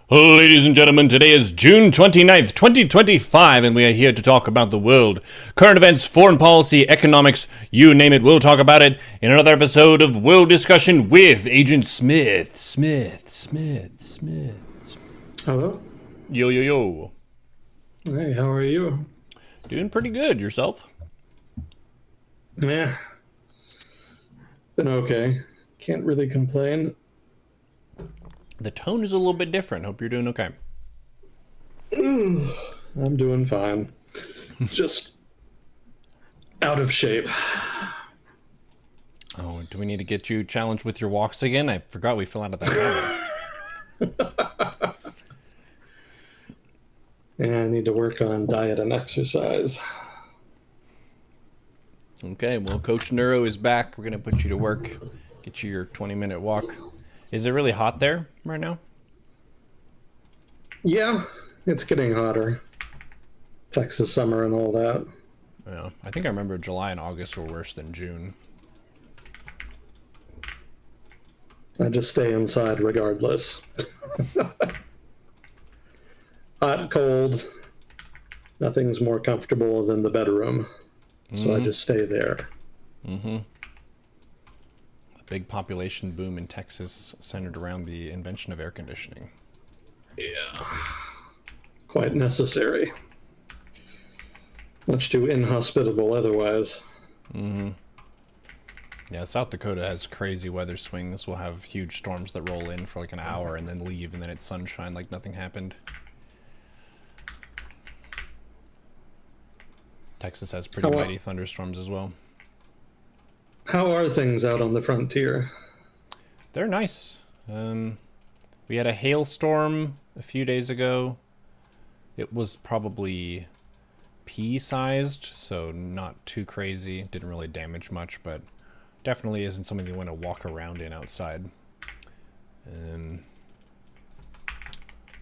Ladies and gentlemen, today is June 29th, 2025, and we are here to talk about the world. Current events, foreign policy, economics, you name it, we'll talk about it in another episode of World Discussion with Agent Smith. Hello. Yo, yo, yo. Hey, how are you? Doing pretty good. Yourself? Yeah. Been okay. Can't really complain. The tone is a little bit different. Hope you're doing okay. I'm doing fine. Just out of shape. Oh, do we need to get you challenged with your walks again? I forgot we fell out of that habit. Yeah, I need to work on diet and exercise. Okay, well, Coach Neuro is back. We're going to put you to work. Get you your 20-minute walk. Is it really hot there right now? Yeah, it's getting hotter. Texas summer and all that. Yeah, I think I remember July and August were worse than June. I just stay inside regardless. Hot, cold. Nothing's more comfortable than the bedroom. So I just stay there. A big population boom in Texas centered around the invention of air conditioning. Yeah. Quite necessary. Much too inhospitable otherwise. Yeah, South Dakota has crazy weather swings. We'll have huge storms that roll in for like an hour and then leave, and then it's sunshine like nothing happened. Texas has pretty mighty thunderstorms as well. How are things out on the frontier? They're nice. We had a hailstorm a few days ago. It was probably pea-sized, so not too crazy. Didn't really damage much, but definitely isn't something you want to walk around in outside.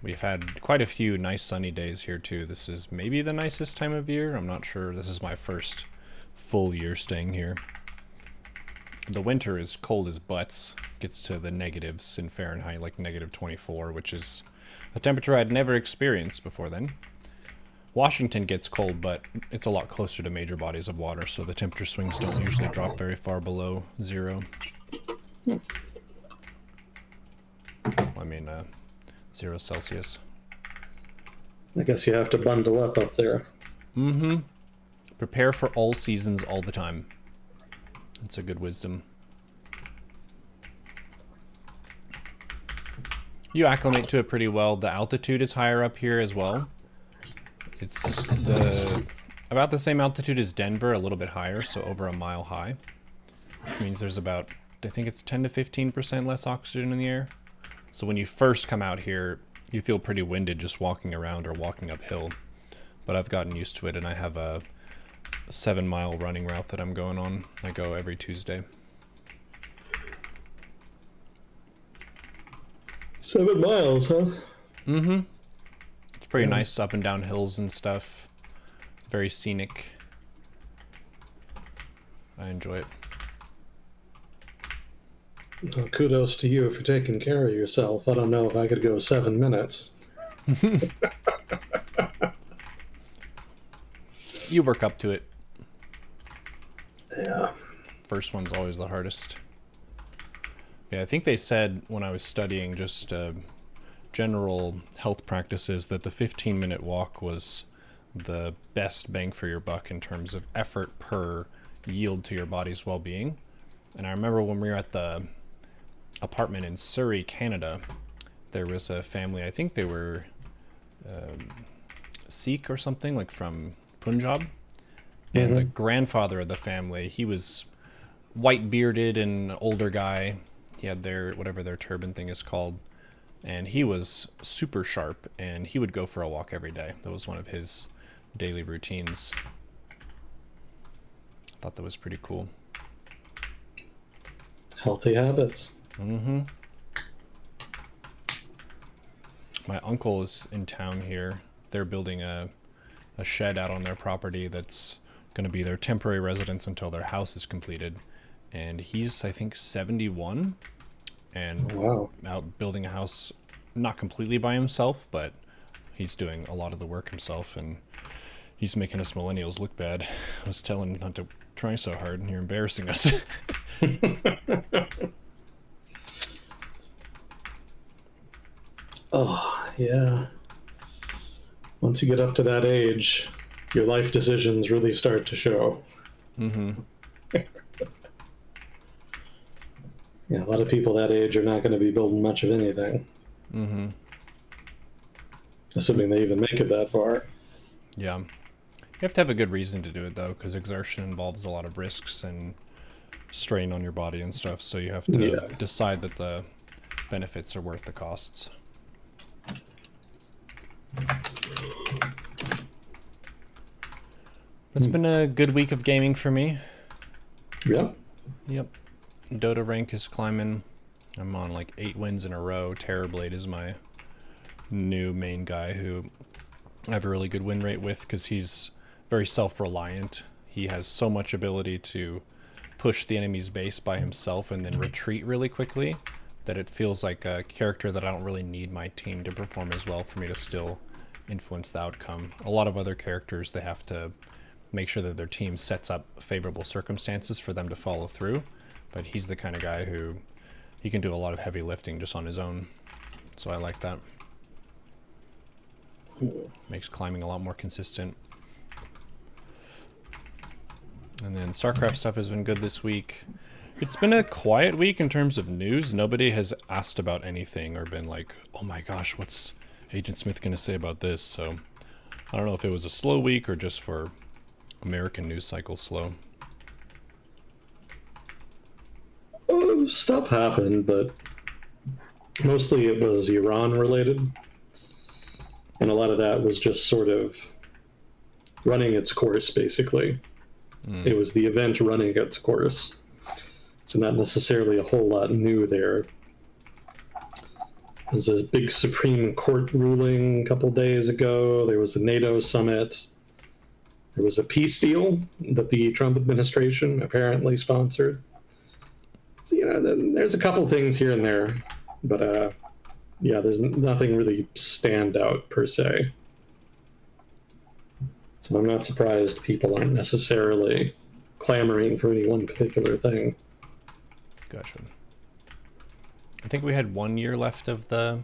We've had quite a few nice sunny days here too. This is maybe the nicest time of year. I'm not sure. This is my first full year staying here. The winter is cold as butts. Gets to the negatives in Fahrenheit, like -24, which is a temperature I'd never experienced before then. Washington gets cold, but it's a lot closer to major bodies of water, so the temperature swings don't usually drop very far below zero. I mean, 0 Celsius. I guess you have to bundle up there. Prepare for all seasons all the time. That's a good wisdom. You acclimate to it pretty well. The altitude is higher up here as well. It's about the same altitude as Denver, a little bit higher, so over a mile high. Which means there's about, I think it's 10 to 15% less oxygen in the air. So when you first come out here, you feel pretty winded just walking around or walking uphill. But I've gotten used to it, and I have a 7-mile running route that I'm going on. I go every Tuesday. 7 miles, huh? It's pretty nice up and down hills and stuff. Very scenic. I enjoy it. Well, kudos to you for taking care of yourself. I don't know if I could go 7 minutes. You work up to it. Yeah. First one's always the hardest. Yeah, I think they said when I was studying just general health practices that the 15-minute walk was the best bang for your buck in terms of effort per yield to your body's well-being. And I remember when we were at the apartment in Surrey, Canada, there was a family, I think they were Sikh or something, like from Punjab. And the grandfather of the family, he was white bearded and older guy. He had their, whatever their turban thing is called. And he was super sharp, and he would go for a walk every day. That was one of his daily routines. I thought that was pretty cool. Healthy habits. My uncle is in town here. They're building a shed out on their property that's going to be their temporary residence until their house is completed. And he's, I think, 71 and Wow. out building a house not completely by himself, but he's doing a lot of the work himself, and he's making us millennials look bad. I was telling him not to try so hard, and you're embarrassing us. Oh, yeah. Once you get up to that age, your life decisions really start to show. Mm-hmm. Yeah, a lot of people that age are not going to be building much of anything. Mm-hmm. Assuming they even make it that far. Yeah. You have to have a good reason to do it, though, because exertion involves a lot of risks and strain on your body and stuff, so you have to decide that the benefits are worth the costs. It's been a good week of gaming for me. Yep. Yep. Dota rank is climbing. I'm on like 8 wins in a row. Terrorblade is my new main guy who I have a really good win rate with because he's very self-reliant. He has so much ability to push the enemy's base by himself and then retreat really quickly that it feels like a character that I don't really need my team to perform as well for me to still influence the outcome. A lot of other characters, they have to make sure that their team sets up favorable circumstances for them to follow through, but he's the kind of guy who he can do a lot of heavy lifting just on his own, so I like that. Makes climbing a lot more consistent. And then StarCraft stuff has been good this week. It's been a quiet week in terms of news. Nobody has asked about anything or been like, oh my gosh, what's Agent Smith going to say about this? So I don't know if it was a slow week or just for American news cycle slow. Stuff happened, but mostly it was Iran related. And a lot of that was just sort of running its course, basically. It was the event running its course. So not necessarily a whole lot new there. There's a big Supreme Court ruling a couple days ago. There was a NATO summit. There was a peace deal that the Trump administration apparently sponsored. So, there's a couple things here and there, but yeah, there's nothing really stand out per se. So I'm not surprised people aren't necessarily clamoring for any one particular thing. Gotcha. I think we had 1 year left of the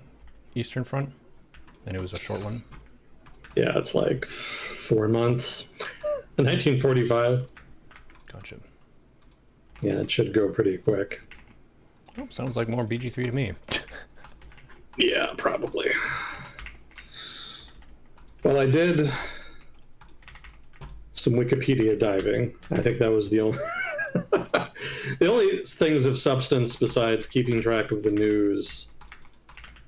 Eastern Front, and it was a short one. Yeah, it's like 4 months. 1945. Gotcha. Yeah, it should go pretty quick. Oh, sounds like more BG3 to me. Yeah, probably. Well, I did some Wikipedia diving. I think that was the only the only things of substance besides keeping track of the news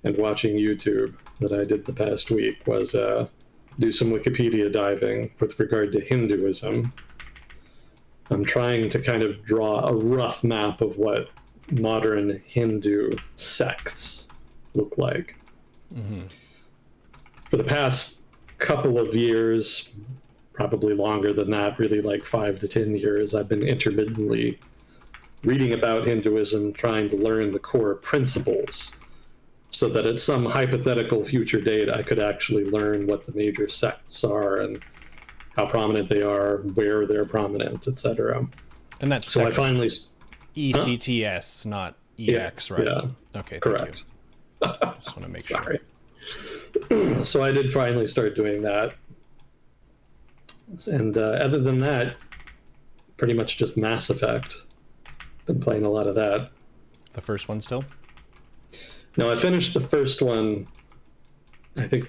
and watching YouTube that I did the past week was do some Wikipedia diving with regard to Hinduism. I'm trying to kind of draw a rough map of what modern Hindu sects look like. Mm-hmm. For the past couple of years, probably longer than that, really like 5 to 10 years, I've been intermittently reading about Hinduism, trying to learn the core principles so that at some hypothetical future date, I could actually learn what the major sects are and how prominent they are, where they're prominent, etc. And that's so I finally ECTS, not EX, right? Yeah. Okay, correct. Thank you. Just want to make sure. So I did finally start doing that. And other than that, pretty much just Mass Effect. Been playing a lot of that. The first one still? No, I finished the first one, I think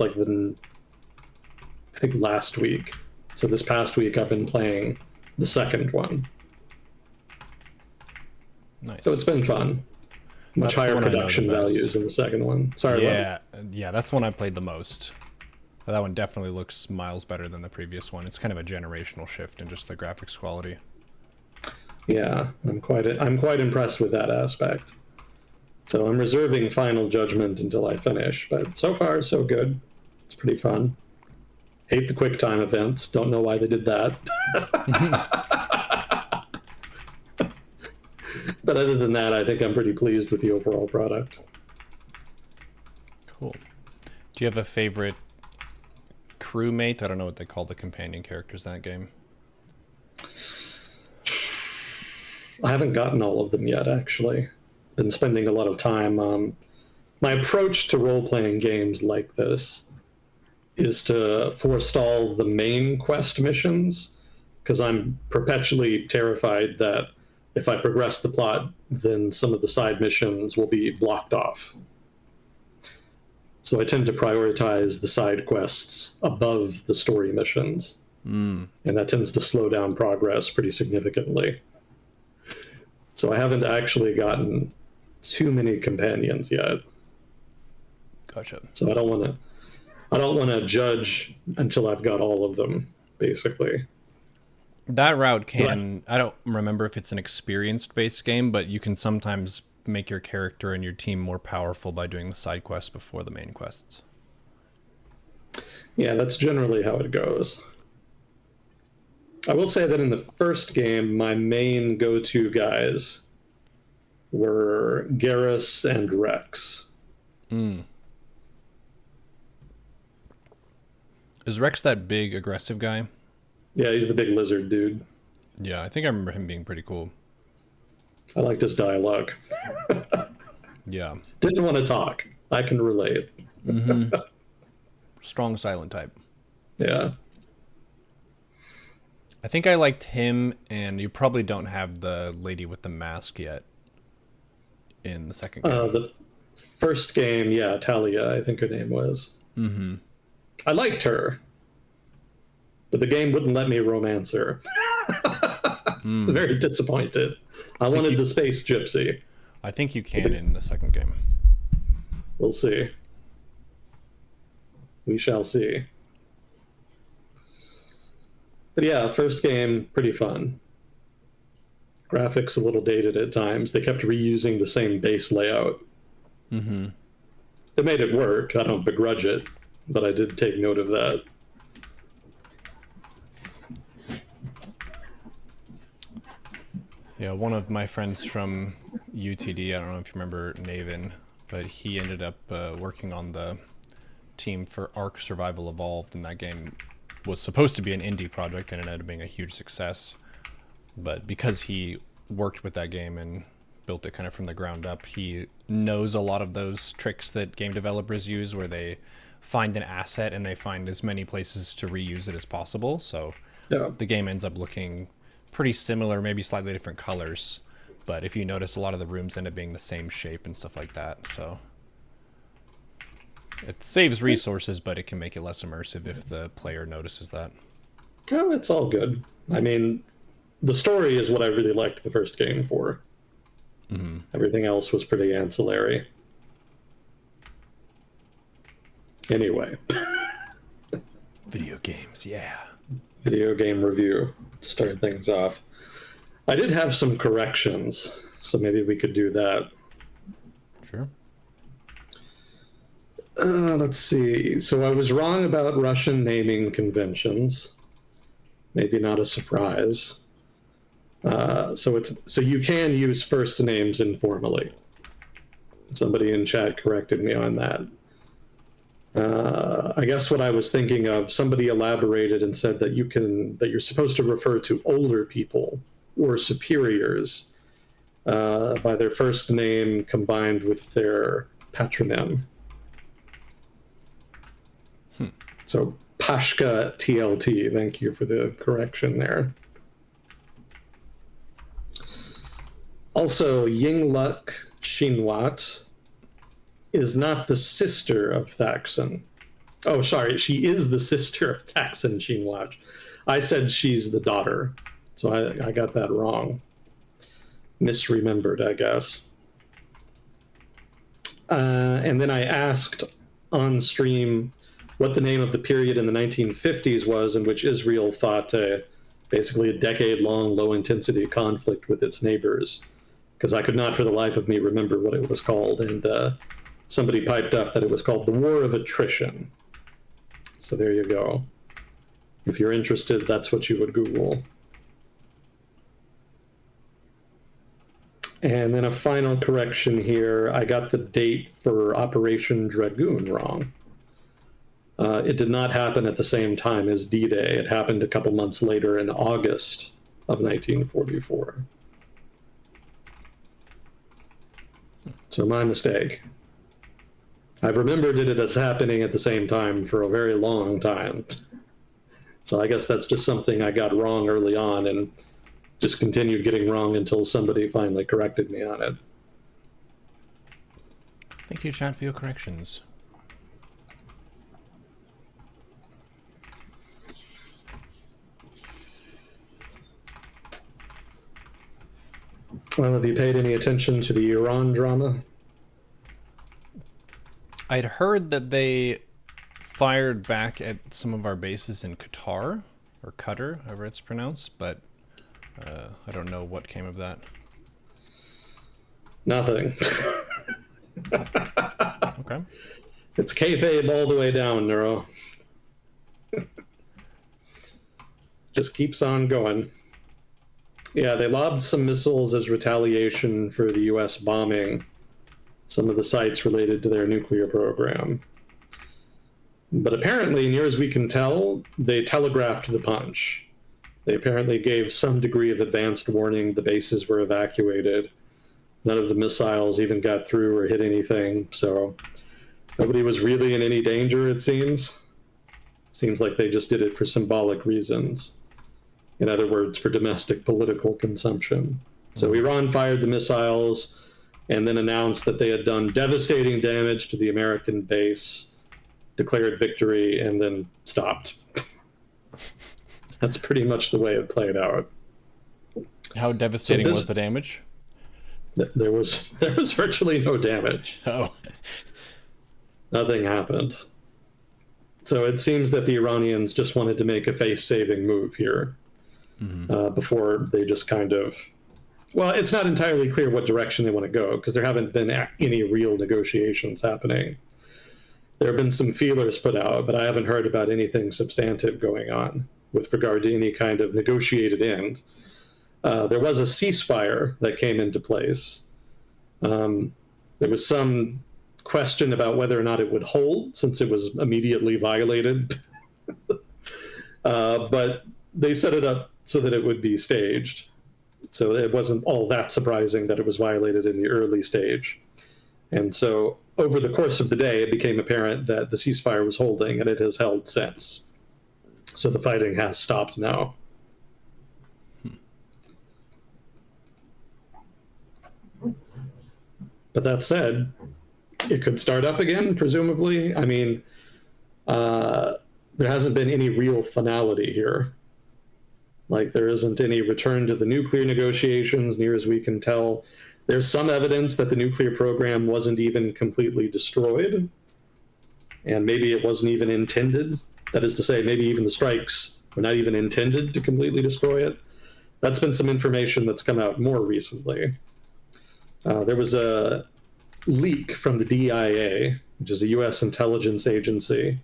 last week. So this past week I've been playing the second one. Nice. So it's been fun. Much higher production values in the second one. Sorry. Yeah, that's the one I played the most. That one definitely looks miles better than the previous one. It's kind of a generational shift in just the graphics quality. Yeah, I'm quite impressed with that aspect. So I'm reserving final judgment until I finish, but so far so good. It's pretty fun. Hate the QuickTime events. Don't know why they did that. But other than that, I think I'm pretty pleased with the overall product. Cool. Do you have a favorite crewmate? I don't know what they call the companion characters in that game. I haven't gotten all of them yet, actually. Been spending a lot of time. My approach to role-playing games like this is to forestall the main quest missions, because I'm perpetually terrified that if I progress the plot, then some of the side missions will be blocked off. So I tend to prioritize the side quests above the story missions. And that tends to slow down progress pretty significantly. So I haven't actually gotten too many companions yet. Gotcha. So I don't want to judge until I've got all of them, basically. That route can, I don't remember if it's an experience-based game, but you can sometimes make your character and your team more powerful by doing the side quests before the main quests. Yeah, that's generally how it goes. I will say that in the first game, my main go-to guys were Garrus and Rex. Is Rex that big, aggressive guy? Yeah, he's the big lizard dude. Yeah, I think I remember him being pretty cool. I liked his dialogue. Yeah. Didn't want to talk. I can relate. Strong silent type. Yeah. I think I liked him, and you probably don't have the lady with the mask yet in the second game. The first game, yeah, Talia, I think her name was. I liked her, but the game wouldn't let me romance her. Very disappointed. I wanted the space gypsy. I think you can in the second game. We'll see. We shall see. But yeah, first game, pretty fun. Graphics a little dated at times. They kept reusing the same base layout. They made it work. I don't begrudge it, but I did take note of that. Yeah, one of my friends from UTD, I don't know if you remember Naven, but he ended up working on the team for Ark Survival Evolved, and that game was supposed to be an indie project and it ended up being a huge success. But because he worked with that game and built it kind of from the ground up, he knows a lot of those tricks that game developers use where they find an asset and they find as many places to reuse it as possible. So the game ends up looking pretty similar, maybe slightly different colors. But if you notice, a lot of the rooms end up being the same shape and stuff like that. So it saves resources, but it can make it less immersive if the player notices that. Oh, it's all good. I mean, the story is what I really liked the first game for. Everything else was pretty ancillary. Anyway. Video games, yeah. Video game review to start things off. I did have some corrections, so maybe we could do that. Sure. Let's see. So I was wrong about Russian naming conventions. Maybe not a surprise. So you can use first names informally. Somebody in chat corrected me on that. I guess what I was thinking of, somebody elaborated and said that you're supposed to refer to older people or superiors by their first name combined with their patronym. So Pashka TLT, thank you for the correction there. Also, Yingluck Shinwat is not the sister of Thaxon. Oh, sorry, she is the sister of Thaxon Shinwat. I said she's the daughter, so I got that wrong. Misremembered, I guess. And then I asked on stream what the name of the period in the 1950s was in which Israel fought basically a decade-long low-intensity conflict with its neighbors, because I could not for the life of me remember what it was called, and somebody piped up that it was called the War of Attrition. So there you go. If you're interested, that's what you would Google. And then a final correction here. I got the date for Operation Dragoon wrong. It did not happen at the same time as D-Day. It happened a couple months later in August of 1944. So my mistake. I've remembered it as happening at the same time for a very long time. So I guess that's just something I got wrong early on and just continued getting wrong until somebody finally corrected me on it. Thank you, chat, for your corrections. Well, have you paid any attention to the Iran drama? I'd heard that they fired back at some of our bases in Qatar, or Qatar, however it's pronounced, but I don't know what came of that. Nothing. Okay. It's kayfabe all the way down, Neuro. Just keeps on going. Yeah, they lobbed some missiles as retaliation for the US bombing some of the sites related to their nuclear program. But apparently, near as we can tell, they telegraphed the punch. They apparently gave some degree of advanced warning the bases were evacuated. None of the missiles even got through or hit anything, so nobody was really in any danger, it seems. Seems like they just did it for symbolic reasons. In other words, for domestic political consumption. So Iran fired the missiles and then announced that they had done devastating damage to the American base, declared victory, and then stopped. That's pretty much the way it played out. How devastating was the damage? There was virtually no damage. Oh. Nothing happened. So it seems that the Iranians just wanted to make a face-saving move here. Before they just kind of, well, it's not entirely clear what direction they want to go because there haven't been any real negotiations happening. There have been some feelers put out, but I haven't heard about anything substantive going on with regard to any kind of negotiated end. There was a ceasefire that came into place. There was some question about whether or not it would hold since it was immediately violated. But they set it up so that it would be staged. So it wasn't all that surprising that it was violated in the early stage. And so over the course of the day, it became apparent that the ceasefire was holding, and it has held since. So the fighting has stopped now. But that said, it could start up again, presumably. I mean, there hasn't been any real finality here. Like, there isn't any return to the nuclear negotiations, near as we can tell. There's some evidence that the nuclear program wasn't even completely destroyed, and maybe it wasn't even intended. That is to say, maybe even the strikes were not even intended to completely destroy it. That's been some information that's come out more recently. There was a leak from the DIA, which is a U.S. intelligence agency,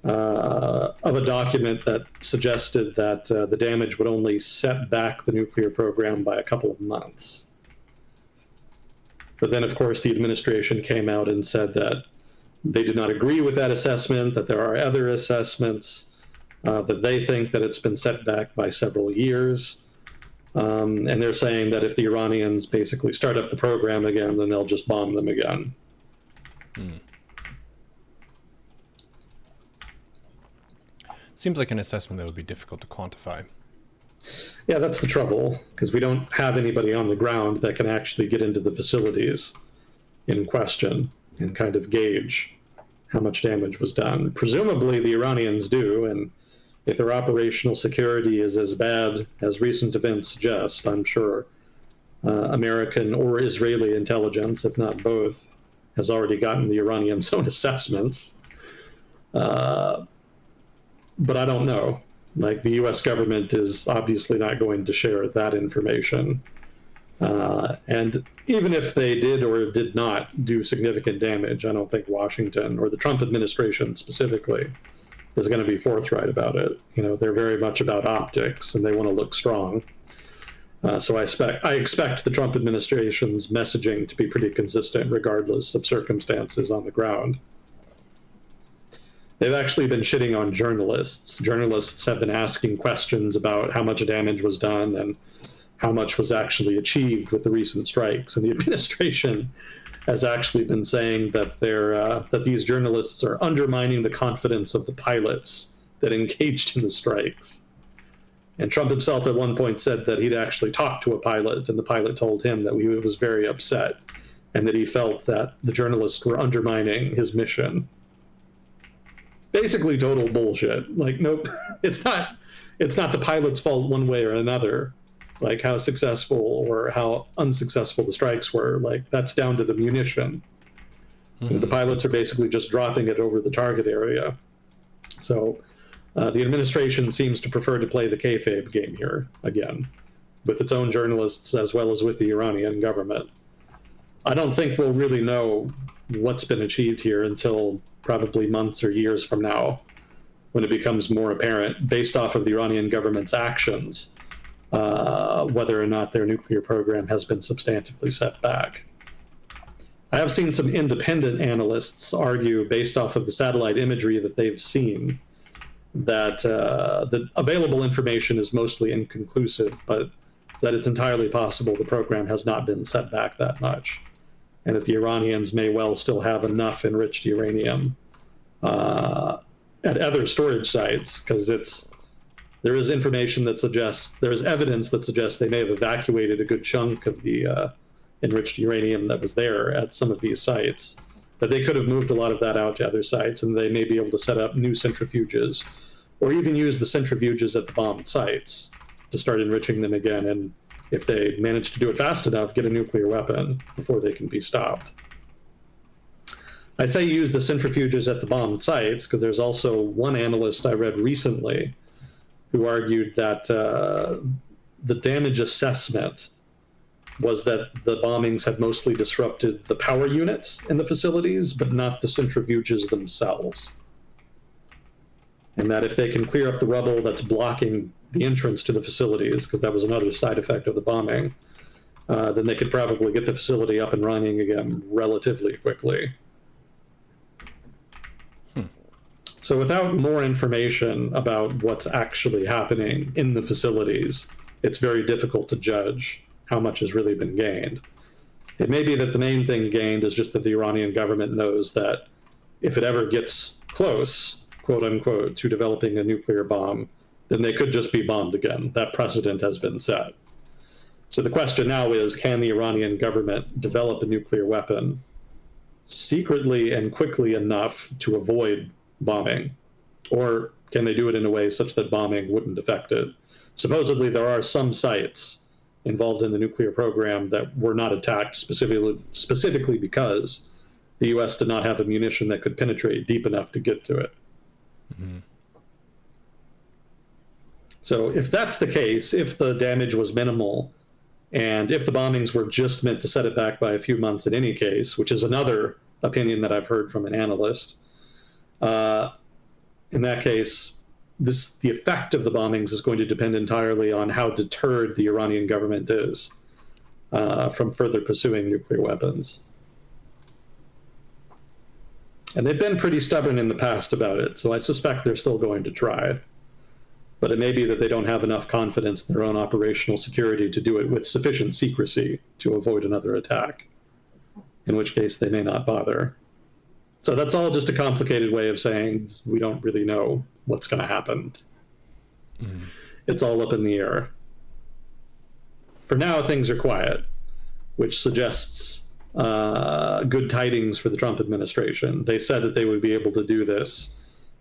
of a document that suggested that the damage would only set back the nuclear program by a couple of months. But then, of course, the administration came out and said that they did not agree with that assessment, that there are other assessments, that they think that it's been set back by several years. And they're saying that if the Iranians basically start up the program again, then they'll just bomb them again. Seems like an assessment that would be difficult to quantify. Yeah, that's the trouble, because we don't have anybody on the ground that can actually get into the facilities in question and kind of gauge how much damage was done. Presumably the Iranians do, and if their operational security is as bad as recent events suggest, I'm sure American or Israeli intelligence, if not both, has already gotten the Iranians' own assessments. But I don't know. Like, the U.S. government is obviously not going to share that information. And even if they did or did not do significant damage, I don't think Washington or the Trump administration specifically is going to be forthright about it. You know, they're very much about optics and they want to look strong. So I expect the Trump administration's messaging to be pretty consistent regardless of circumstances on the ground. they've actually been shitting on journalists. Journalists have been asking questions about how much damage was done and how much was actually achieved with the recent strikes. And the administration has actually been saying that that these journalists are undermining the confidence of the pilots that engaged in the strikes. And Trump himself at one point said that he'd actually talked to a pilot, and the pilot told him that he was very upset and that he felt that the journalists were undermining his mission. Basically total bullshit. Like, nope, it's not the pilot's fault one way or another. Like how successful or how unsuccessful the strikes were. Like that's down to the munition. Mm-hmm. The pilots are basically just dropping it over the target area. So the administration seems to prefer to play the kayfabe game here again, with its own journalists as well as with the Iranian government. I don't think we'll really know what's been achieved here until probably months or years from now, when it becomes more apparent, based off of the Iranian government's actions, whether or not their nuclear program has been substantively set back. I have seen some independent analysts argue, based off of the satellite imagery that they've seen, that the available information is mostly inconclusive, but that it's entirely possible the program has not been set back that much, and that the Iranians may well still have enough enriched uranium at other storage sites, because there is information that suggests, there is evidence that suggests they may have evacuated a good chunk of the enriched uranium that was there at some of these sites, that they could have moved a lot of that out to other sites, and they may be able to set up new centrifuges, or even use the centrifuges at the bombed sites to start enriching them again, and if they manage to do it fast enough, get a nuclear weapon before they can be stopped. I say use the centrifuges at the bombed sites because there's also one analyst I read recently who argued that the damage assessment was that the bombings had mostly disrupted the power units in the facilities, but not the centrifuges themselves. And that if they can clear up the rubble that's blocking the entrance to the facilities, because that was another side effect of the bombing, then they could probably get the facility up and running again relatively quickly. So without more information about what's actually happening in the facilities, it's very difficult to judge how much has really been gained. It may be that the main thing gained is just that the Iranian government knows that if it ever gets close, quote unquote, to developing a nuclear bomb, then they could just be bombed again. That precedent has been set. So the question now is, can the Iranian government develop a nuclear weapon secretly and quickly enough to avoid bombing? Or can they do it in a way such that bombing wouldn't affect it? Supposedly there are some sites involved in the nuclear program that were not attacked specifically because the US did not have ammunition that could penetrate deep enough to get to it. Mm-hmm. So if that's the case, if the damage was minimal, and if the bombings were just meant to set it back by a few months in any case, which is another opinion that I've heard from an analyst, in that case, the effect of the bombings is going to depend entirely on how deterred the Iranian government is from further pursuing nuclear weapons. And they've been pretty stubborn in the past about it, so I suspect they're still going to try. But it may be that they don't have enough confidence in their own operational security to do it with sufficient secrecy to avoid another attack, in which case they may not bother. So that's all just a complicated way of saying we don't really know what's going to happen. Mm-hmm. It's all up in the air. For now, things are quiet, which suggests good tidings for the Trump administration. They said that they would be able to do this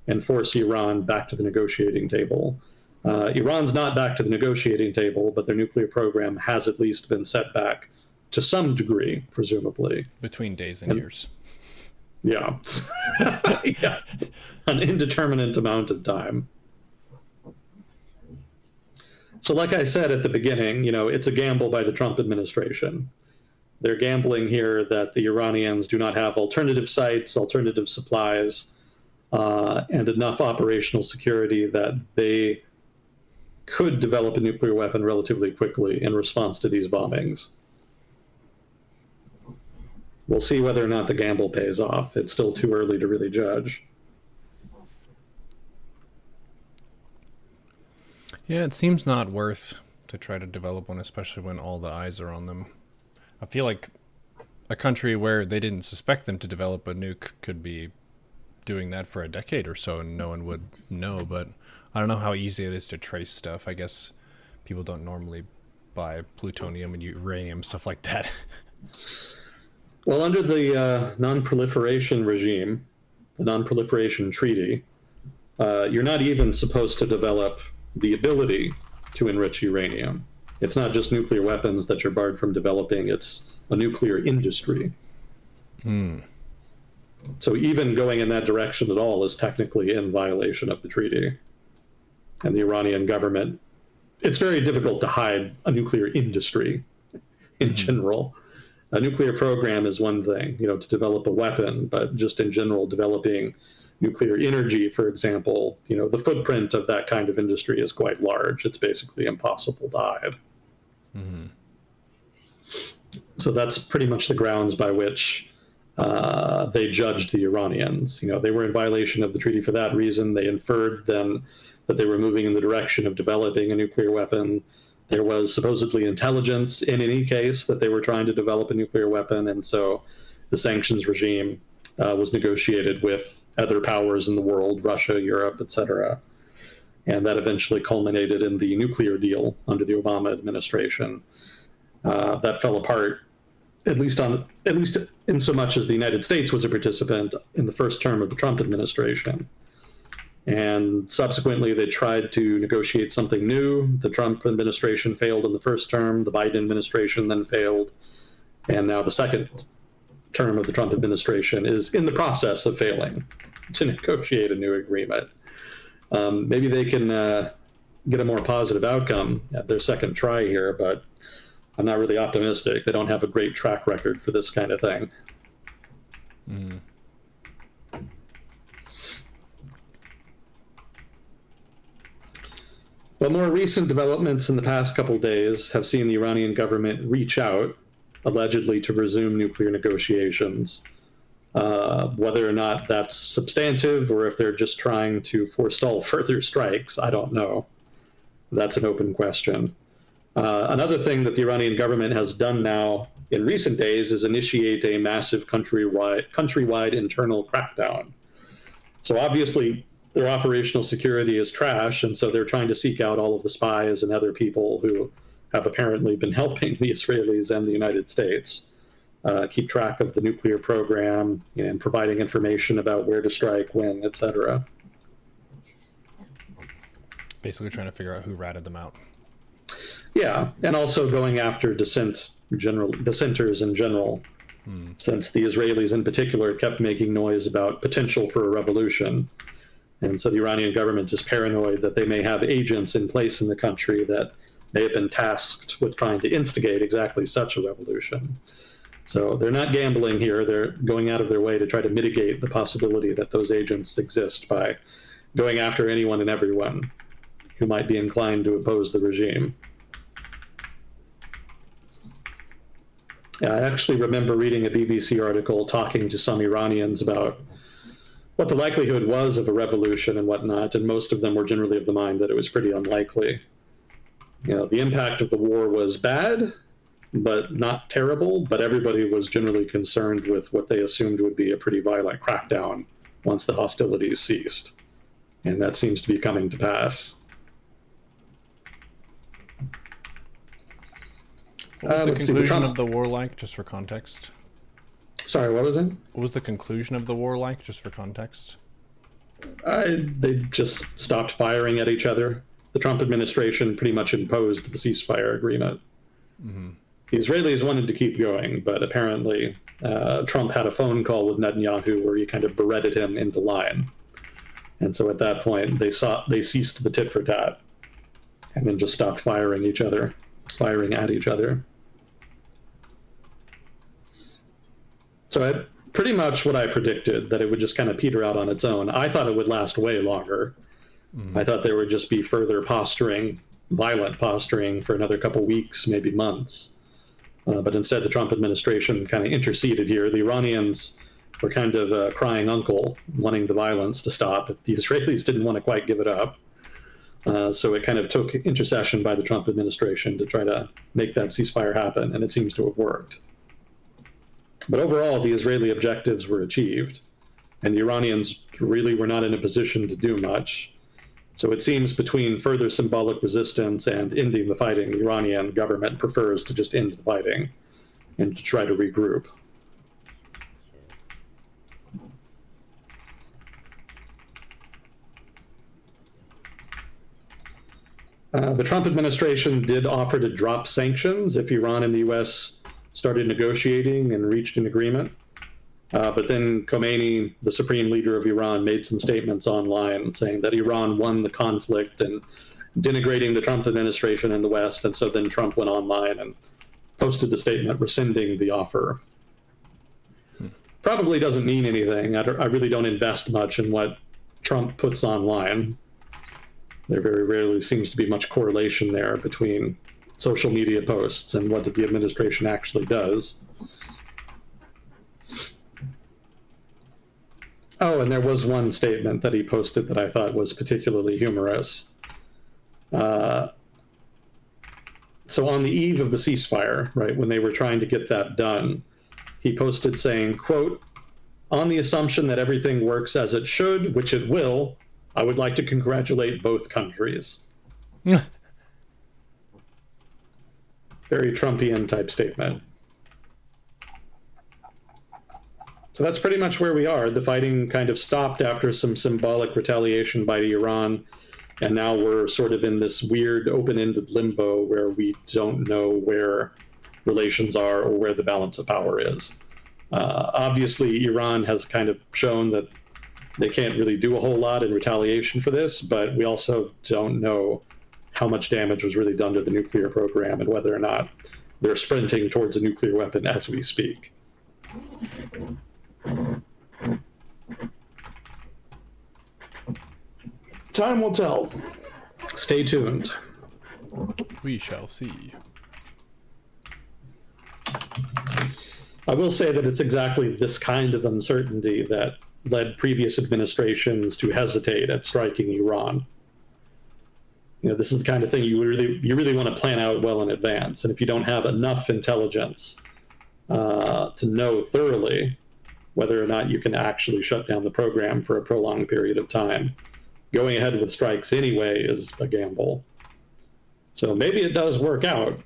and force Iran back to the negotiating table. Iran's not back to the negotiating table, but their nuclear program has at least been set back to some degree, presumably. Between days and years. Yeah. Yeah. An indeterminate amount of time. So like I said at the beginning, it's a gamble by the Trump administration. They're gambling here that the Iranians do not have alternative sites, alternative supplies, and enough operational security that they could develop a nuclear weapon relatively quickly in response to these bombings. We'll see whether or not the gamble pays off. It's still too early to really judge. Yeah, it seems not worth to try to develop one, especially when all the eyes are on them. I feel like a country where they didn't suspect them to develop a nuke could be doing that for a decade or so and no one would know, but I don't know how easy it is to trace stuff. I guess people don't normally buy plutonium and uranium, stuff like that. Well, under the non-proliferation regime, the non-proliferation treaty, you're not even supposed to develop the ability to enrich uranium. It's not just nuclear weapons that you're barred from developing, it's a nuclear industry. So even going in that direction at all is technically in violation of the treaty. And the Iranian government, it's very difficult to hide a nuclear industry in general. A nuclear program is one thing, to develop a weapon, but just in general, developing nuclear energy, for example, the footprint of that kind of industry is quite large. It's basically impossible to hide. So that's pretty much the grounds by which they judged the Iranians. They were in violation of the treaty for that reason. They inferred then that they were moving in the direction of developing a nuclear weapon. There was supposedly intelligence in any case that they were trying to develop a nuclear weapon, and so the sanctions regime was negotiated with other powers in the world, Russia, Europe, etc. And that eventually culminated in the nuclear deal under the Obama administration. That fell apart, at least in so much as the United States was a participant in the first term of the Trump administration. And subsequently, they tried to negotiate something new. The Trump administration failed in the first term. The Biden administration then failed. And now the second term of the Trump administration is in the process of failing to negotiate a new agreement. Maybe they can get a more positive outcome at their second try here, but I'm not really optimistic. They don't have a great track record for this kind of thing. Well, more recent developments in the past couple days have seen the Iranian government reach out, allegedly to resume nuclear negotiations. Whether or not that's substantive or if they're just trying to forestall further strikes, I don't know. That's an open question. Another thing that the Iranian government has done now in recent days is initiate a massive countrywide internal crackdown. So obviously, their operational security is trash, and so they're trying to seek out all of the spies and other people who have apparently been helping the Israelis and the United States keep track of the nuclear program and providing information about where to strike, when, etc. Basically trying to figure out who ratted them out. Yeah, and also going after dissenters in general, since the Israelis in particular kept making noise about potential for a revolution. And so the Iranian government is paranoid that they may have agents in place in the country that may have been tasked with trying to instigate exactly such a revolution. So they're not gambling here. They're going out of their way to try to mitigate the possibility that those agents exist by going after anyone and everyone who might be inclined to oppose the regime. I actually remember reading a BBC article talking to some Iranians about what the likelihood was of a revolution and whatnot, and most of them were generally of the mind that it was pretty unlikely. The impact of the war was bad, but not terrible, but everybody was generally concerned with what they assumed would be a pretty violent crackdown once the hostilities ceased. And that seems to be coming to pass. What was the conclusion of the war like, just for context? Sorry, what was it? What was the conclusion of the war like, just for context? They just stopped firing at each other. The Trump administration pretty much imposed the ceasefire agreement. The Israelis wanted to keep going, but apparently Trump had a phone call with Netanyahu where he kind of beretted him into line. And so at that point, they ceased the tit for tat and then just stopped firing at each other. So pretty much what I predicted, that it would just kind of peter out on its own. I thought it would last way longer. I thought there would just be further violent posturing for another couple weeks, maybe months. But instead, the Trump administration kind of interceded here. The Iranians were kind of crying uncle, wanting the violence to stop. The Israelis didn't want to quite give it up. So it kind of took intercession by the Trump administration to try to make that ceasefire happen, and it seems to have worked. But overall, the Israeli objectives were achieved, and the Iranians really were not in a position to do much. So it seems between further symbolic resistance and ending the fighting, the Iranian government prefers to just end the fighting and to try to regroup. The Trump administration did offer to drop sanctions if Iran and the US started negotiating and reached an agreement. But then Khomeini, the supreme leader of Iran, made some statements online saying that Iran won the conflict and denigrating the Trump administration in the West. And so then Trump went online and posted a statement rescinding the offer. Probably doesn't mean anything. I really don't invest much in what Trump puts online. There very rarely seems to be much correlation there between social media posts and what the administration actually does. Oh, and there was one statement that he posted that I thought was particularly humorous. So on the eve of the ceasefire, right, when they were trying to get that done, he posted saying, quote, "On the assumption that everything works as it should, which it will, I would like to congratulate both countries." Very Trumpian type statement. So that's pretty much where we are. The fighting kind of stopped after some symbolic retaliation by Iran, and now we're sort of in this weird open-ended limbo where we don't know where relations are or where the balance of power is. Obviously, Iran has kind of shown that they can't really do a whole lot in retaliation for this, but we also don't know how much damage was really done to the nuclear program and whether or not they're sprinting towards a nuclear weapon as we speak. Time will tell. Stay tuned. We shall see. I will say that it's exactly this kind of uncertainty that led previous administrations to hesitate at striking Iran. You know, this is the kind of thing you really want to plan out well in advance. And if you don't have enough intelligence to know thoroughly whether or not you can actually shut down the program for a prolonged period of time, going ahead with strikes anyway is a gamble. So maybe it does work out,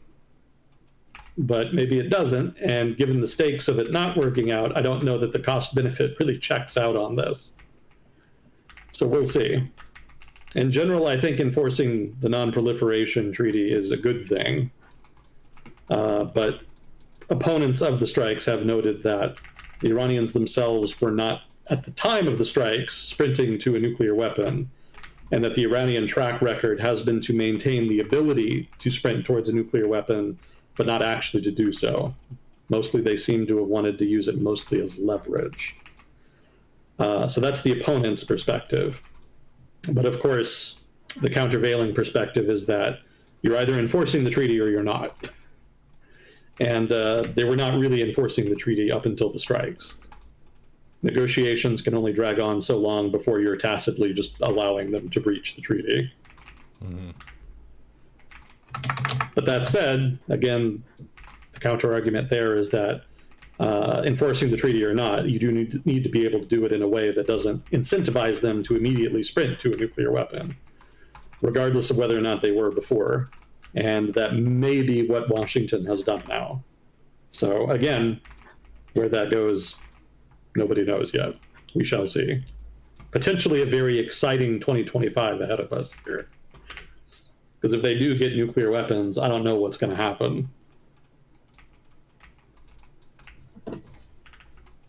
but maybe it doesn't. And given the stakes of it not working out, I don't know that the cost benefit really checks out on this. So we'll see. In general, I think enforcing the non-proliferation treaty is a good thing. But opponents of the strikes have noted that the Iranians themselves were not, at the time of the strikes, sprinting to a nuclear weapon, and that the Iranian track record has been to maintain the ability to sprint towards a nuclear weapon, but not actually to do so. Mostly they seem to have wanted to use it mostly as leverage. So that's the opponent's perspective. But of course, the countervailing perspective is that you're either enforcing the treaty or you're not. And they were not really enforcing the treaty up until the strikes. Negotiations can only drag on so long before you're tacitly just allowing them to breach the treaty. Mm-hmm. But that said, again, the counter argument there is that enforcing the treaty or not, you do need to be able to do it in a way that doesn't incentivize them to immediately sprint to a nuclear weapon, regardless of whether or not they were before. And that may be what Washington has done now. So again, where that goes, nobody knows yet. We shall see. Potentially a very exciting 2025 ahead of us here. Because if they do get nuclear weapons, I don't know what's going to happen.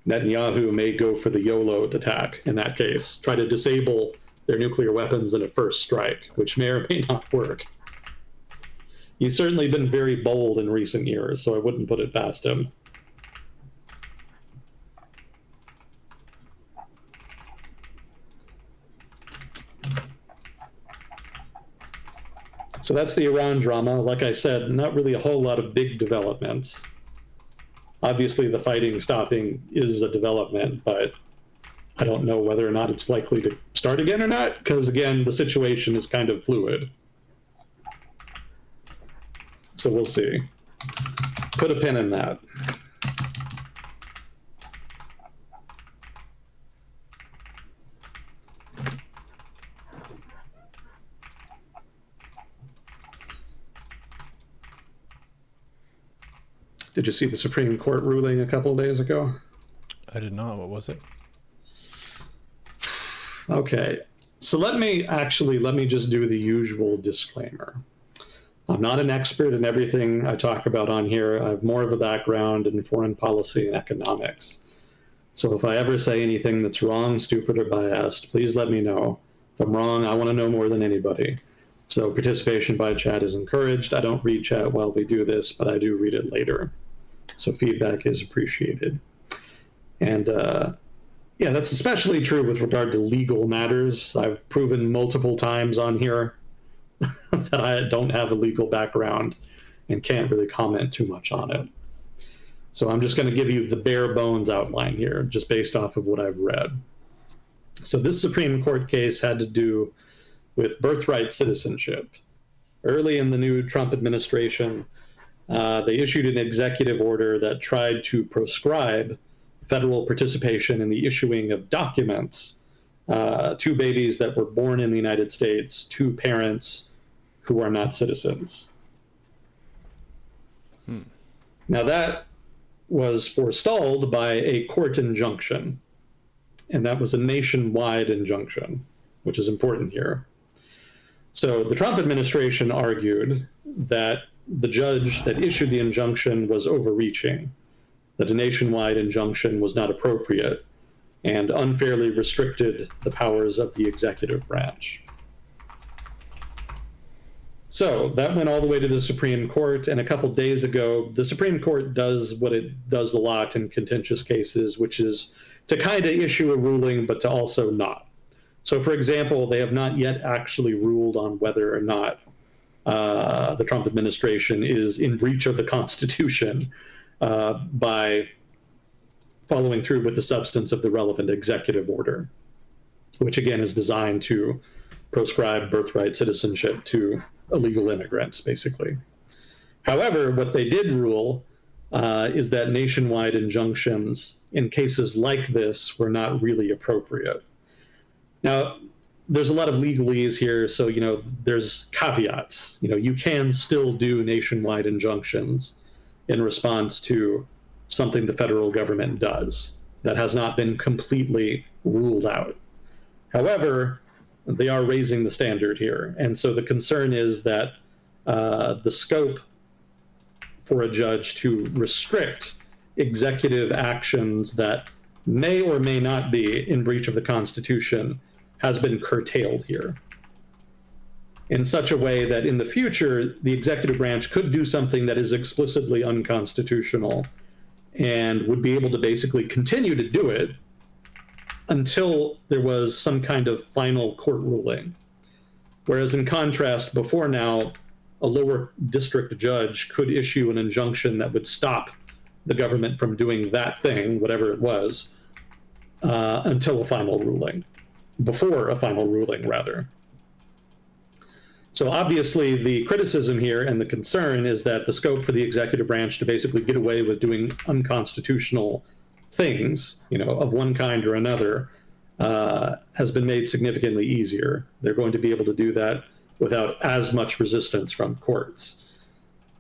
Netanyahu may go for the YOLO attack in that case, try to disable their nuclear weapons in a first strike, which may or may not work. He's certainly been very bold in recent years, so I wouldn't put it past him. So that's the Iran drama. Like I said, not really a whole lot of big developments. Obviously, the fighting stopping is a development, but I don't know whether or not it's likely to start again or not, because again, the situation is kind of fluid. So we'll see. Put a pin in that. Did you see the Supreme Court ruling a couple of days ago? I did not. What was it? Okay, so let me just do the usual disclaimer. I'm not an expert in everything I talk about on here. I have more of a background in foreign policy and economics. So if I ever say anything that's wrong, stupid, or biased, please let me know. If I'm wrong, I want to know more than anybody. So participation by chat is encouraged. I don't read chat while we do this, but I do read it later. So feedback is appreciated. And yeah, that's especially true with regard to legal matters. I've proven multiple times on here that I don't have a legal background and can't really comment too much on it. So I'm just going to give you the bare bones outline here, just based off of what I've read. So this Supreme Court case had to do with birthright citizenship. Early in the new Trump administration, they issued an executive order that tried to proscribe federal participation in the issuing of documents to babies that were born in the United States to parents who are not citizens. Now that was forestalled by a court injunction, and that was a nationwide injunction, which is important here. So the Trump administration argued that the judge that issued the injunction was overreaching, that a nationwide injunction was not appropriate, and unfairly restricted the powers of the executive branch. So that went all the way to the Supreme Court, and a couple days ago, the Supreme Court does what it does a lot in contentious cases, which is to kind of issue a ruling, but to also not. So for example, they have not yet actually ruled on whether or not the Trump administration is in breach of the Constitution by following through with the substance of the relevant executive order, which again is designed to proscribe birthright citizenship to illegal immigrants, basically. However, what they did rule is that nationwide injunctions in cases like this were not really appropriate. Now, there's a lot of legalese here, so, you know, there's caveats. You know, you can still do nationwide injunctions in response to something the federal government does that has not been completely ruled out. However, they are raising the standard here. And so the concern is that the scope for a judge to restrict executive actions that may or may not be in breach of the Constitution has been curtailed here in such a way that in the future, the executive branch could do something that is explicitly unconstitutional and would be able to basically continue to do it until there was some kind of final court ruling. Whereas in contrast, before now, a lower district judge could issue an injunction that would stop the government from doing that thing, whatever it was, until a final ruling, before a final ruling, rather. So obviously the criticism here and the concern is that the scope for the executive branch to basically get away with doing unconstitutional things, you know, of one kind or another, has been made significantly easier. They're going to be able to do that without as much resistance from courts.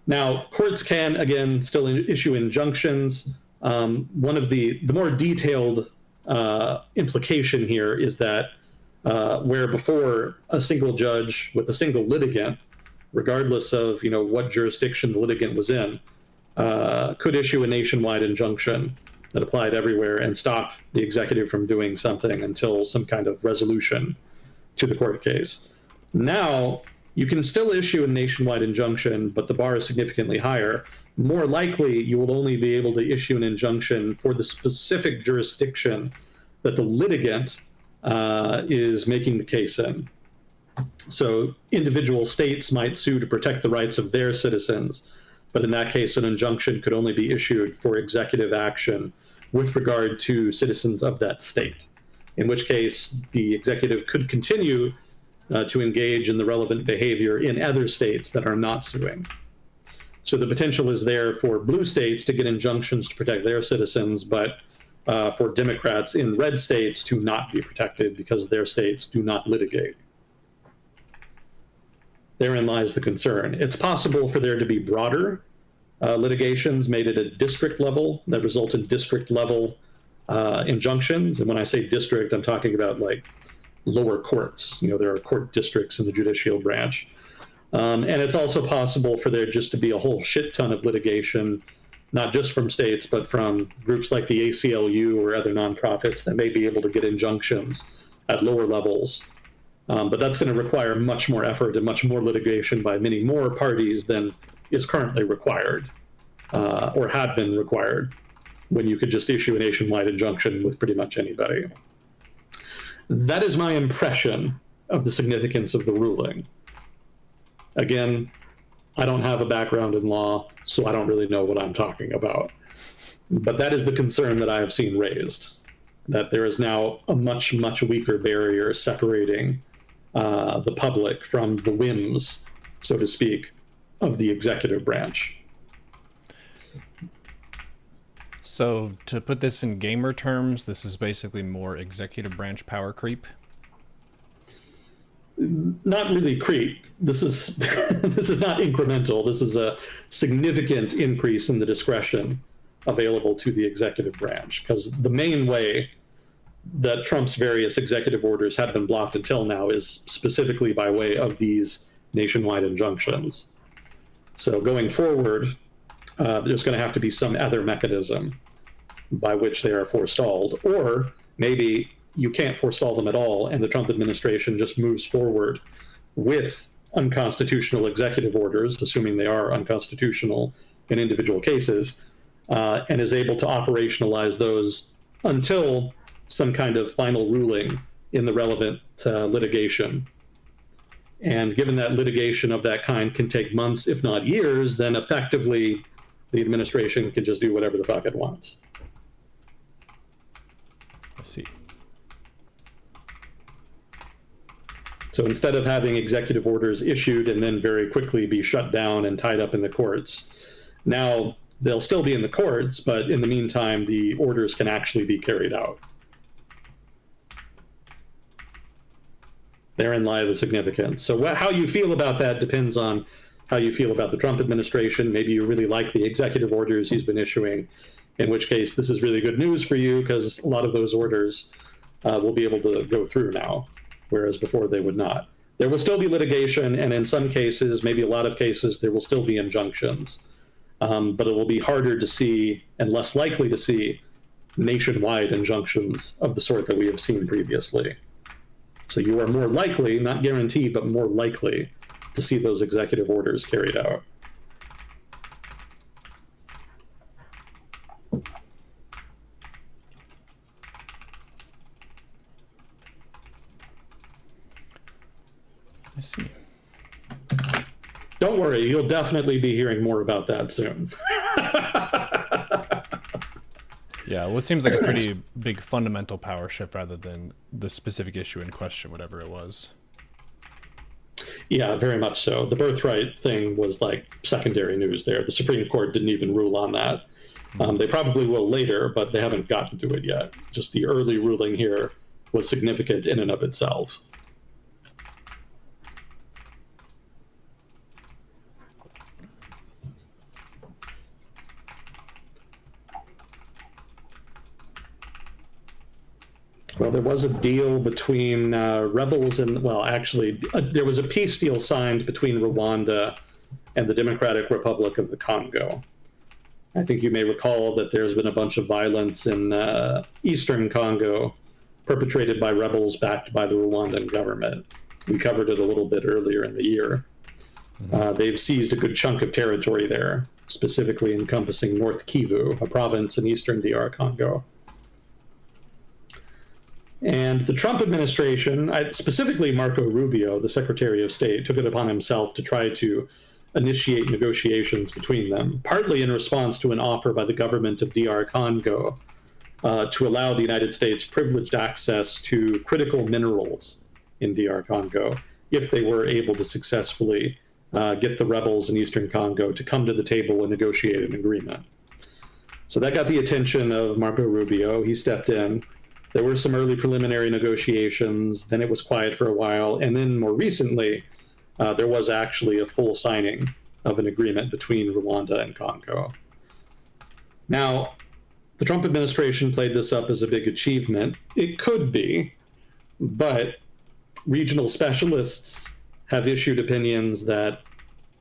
Now, courts can, again, still issue injunctions. One of the more detailed implication here is that where before a single judge with a single litigant, regardless of, you know, what jurisdiction the litigant was in, could issue a nationwide injunction that applied everywhere and stop the executive from doing something until some kind of resolution to the court case. Now, you can still issue a nationwide injunction, but the bar is significantly higher. More likely, you will only be able to issue an injunction for the specific jurisdiction that the litigant is making the case in. So individual states might sue to protect the rights of their citizens, but in that case, an injunction could only be issued for executive action with regard to citizens of that state. in which case the executive could continue to engage in the relevant behavior in other states that are not suing. So the potential is there for blue states to get injunctions to protect their citizens, but for Democrats in red states to not be protected because their states do not litigate. Therein lies the concern. It's possible for there to be broader litigations made at a district level that result in district level injunctions. And when I say district, I'm talking about like lower courts. You know, there are court districts in the judicial branch. And it's also possible for there just to be a whole shit ton of litigation, not just from states, but from groups like the ACLU or other nonprofits that may be able to get injunctions at lower levels. But that's going to require much more effort and much more litigation by many more parties than is currently required or had been required when you could just issue a nationwide injunction with pretty much anybody. That is my impression of the significance of the ruling. Again, I don't have a background in law, so I don't really know what I'm talking about. But that is the concern that I have seen raised, that there is now a much, much weaker barrier separating the public from the whims, so to speak, of the executive branch. So to put this in gamer terms, this is basically more executive branch power creep. Not really creep. This is this is not incremental. This is a significant increase in the discretion available to the executive branch, because the main way that Trump's various executive orders have been blocked until now is specifically by way of these nationwide injunctions. So going forward, there's going to have to be some other mechanism by which they are forestalled, or maybe you can't forestall them at all, and the Trump administration just moves forward with unconstitutional executive orders, assuming they are unconstitutional in individual cases, and is able to operationalize those until some kind of final ruling in the relevant litigation. And given that litigation of that kind can take months, if not years, then effectively the administration can just do whatever the fuck it wants. I see. So instead of having executive orders issued and then very quickly be shut down and tied up in the courts, now they'll still be in the courts, but in the meantime, the orders can actually be carried out. Therein lies the significance. So how you feel about that depends on how you feel about the Trump administration. Maybe you really like the executive orders he's been issuing, in which case this is really good news for you because a lot of those orders will be able to go through now, whereas before they would not. There will still be litigation, and in some cases, maybe a lot of cases, there will still be injunctions. But it will be harder to see and less likely to see nationwide injunctions of the sort that we have seen previously. So you are more likely, not guaranteed, but more likely to see those executive orders carried out. I see. Don't worry, you'll definitely be hearing more about that soon. Yeah, well, it seems like a pretty big fundamental power shift rather than the specific issue in question, whatever it was. Yeah, very much so. The birthright thing was like secondary news there. The Supreme Court didn't even rule on that. They probably will later, but they haven't gotten to it yet. Just the early ruling here was significant in and of itself. Well, there was a deal between rebels and, well, actually, there was a peace deal signed between Rwanda and the Democratic Republic of the Congo. I think you may recall that there's been a bunch of violence in eastern Congo perpetrated by rebels backed by the Rwandan government. We covered it a little bit earlier in the year. They've seized a good chunk of territory there, specifically encompassing North Kivu, a province in eastern DR Congo. And the Trump administration, specifically Marco Rubio, the Secretary of State, took it upon himself to try to initiate negotiations between them, partly in response to an offer by the government of DR Congo to allow the United States privileged access to critical minerals in DR Congo if they were able to successfully get the rebels in Eastern Congo to come to the table and negotiate an agreement. So that got the attention of Marco Rubio. He stepped in. There were some early preliminary negotiations. Then it was quiet for a while. And then more recently, there was actually a full signing of an agreement between Rwanda and Congo. Now, the Trump administration played this up as a big achievement. It could be, but regional specialists have issued opinions that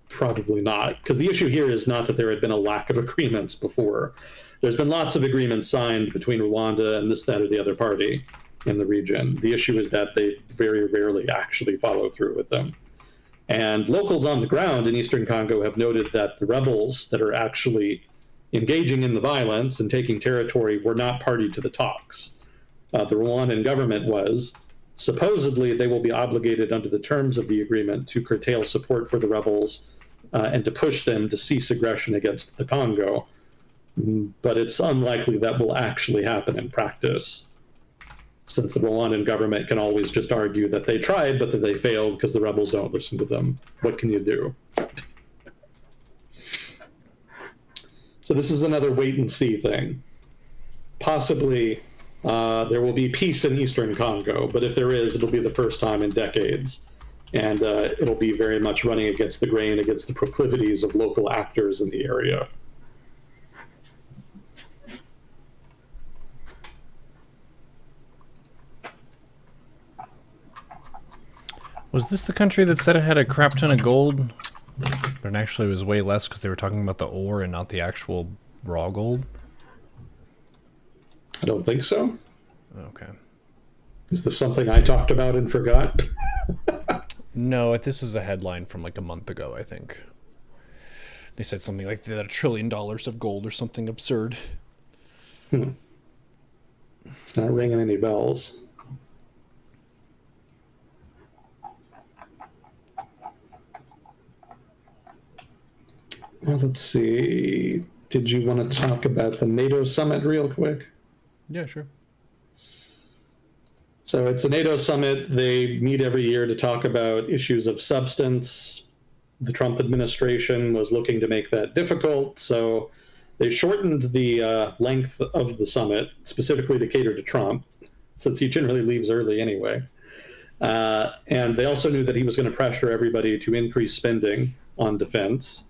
probably not. Because the issue here is not that there had been a lack of agreements before. There's been lots of agreements signed between Rwanda and this, that, or the other party in the region. The issue is that they very rarely actually follow through with them. And locals on the ground in Eastern Congo have noted that the rebels that are actually engaging in the violence and taking territory were not party to the talks. The Rwandan government was. Supposedly, they will be obligated under the terms of the agreement to curtail support for the rebels and to push them to cease aggression against the Congo. But it's unlikely that will actually happen in practice, since the Rwandan government can always just argue that they tried, but that they failed because the rebels don't listen to them. What can you do? So this is another wait and see thing. Possibly there will be peace in Eastern Congo, but if there is, it'll be the first time in decades. And it'll be very much running against the grain, against the proclivities of local actors in the area. Was this the country that said it had a crap ton of gold, but it actually was way less because they were talking about the ore and not the actual raw gold? I don't think so. Okay. Is this something I talked about and forgot? No, this is a headline from like a month ago, I think. They said something like they had $1 trillion of gold or something absurd. It's not ringing any bells. Well, let's see. Did you want to talk about the NATO summit real quick? Yeah, sure. So it's a NATO summit. They meet every year to talk about issues of substance. The Trump administration was looking to make that difficult, so they shortened the length of the summit specifically to cater to Trump, since he generally leaves early anyway. And they also knew that he was going to pressure everybody to increase spending on defense.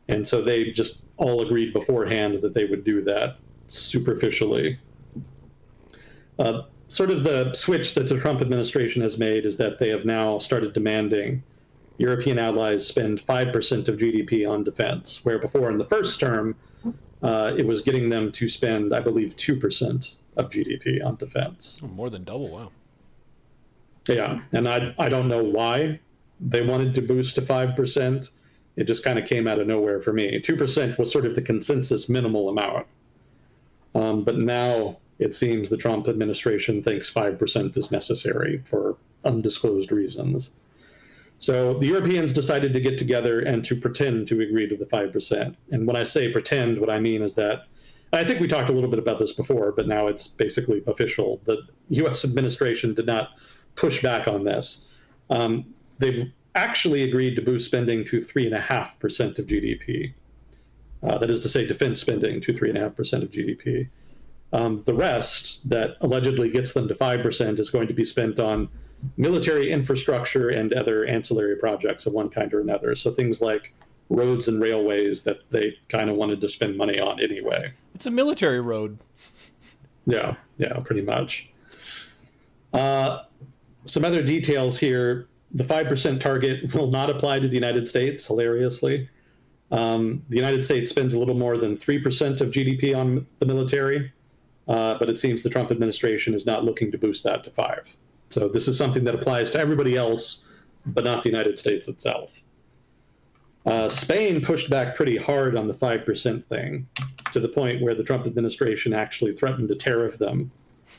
And so they just all agreed beforehand that they would do that superficially. Sort of the switch that the Trump administration has made is that they have now started demanding European allies spend 5% of GDP on defense, where before in the first term, it was getting them to spend, I believe, 2% of GDP on defense. Oh, more than double, wow. Yeah, and I don't know why they wanted to boost to 5%. It just kind of came out of nowhere for me. 2% was sort of the consensus minimal amount. But now it seems the Trump administration thinks 5% is necessary for undisclosed reasons. So the Europeans decided to get together and to pretend to agree to the 5%. And when I say pretend, what I mean is that, and I think we talked a little bit about this before, but now it's basically official. The US administration did not push back on this. They've actually agreed to boost spending to 3.5% of GDP. That is to say, defense spending to 3.5% of GDP. The rest that allegedly gets them to 5% is going to be spent on military infrastructure and other ancillary projects of one kind or another. So things like roads and railways that they kind of wanted to spend money on anyway. It's a military road. Yeah, pretty much. Some other details here. The 5% target will not apply to the United States, hilariously. The United States spends a little more than 3% of GDP on the military, but it seems the Trump administration is not looking to boost that to 5%. So this is something that applies to everybody else, but not the United States itself. Spain pushed back pretty hard on the 5% thing, to the point where the Trump administration actually threatened to tariff them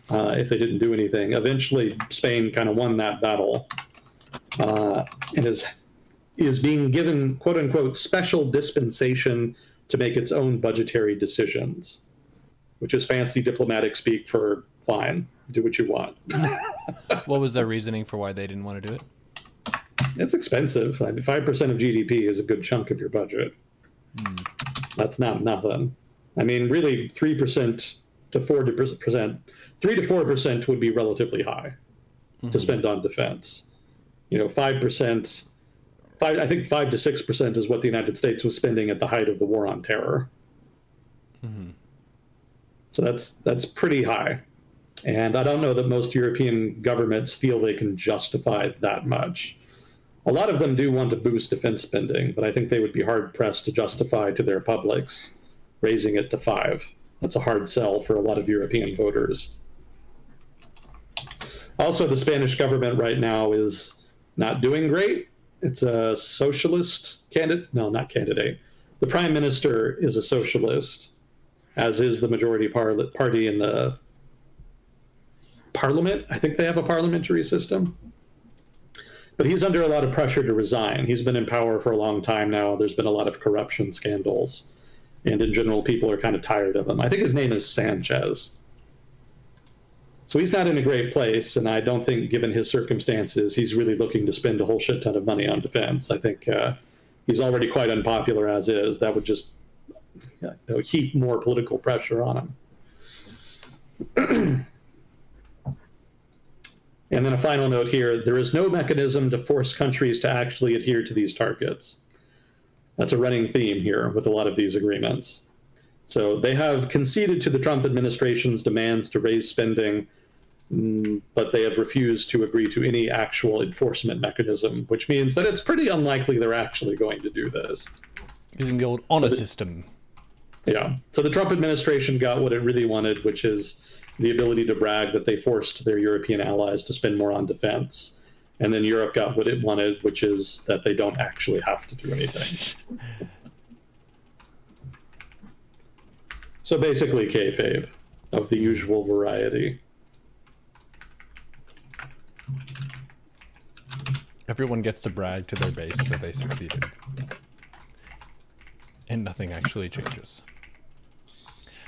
if they didn't do anything. Eventually, Spain kind of won that battle. And is being given, quote-unquote, special dispensation to make its own budgetary decisions. which is fancy diplomatic speak for fine, do what you want. What was their reasoning for why they didn't want to do it? It's expensive. I mean, 5% of GDP is a good chunk of your budget. That's not nothing. I mean, really, 3% to 40%, 3 to 4% would be relatively high to spend on defense. 5%, I think 5 to 6% is what the United States was spending at the height of the war on terror. So that's pretty high. And I don't know that most European governments feel they can justify that much. A lot of them do want to boost defense spending, but I think they would be hard-pressed to justify to their publics raising it to 5. That's a hard sell for a lot of European voters. Also, the Spanish government right now is not doing great. It's a socialist candidate. No, not candidate. The prime minister is a socialist, as is the majority party in the parliament. I think they have a parliamentary system. But he's under a lot of pressure to resign. He's been in power for a long time now. There's been a lot of corruption scandals. And in general, people are kind of tired of him. I think his name is Sanchez. So he's not in a great place, and I don't think, given his circumstances, he's really looking to spend a whole shit ton of money on defense. I think he's already quite unpopular as is. That would just heap more political pressure on him. And then a final note here, there is no mechanism to force countries to actually adhere to these targets. That's a running theme here with a lot of these agreements. So they have conceded to the Trump administration's demands to raise spending, but they have refused to agree to any actual enforcement mechanism, which means that it's pretty unlikely they're actually going to do this. Using the old honor system. Yeah. So the Trump administration got what it really wanted, which is the ability to brag that they forced their European allies to spend more on defense. And then Europe got what it wanted, which is that they don't actually have to do anything. So basically kayfabe of the usual variety. Everyone gets to brag to their base that they succeeded. And nothing actually changes.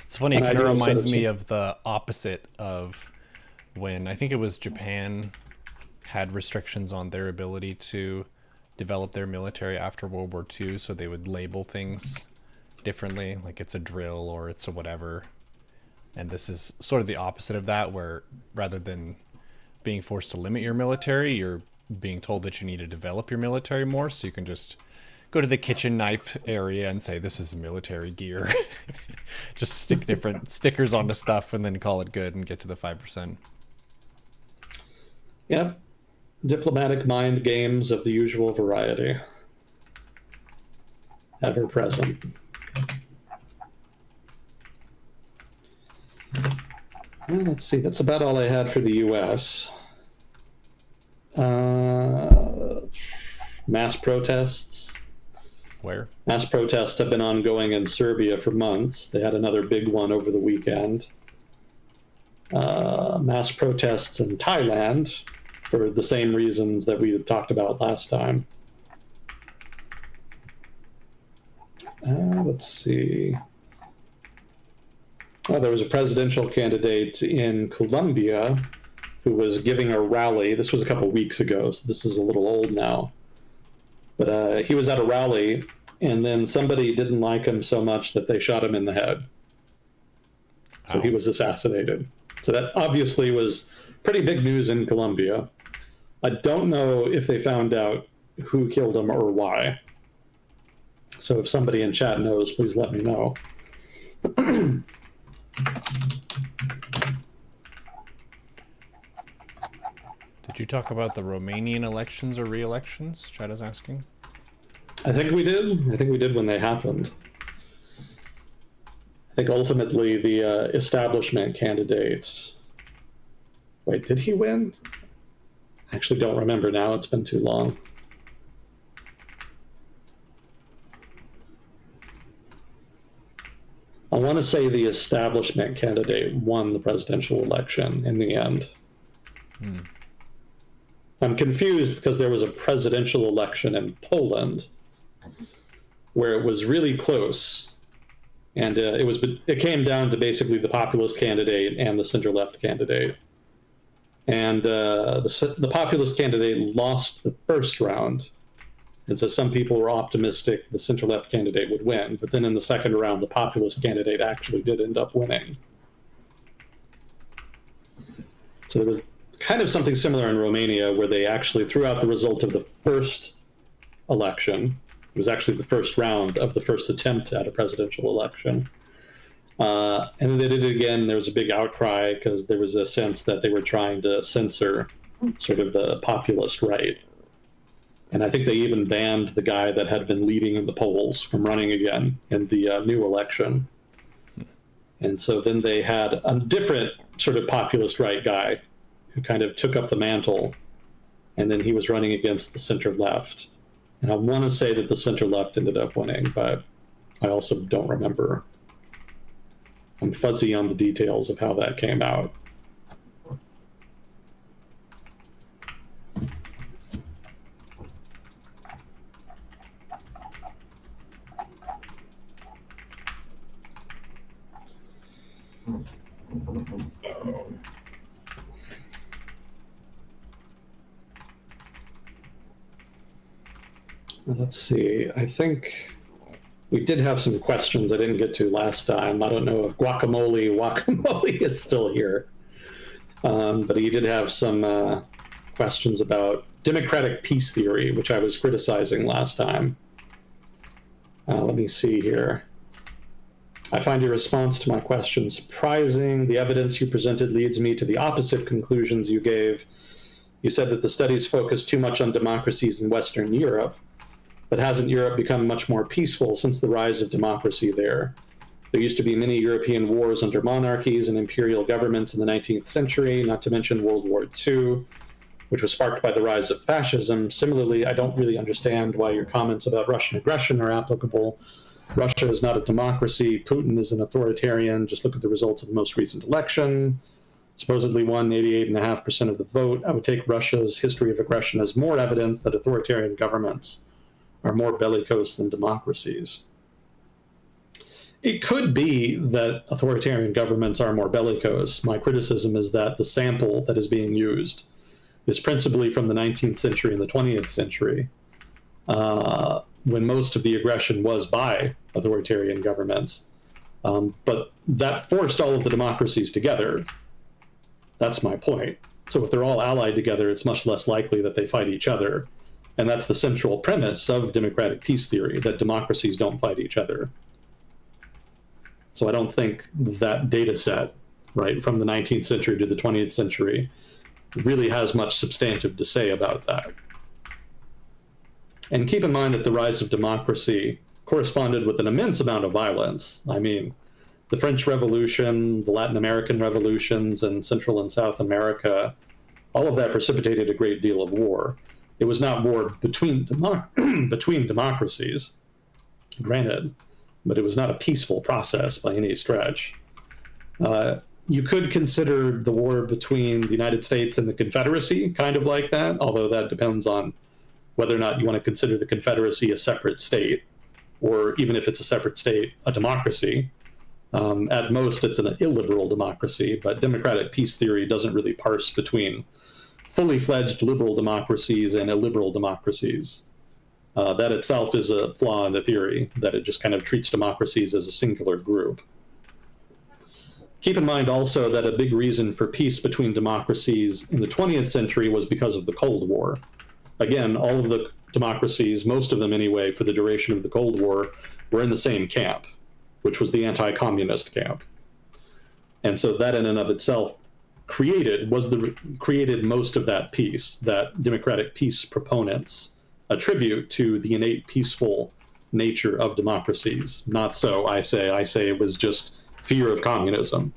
It's funny, it kind of reminds me of the opposite of when, I think it was Japan had restrictions on their ability to develop their military after World War II, so they would label things differently, like it's a drill or it's a whatever. And this is sort of the opposite of that, where rather than being forced to limit your military, you're being told that you need to develop your military more, so you can just go to the kitchen knife area and say, this is military gear. Just stick different stickers onto stuff and then call it good and get to the 5%. Yep. Diplomatic mind games of the usual variety. Ever present. Well, let's see. That's about all I had for the U.S. Mass protests. Where? Mass protests have been ongoing in Serbia for months. They had another big one over the weekend. Mass protests in Thailand for the same reasons that we talked about last time. Let's see. Oh, there was a presidential candidate in Colombia who was giving a rally. This was a couple weeks ago, so this is a little old now. But he was at a rally, and then somebody didn't like him so much that they shot him in the head. So he was assassinated. So that obviously was pretty big news in Colombia. I don't know if they found out who killed him or why. So if somebody in chat knows, please let me know. Did you talk about the Romanian elections or re-elections? Chat is asking. I think we did. I think we did when they happened. I think ultimately the establishment candidate... Wait, did he win? I actually don't remember now. It's been too long. I want to say the establishment candidate won the presidential election in the end. I'm confused because there was a presidential election in Poland where it was really close, And it came down to basically the populist candidate and the center-left candidate. And the populist candidate lost the first round. And so some people were optimistic the center-left candidate would win. But then in the second round, the populist candidate actually did end up winning. So there was kind of something similar in Romania, where they actually threw out the result of the first election. It was actually the first round of the first attempt at a presidential election. And then they did it again. There was a big outcry because there was a sense that they were trying to censor sort of the populist right. And I think they even banned the guy that had been leading in the polls from running again in the new election. And so then they had a different sort of populist right guy who kind of took up the mantle, and then he was running against the center left. And I want to say that the center left ended up winning, but I also don't remember. I'm fuzzy on the details of how that came out. Let's see. I think we did have some questions I didn't get to last time. I don't know if Guacamole is still here. But he did have some questions about democratic peace theory, which I was criticizing last time. Let me see here. I find your response to my question surprising. The evidence you presented leads me to the opposite conclusions you gave. You said that the studies focus too much on democracies in Western Europe, but hasn't Europe become much more peaceful since the rise of democracy there? There used to be many European wars under monarchies and imperial governments in the 19th century, not to mention World War II, which was sparked by the rise of fascism. Similarly, I don't really understand why your comments about Russian aggression are applicable. Russia is not a democracy. Putin is an authoritarian. Just look at the results of the most recent election. Supposedly won 88.5% of the vote. I would take Russia's history of aggression as more evidence that authoritarian governments are more bellicose than democracies. It could be that authoritarian governments are more bellicose. My criticism is that the sample that is being used is principally from the 19th century and the 20th century, when most of the aggression was by authoritarian governments. But that forced all of the democracies together. That's my point. So if they're all allied together, it's much less likely that they fight each other. And that's the central premise of democratic peace theory, that democracies don't fight each other. So I don't think that data set, right, from the 19th century to the 20th century really has much substantive to say about that. And keep in mind that the rise of democracy corresponded with an immense amount of violence. I mean, the French Revolution, the Latin American revolutions, and Central and South America, all of that precipitated a great deal of war. It was not war between democracies, granted, but it was not a peaceful process by any stretch. You could consider the war between the United States and the Confederacy kind of like that, although that depends on whether or not you want to consider the Confederacy a separate state, or even if it's a separate state, a democracy. At most, it's an illiberal democracy, but democratic peace theory doesn't really parse between fully fledged liberal democracies and illiberal democracies. That itself is a flaw in the theory, that it just kind of treats democracies as a singular group. Keep in mind also that a big reason for peace between democracies in the 20th century was because of the Cold War. Again, all of the democracies, most of them anyway, for the duration of the Cold War, were in the same camp, which was the anti-communist camp. And so that in and of itself created most of that peace that democratic peace proponents attribute to the innate peaceful nature of democracies. Not so, I say it was just fear of communism.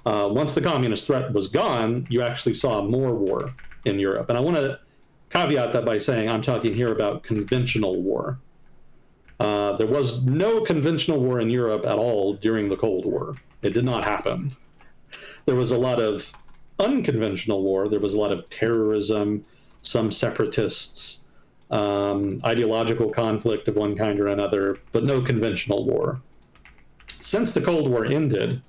Once the communist threat was gone, you actually saw more war in Europe. And I want to caveat that by saying I'm talking here about conventional war. There was no conventional war in Europe at all during the Cold War. It did not happen. There was a lot of unconventional war. There was a lot of terrorism, some separatists, ideological conflict of one kind or another, but no conventional war. Since the Cold War ended,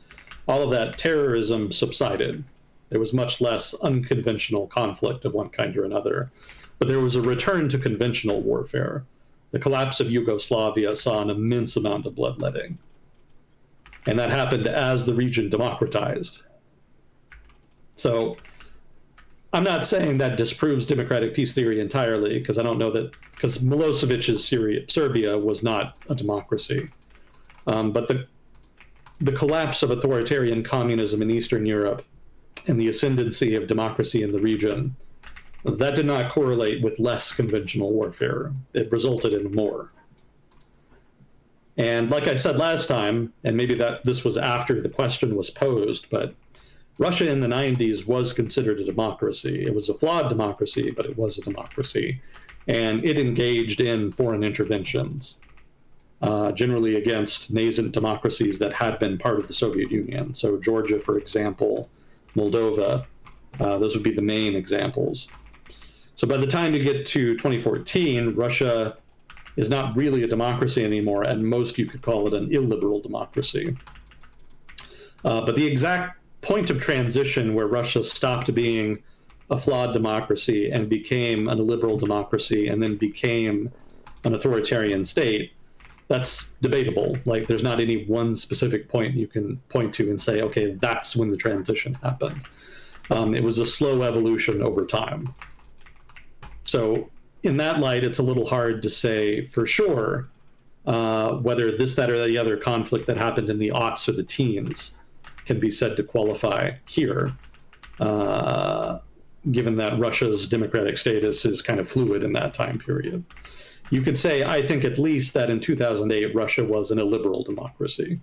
all of that terrorism subsided. There was much less unconventional conflict of one kind or another, but there was a return to conventional warfare. The collapse of Yugoslavia saw an immense amount of bloodletting, and that happened as the region democratized. So I'm not saying that disproves democratic peace theory entirely, because I don't know that, because Milosevic's Serbia was not a democracy. But the collapse of authoritarian communism in Eastern Europe and the ascendancy of democracy in the region, that did not correlate with less conventional warfare. It resulted in more. And like I said last time, and maybe that this was after the question was posed, but Russia in the 90s was considered a democracy. It was a flawed democracy, but it was a democracy. And it engaged in foreign interventions, generally against nascent democracies that had been part of the Soviet Union. So Georgia, for example, Moldova, those would be the main examples. So by the time you get to 2014, Russia is not really a democracy anymore. At most, you could call it an illiberal democracy. But the exact point of transition where Russia stopped being a flawed democracy and became an illiberal democracy and then became an authoritarian state, that's debatable. Like, there's not any one specific point you can point to and say, okay, that's when the transition happened. It was a slow evolution over time. So in that light, it's a little hard to say for sure whether this, that, or the other conflict that happened in the aughts or the teens can be said to qualify here, given that Russia's democratic status is kind of fluid in that time period. You could say, I think at least that in 2008, Russia was an illiberal democracy.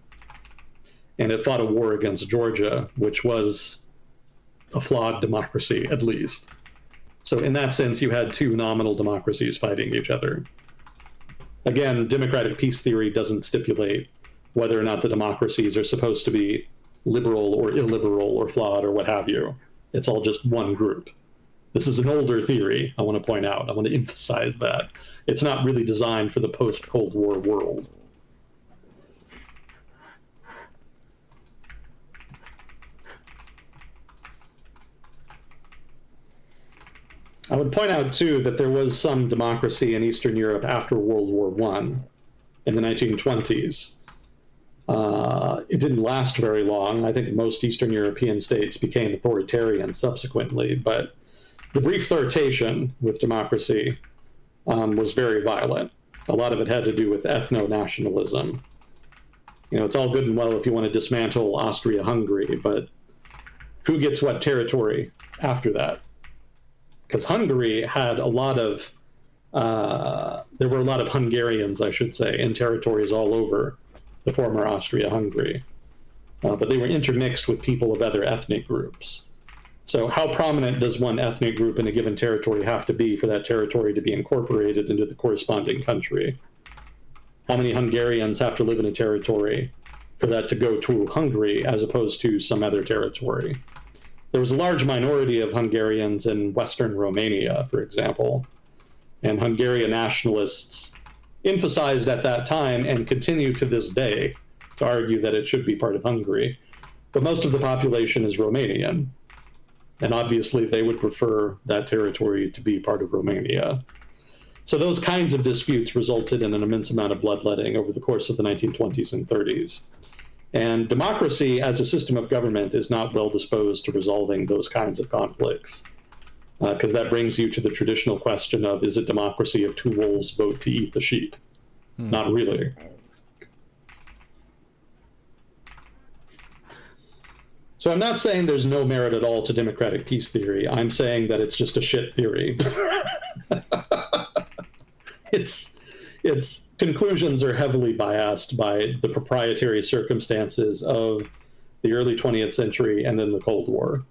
And it fought a war against Georgia, which was a flawed democracy, at least. So in that sense, you had two nominal democracies fighting each other. Again, democratic peace theory doesn't stipulate whether or not the democracies are supposed to be liberal or illiberal or flawed or what have you. It's all just one group. This is an older theory, I want to point out. I want to emphasize that. It's not really designed for the post-Cold War world. I would point out, too, that there was some democracy in Eastern Europe after World War I in the 1920s. It didn't last very long. I think most Eastern European states became authoritarian subsequently, but the brief flirtation with democracy was very violent. A lot of it had to do with ethno-nationalism. You know, it's all good and well if you want to dismantle Austria-Hungary, but who gets what territory after that? Because Hungary had a lot of, there were a lot of Hungarians, I should say, in territories all over the former Austria-Hungary. But they were intermixed with people of other ethnic groups. So how prominent does one ethnic group in a given territory have to be for that territory to be incorporated into the corresponding country? How many Hungarians have to live in a territory for that to go to Hungary as opposed to some other territory? There was a large minority of Hungarians in Western Romania, for example, and Hungarian nationalists emphasized at that time and continue to this day to argue that it should be part of Hungary. But most of the population is Romanian, and obviously they would prefer that territory to be part of Romania. So those kinds of disputes resulted in an immense amount of bloodletting over the course of the 1920s and 30s. And democracy as a system of government is not well disposed to resolving those kinds of conflicts, because that brings you to the traditional question of, is it democracy if two wolves vote to eat the sheep? Not really. So I'm not saying there's no merit at all to democratic peace theory. I'm saying that it's just a shit theory. Its conclusions are heavily biased by the proprietary circumstances of the early 20th century and then the Cold War.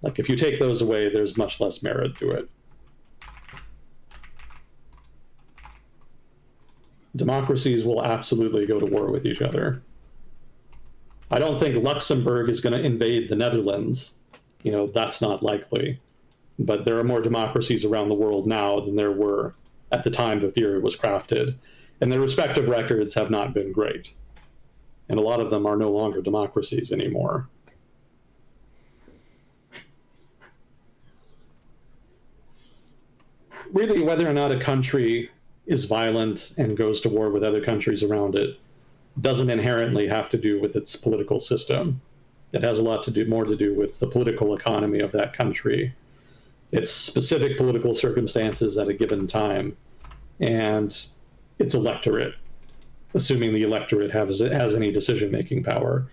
Like, if you take those away, there's much less merit to it. Democracies will absolutely go to war with each other. I don't think Luxembourg is going to invade the Netherlands. You know, that's not likely. But there are more democracies around the world now than there were at the time the theory was crafted. And their respective records have not been great. and a lot of them are no longer democracies anymore. Really, whether or not a country is violent and goes to war with other countries around it doesn't inherently have to do with its political system. It has a lot to do more to do with the political economy of that country, its specific political circumstances at a given time, and its electorate, assuming the electorate has any decision-making power.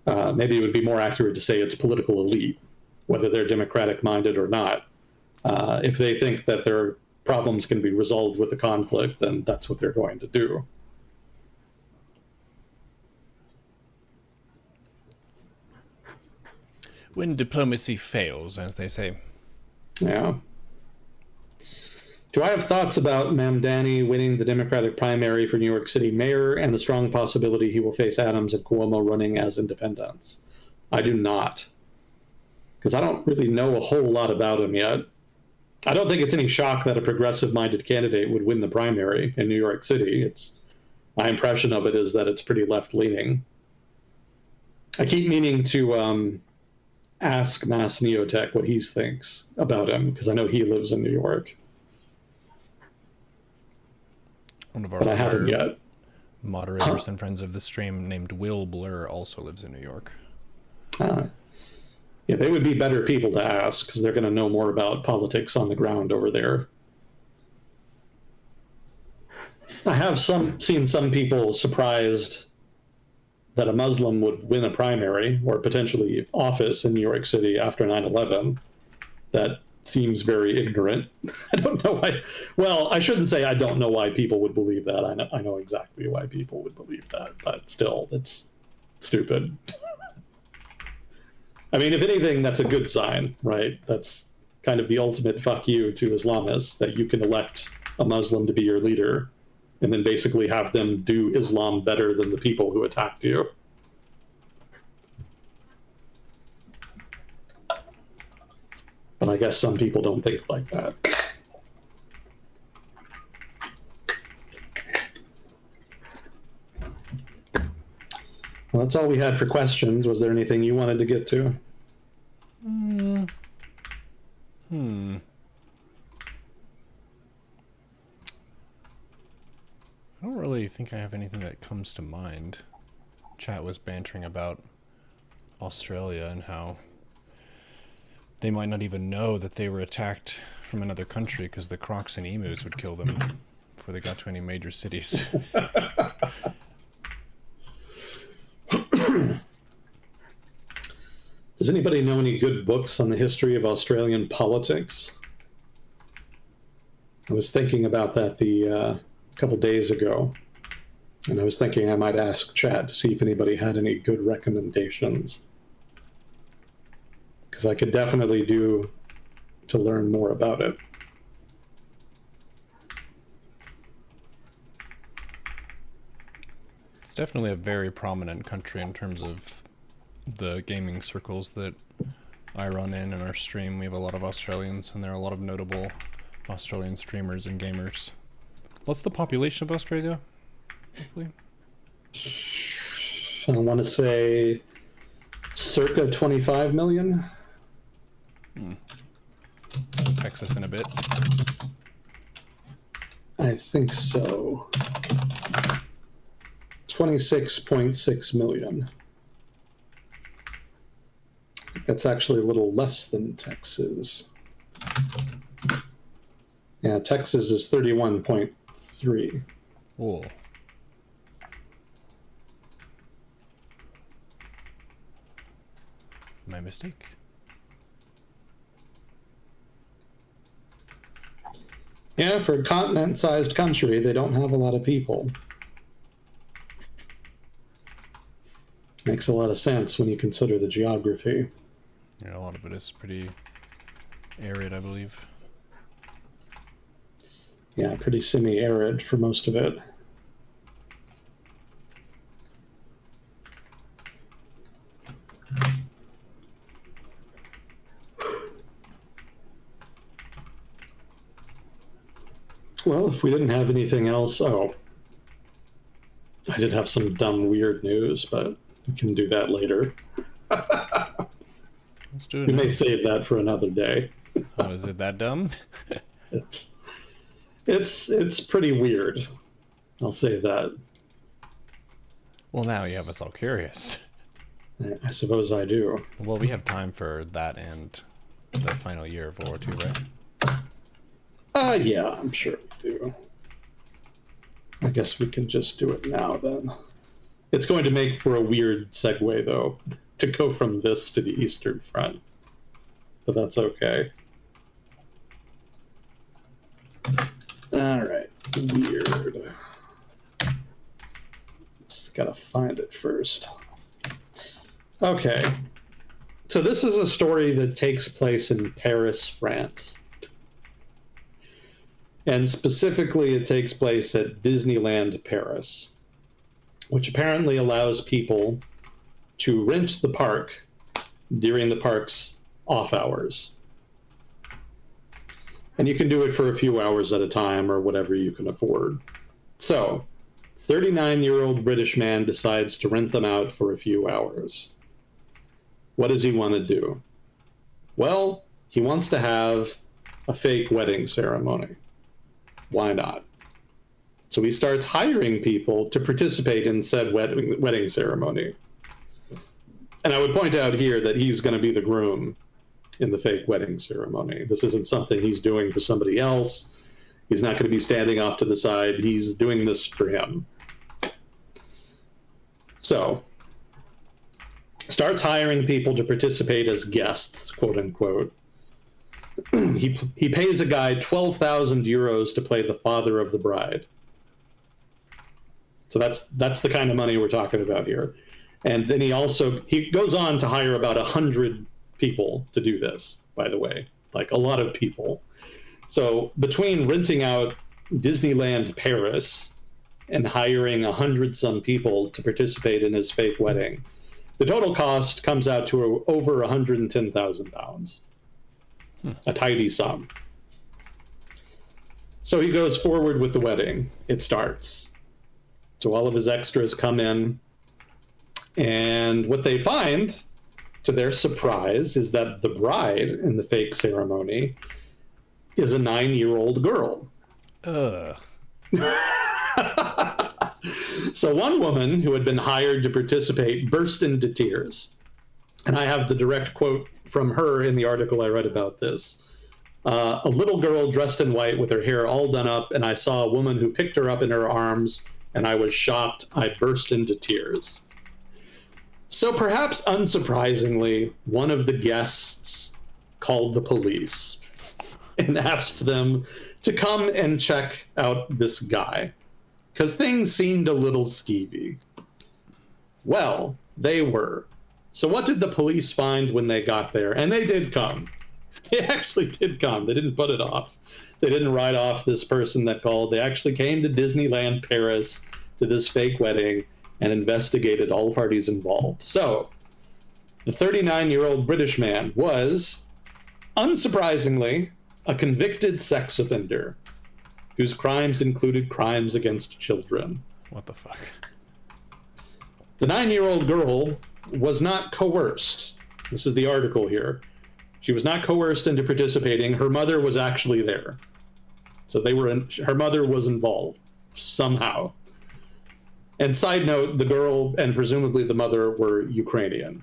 Maybe it would be more accurate to say its political elite, whether they're democratic-minded or not. If they think that their problems can be resolved with the conflict, then that's what they're going to do. When diplomacy fails, as they say. Yeah. Do I have thoughts about Mamdani winning the Democratic primary for New York City mayor and the strong possibility he will face Adams and Cuomo running as independents? I do not, because I don't really know a whole lot about him yet. I don't think it's any shock that a progressive-minded candidate would win the primary in New York City. My impression of it is that it's pretty left-leaning. I keep meaning to ask Mass Neotech what he thinks about him, because I know he lives in New York. But I haven't yet. Moderators and friends of the stream named Will Blur also lives in New York. Yeah, they would be better people to ask, because they're going to know more about politics on the ground over there. I have seen some people surprised that a Muslim would win a primary or potentially office in New York City after 9/11. That seems very ignorant. I don't know why. Well, I shouldn't say I don't know why people would believe that. I know exactly why people would believe that, but still, it's stupid. I mean, if anything, that's a good sign, right? That's kind of the ultimate fuck you to Islamists, that you can elect a Muslim to be your leader and then basically have them do Islam better than the people who attacked you. But I guess some people don't think like that. Well, that's all we had for questions. Was there anything you wanted to get to? I don't really think I have anything that comes to mind. Chat was bantering about Australia and how they might not even know that they were attacked from another country because the crocs and emus would kill them before they got to any major cities. Does anybody know any good books on the history of Australian politics? I was thinking about that a couple days ago, and I was thinking I might ask chat to see if anybody had any good recommendations, because I could definitely do to learn more about it. It's definitely a very prominent country in terms of the gaming circles that I run in our stream. We have a lot of Australians, and there are a lot of notable Australian streamers and gamers. What's the population of Australia, roughly? I want to say circa 25 million. Texas in a bit. I think so. 26.6 million. I think that's actually a little less than Texas. Yeah, Texas is 31.3. Oh. My mistake. Yeah, for a continent-sized country, they don't have a lot of people. Makes a lot of sense when you consider the geography. Yeah, a lot of it is pretty arid, I believe. Yeah, pretty semi-arid for most of it. Well, if we didn't have anything else, I did have some dumb, weird news, but we can do that later. Let's do it We now. may save that for another day. Oh, is it that dumb? It's it's pretty weird. I'll say that. Well, now you have us all curious. I suppose I do. Well, we have time for that and the final year of World War II, right? Yeah, I'm sure we do. I guess we can just do it now then. It's going to make for a weird segue, though, to go from this to the Eastern Front. But that's okay. All right, weird. Just gotta find it first. Okay. So this is a story that takes place in Paris, France. And specifically, it takes place at Disneyland Paris, which apparently allows people to rent the park during the park's off hours. And you can do it for a few hours at a time or whatever you can afford. So, 39-year-old British man decides to rent them out for a few hours. What does he want to do? Well, he wants to have a fake wedding ceremony. Why not? So he starts hiring people to participate in said wedding ceremony. And I would point out here that he's going to be the groom in the fake wedding ceremony. This isn't something he's doing for somebody else. He's not going to be standing off to the side. He's doing this for him. So, starts hiring people to participate as guests, quote unquote. He pays a guy 12,000 euros to play the father of the bride. So that's the kind of money we're talking about here. And then he goes on to hire about 100 people to do this, by the way, like a lot of people. So between renting out Disneyland Paris and hiring 100-some people to participate in his fake wedding, the total cost comes out to over £110,000. A tidy sum. So he goes forward with the wedding. It starts. So all of his extras come in, and what they find, to their surprise, is that the bride in the fake ceremony is a 9-year-old girl. Ugh. So one woman who had been hired to participate burst into tears. And I have the direct quote from her in the article I read about this. A little girl dressed in white with her hair all done up, and I saw a woman who picked her up in her arms, and I was shocked. I burst into tears. So perhaps unsurprisingly, one of the guests called the police and asked them to come and check out this guy, because things seemed a little skeevy. Well, they were. So what did the police find when they got there? And they did come. They actually did come. They didn't put it off. They didn't write off this person that called. They actually came to Disneyland Paris to this fake wedding and investigated all parties involved. So the 39-year-old British man was, unsurprisingly, a convicted sex offender whose crimes included crimes against children. What the fuck? The 9-year-old girl was not coerced. This is the article here. She was not coerced into participating. Her mother was actually there. So her mother was involved somehow. And side note, the girl and presumably the mother were Ukrainian.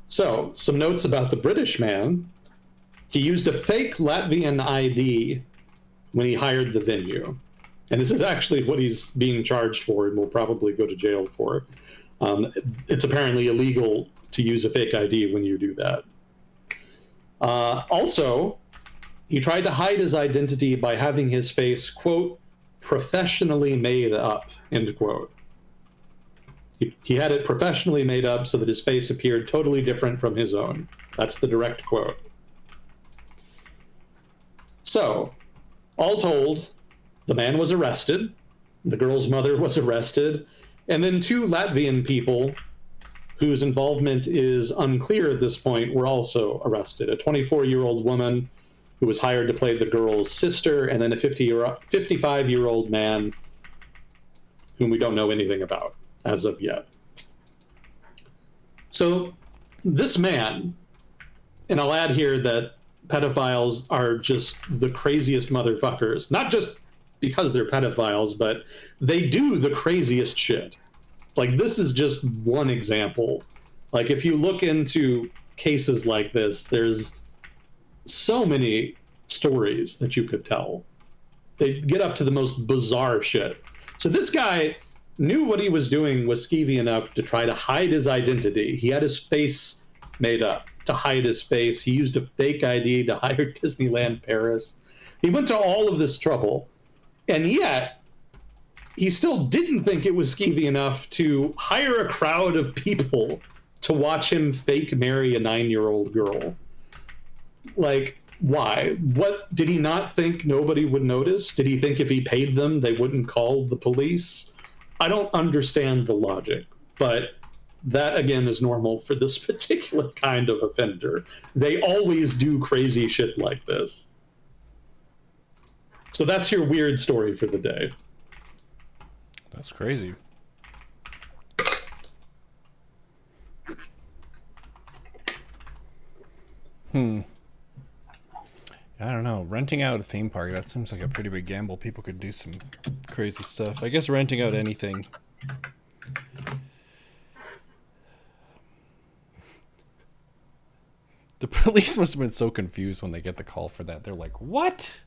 So, some notes about the British man. He used a fake Latvian ID when he hired the venue. And this is actually what he's being charged for and will probably go to jail for. It's apparently illegal to use a fake ID when you do that. Also, he tried to hide his identity by having his face, quote, professionally made up, end quote. He had it professionally made up so that his face appeared totally different from his own. That's the direct quote. So, all told, the man was arrested, the girl's mother was arrested, and then 2 Latvian people whose involvement is unclear at this point were also arrested. A 24-year-old woman who was hired to play the girl's sister, and then a 55-year-old man whom we don't know anything about as of yet. So this man, and I'll add here that pedophiles are just the craziest motherfuckers, not just because they're pedophiles, but they do the craziest shit. Like, this is just one example. Like, if you look into cases like this, there's so many stories that you could tell. They get up to the most bizarre shit. So this guy knew what he was doing was skeevy enough to try to hide his identity. He had his face made up to hide his face. He used a fake ID to hire Disneyland Paris. He went to all of this trouble, and yet he still didn't think it was skeevy enough to hire a crowd of people to watch him fake marry a 9-year-old girl. Like, why? What, did he not think nobody would notice? Did he think if he paid them, they wouldn't call the police? I don't understand the logic, but that, again, is normal for this particular kind of offender. They always do crazy shit like this. So that's your weird story for the day. That's crazy. I don't know. Renting out a theme park, that seems like a pretty big gamble. People could do some crazy stuff. I guess renting out anything. The police must have been so confused when they get the call for that. They're like, what?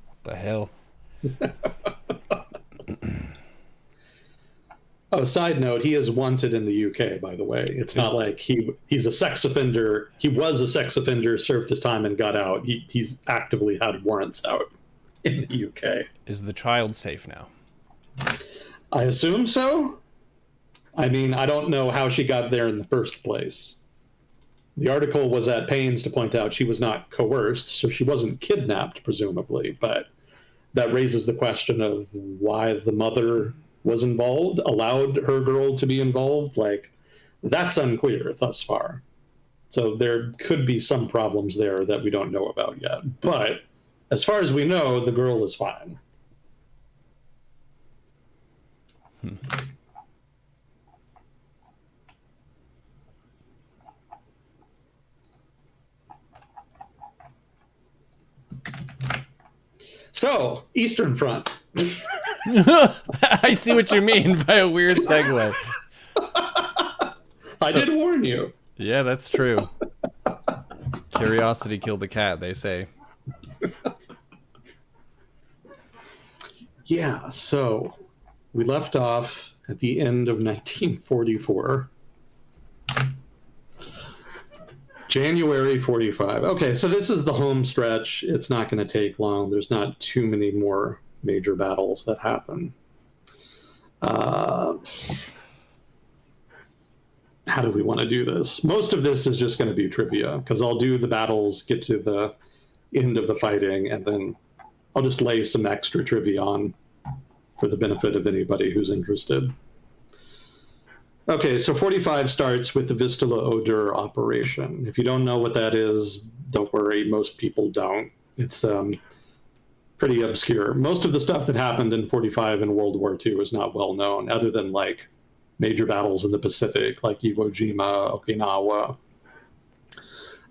What the hell? Oh, side note, he is wanted in the UK, by the way. It's not like he's a sex offender. He was a sex offender, served his time, and got out. He's actively had warrants out in the UK. Is the child safe now? I assume so. I mean, I don't know how she got there in the first place. The article was at pains to point out she was not coerced, so she wasn't kidnapped, presumably. But that raises the question of why the mother was involved, allowed her girl to be involved. Like, that's unclear thus far. So there could be some problems there that we don't know about yet. But as far as we know, the girl is fine. So, Eastern Front. I see what you mean by a weird segue. I did warn you. Yeah, that's true. Curiosity killed the cat, they say. Yeah, so we left off at the end of 1944. January 45. Okay, so this is the home stretch. It's not going to take long. There's not too many more major battles that happen. How do we want to do this? Most of this is just going to be trivia, because I'll do the battles, get to the end of the fighting, and then I'll just lay some extra trivia on for the benefit of anybody who's interested. Okay, so 45 starts with the Vistula Oder operation. If you don't know what that is, don't worry. Most people don't. It's pretty obscure. Most of the stuff that happened in 45 and World War II is not well known, other than like major battles in the Pacific, like Iwo Jima, Okinawa,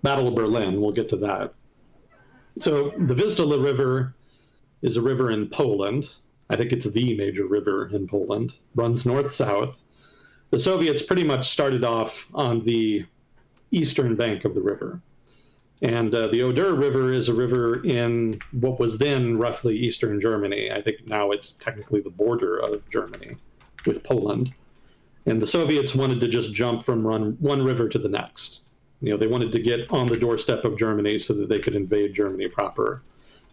Battle of Berlin. We'll get to that. So the Vistula River is a river in Poland. I think it's the major river in Poland. Runs north-south. The Soviets pretty much started off on the eastern bank of the river. And the Oder River is a river in what was then roughly eastern Germany. I think now it's technically the border of Germany with Poland. And the Soviets wanted to just jump from one river to the next. You know, they wanted to get on the doorstep of Germany so that they could invade Germany proper.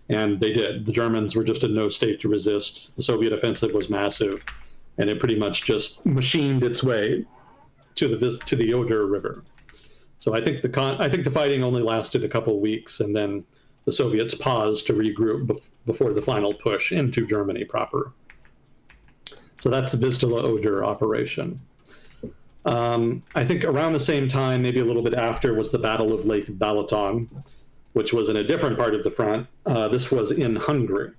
And they did. The Germans were just in no state to resist. The Soviet offensive was massive. And it pretty much just machined its way to the Oder River. So I think the fighting only lasted a couple weeks, and then the Soviets paused to regroup before the final push into Germany proper. So that's the Vistula Oder operation. I think around the same time, maybe a little bit after, was the Battle of Lake Balaton, which was in a different part of the front. This was in Hungary.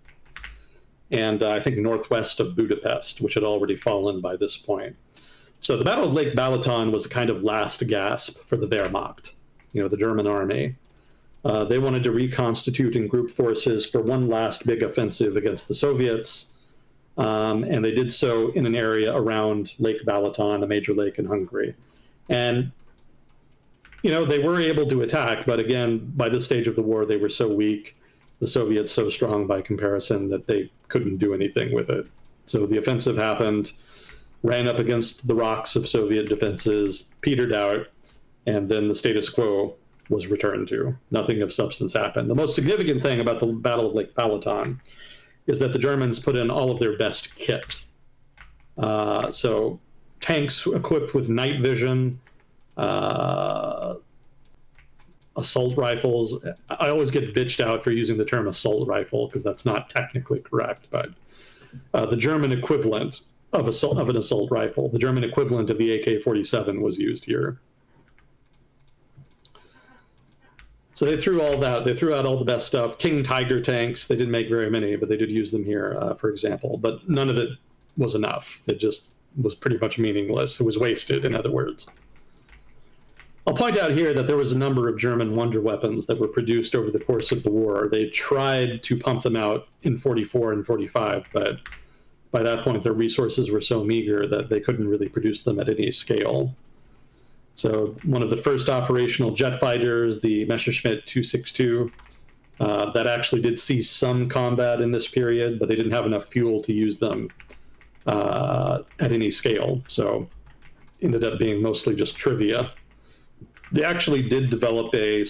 and I think northwest of Budapest, which had already fallen by this point. So the Battle of Lake Balaton was a kind of last gasp for the Wehrmacht, the German army. They wanted to reconstitute and group forces for one last big offensive against the Soviets, and they did so in an area around Lake Balaton, a major lake in Hungary. And, they were able to attack, but again, by this stage of the war, they were so weak, the Soviets so strong by comparison, that they couldn't do anything with it. So the offensive happened, ran up against the rocks of Soviet defenses, petered out, and then the status quo was returned to. Nothing of substance happened. The most significant thing about the Battle of Lake Balaton is that the Germans put in all of their best kit. So tanks equipped with night vision, assault rifles. I always get bitched out for using the term assault rifle because that's not technically correct, but the German equivalent of an assault rifle, the German equivalent of the AK-47 was used here. So they threw all that. They threw out all the best stuff. King Tiger tanks. They didn't make very many, but they did use them here, for example. But none of it was enough. It just was pretty much meaningless. It was wasted, in other words. I'll point out here that there was a number of German wonder weapons that were produced over the course of the war. They tried to pump them out in 44 and 45, but by that point, their resources were so meager that they couldn't really produce them at any scale. So one of the first operational jet fighters, the Messerschmitt 262, that actually did see some combat in this period, but they didn't have enough fuel to use them at any scale. So ended up being mostly just trivia. They actually did develop a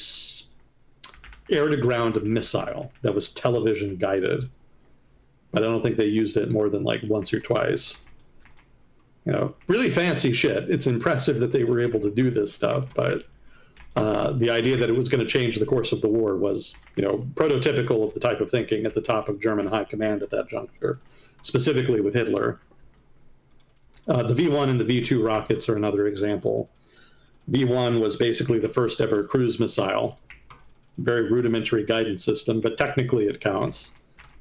air-to-ground missile that was television guided, but I don't think they used it more than like once or twice. Really fancy shit. It's impressive that they were able to do this stuff, but the idea that it was going to change the course of the war was, prototypical of the type of thinking at the top of German high command at that juncture, specifically with Hitler. The V-1 and the V-2 rockets are another example. V-1 was basically the first ever cruise missile, very rudimentary guidance system, but technically it counts.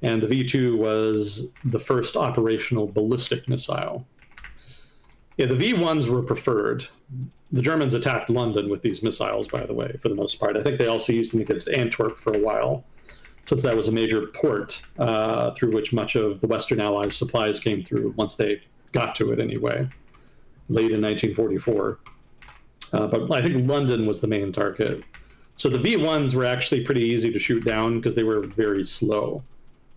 And the V-2 was the first operational ballistic missile. Yeah, the V-1s were preferred. The Germans attacked London with these missiles, by the way, for the most part. I think they also used them against Antwerp for a while, since that was a major port through which much of the Western Allies' supplies came through, once they got to it anyway, late in 1944. But I think London was the main target. So the V-1s were actually pretty easy to shoot down because they were very slow.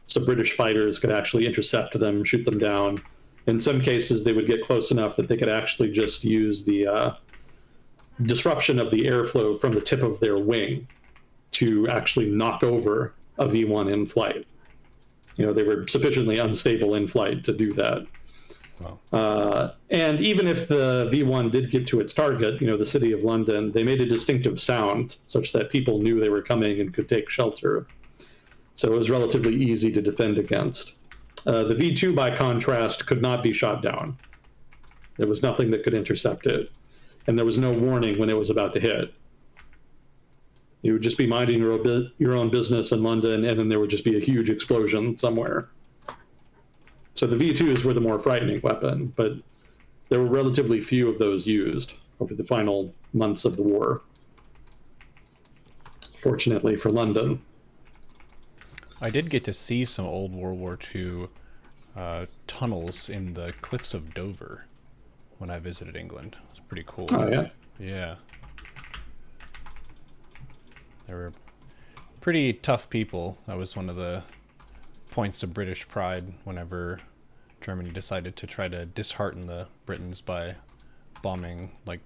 So British fighters could actually intercept them, shoot them down. In some cases, they would get close enough that they could actually just use the disruption of the airflow from the tip of their wing to actually knock over a V-1 in flight. They were sufficiently unstable in flight to do that. Wow. And even if the V-1 did get to its target, the city of London, they made a distinctive sound such that people knew they were coming and could take shelter. So it was relatively easy to defend against. The V-2, by contrast, could not be shot down. There was nothing that could intercept it. And there was no warning when it was about to hit. You would just be minding your own business in London, and then there would just be a huge explosion somewhere. So the V-2s were the more frightening weapon, but there were relatively few of those used over the final months of the war, fortunately for London. I did get to see some old World War II tunnels in the cliffs of Dover when I visited England. It was pretty cool. Oh, yeah? Yeah. They were pretty tough people. That was one of the points of British pride whenever Germany decided to try to dishearten the Britons by bombing like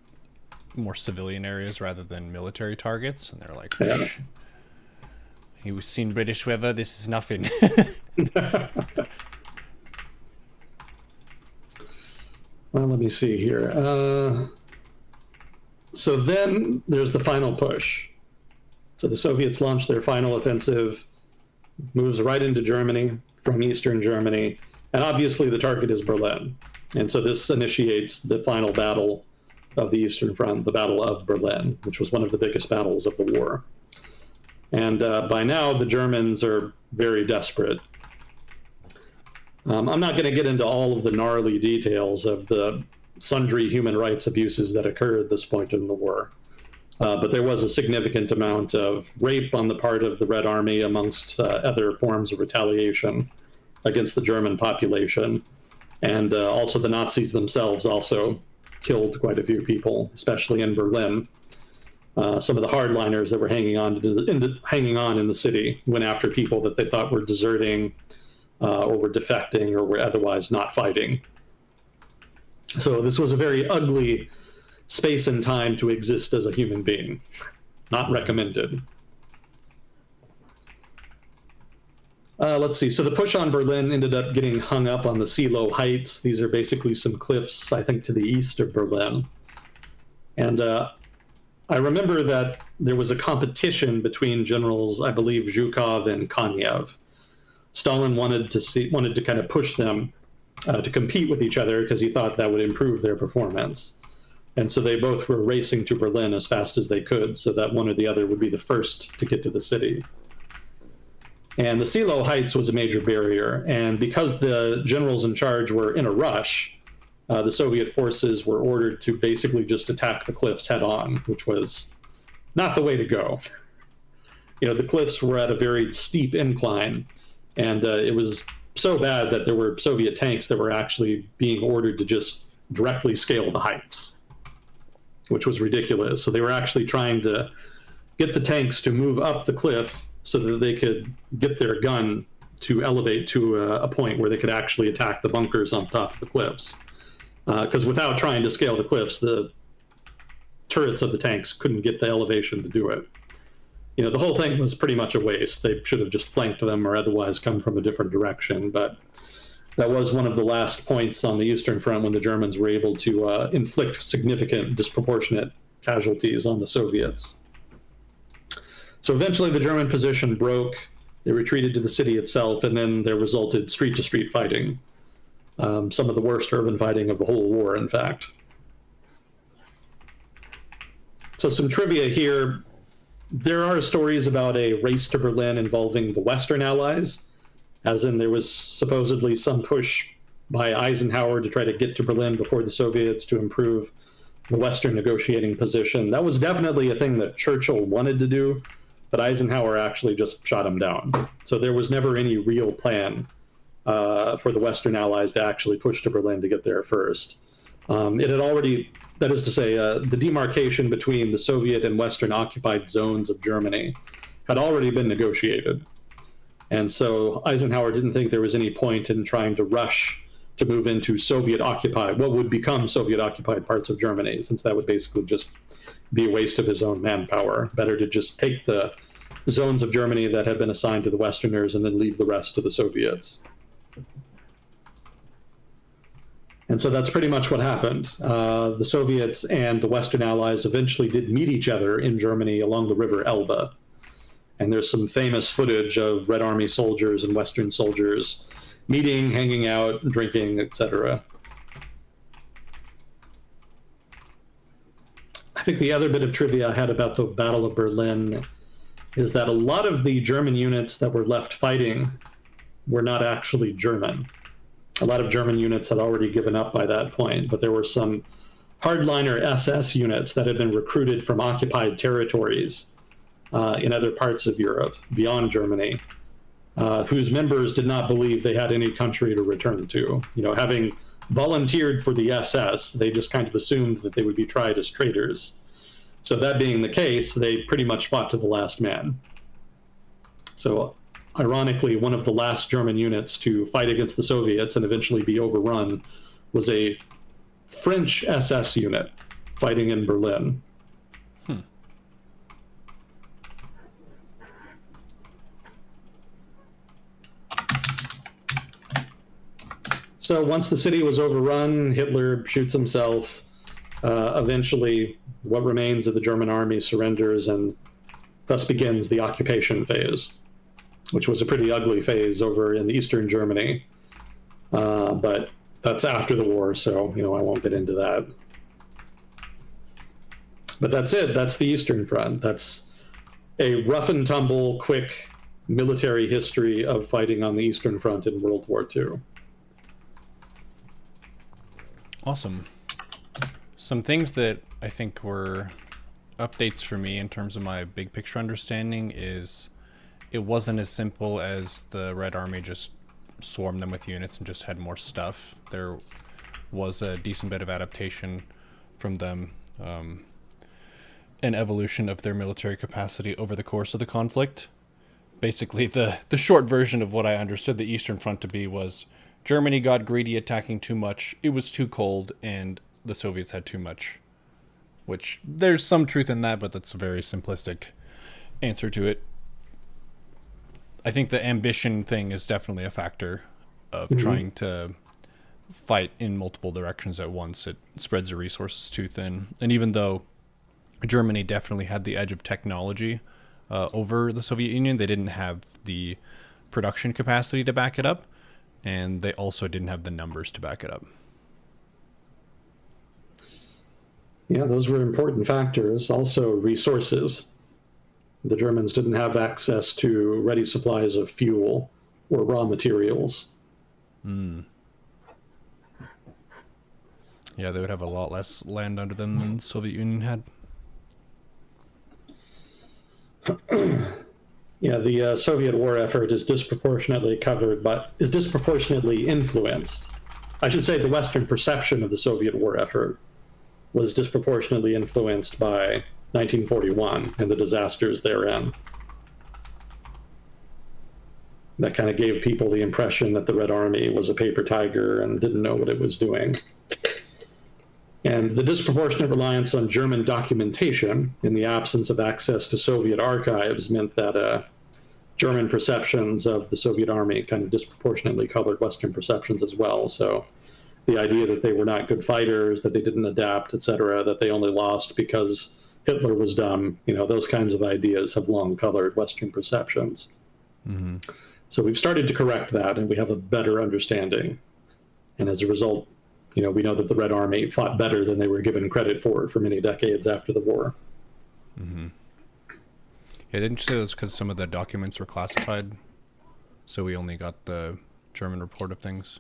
more civilian areas rather than military targets. And they're like, yeah. You've seen British weather, this is nothing. Well, let me see here. So then there's the final push. So the Soviets launched their final offensive, moves right into Germany from eastern Germany, and obviously the target is Berlin. And so this initiates the final battle of the Eastern Front, the Battle of Berlin, which was one of the biggest battles of the war. And by now, the Germans are very desperate. I'm not going to get into all of the gnarly details of the sundry human rights abuses that occurred at this point in the war. But there was a significant amount of rape on the part of the Red Army, amongst other forms of retaliation against the German population. And also the Nazis themselves also killed quite a few people, especially in Berlin. Some of the hardliners that were hanging on in the city went after people that they thought were deserting or were defecting or were otherwise not fighting. So this was a very ugly space and time to exist as a human being. Not recommended. Let's see. So the push on Berlin ended up getting hung up on the Seelow Heights. These are basically some cliffs, I think, to the east of Berlin. And I remember that there was a competition between generals, I believe, Zhukov and Konev. Stalin wanted to kind of push them to compete with each other because he thought that would improve their performance. And so they both were racing to Berlin as fast as they could so that one or the other would be the first to get to the city. And the Seelow Heights was a major barrier. And because the generals in charge were in a rush, the Soviet forces were ordered to basically just attack the cliffs head on, which was not the way to go. The cliffs were at a very steep incline, and it was so bad that there were Soviet tanks that were actually being ordered to just directly scale the heights, which was ridiculous. So they were actually trying to get the tanks to move up the cliff so that they could get their gun to elevate to a point where they could actually attack the bunkers on top of the cliffs. Because without trying to scale the cliffs, the turrets of the tanks couldn't get the elevation to do it. The whole thing was pretty much a waste. They should have just flanked them or otherwise come from a different direction. But that was one of the last points on the Eastern Front when the Germans were able to inflict significant, disproportionate casualties on the Soviets. So eventually the German position broke. They retreated to the city itself, and then there resulted street-to-street fighting. Some of the worst urban fighting of the whole war, in fact. So some trivia here. There are stories about a race to Berlin involving the Western Allies, as in there was supposedly some push by Eisenhower to try to get to Berlin before the Soviets to improve the Western negotiating position. That was definitely a thing that Churchill wanted to do, but Eisenhower actually just shot him down. So there was never any real plan for the Western Allies to actually push to Berlin to get there first. It had already, that is to say, the demarcation between the Soviet and Western occupied zones of Germany had already been negotiated. And so Eisenhower didn't think there was any point in trying to rush to move into Soviet-occupied, what would become Soviet-occupied parts of Germany, since that would basically just be a waste of his own manpower. Better to just take the zones of Germany that had been assigned to the Westerners and then leave the rest to the Soviets. And so that's pretty much what happened. The Soviets and the Western Allies eventually did meet each other in Germany along the river Elbe. And there's some famous footage of Red Army soldiers and Western soldiers meeting, hanging out, drinking, etc. I think the other bit of trivia I had about the Battle of Berlin is that a lot of the German units that were left fighting were not actually German. A lot of German units had already given up by that point, but there were some hardliner SS units that had been recruited from occupied territories in other parts of Europe, beyond Germany, whose members did not believe they had any country to return to. Having volunteered for the SS, they just kind of assumed that they would be tried as traitors. So that being the case, they pretty much fought to the last man. So ironically, one of the last German units to fight against the Soviets and eventually be overrun was a French SS unit fighting in Berlin. So once the city was overrun, Hitler shoots himself. Eventually, what remains of the German army surrenders, and thus begins the occupation phase, which was a pretty ugly phase over in the Eastern Germany. But that's after the war, so I won't get into that. But that's it. That's the Eastern Front. That's a rough and tumble, quick military history of fighting on the Eastern Front in World War II. Awesome. Some things that I think were updates for me in terms of my big picture understanding is it wasn't as simple as the Red Army just swarmed them with units and just had more stuff. There was a decent bit of adaptation from them, an evolution of their military capacity over the course of the conflict. Basically, the short version of what I understood the Eastern Front to be was Germany got greedy attacking too much, it was too cold, and the Soviets had too much. Which, there's some truth in that, but that's a very simplistic answer to it. I think the ambition thing is definitely a factor of trying to fight in multiple directions at once. It spreads the resources too thin. And even though Germany definitely had the edge of technology over the Soviet Union, they didn't have the production capacity to back it up, and they also didn't have the numbers to back it up. Yeah, those were important factors. Also, resources. The Germans didn't have access to ready supplies of fuel or raw materials. Yeah, they would have a lot less land under them than the Soviet Union had. Yeah, the Soviet war effort is disproportionately influenced. I should say the Western perception of the Soviet war effort was disproportionately influenced by 1941 and the disasters therein. That kind of gave people the impression that the Red Army was a paper tiger and didn't know what it was doing. And the disproportionate reliance on German documentation in the absence of access to Soviet archives meant that German perceptions of the Soviet army kind of disproportionately colored Western perceptions as well. So the idea that they were not good fighters, that they didn't adapt, etc., that they only lost because Hitler was dumb, those kinds of ideas have long colored Western perceptions. Mm-hmm. So we've started to correct that, and we have a better understanding. And as a result, we know that the Red Army fought better than they were given credit for many decades after the war. Mm-hmm. Yeah, didn't you say it was because some of the documents were classified? So we only got the German report of things?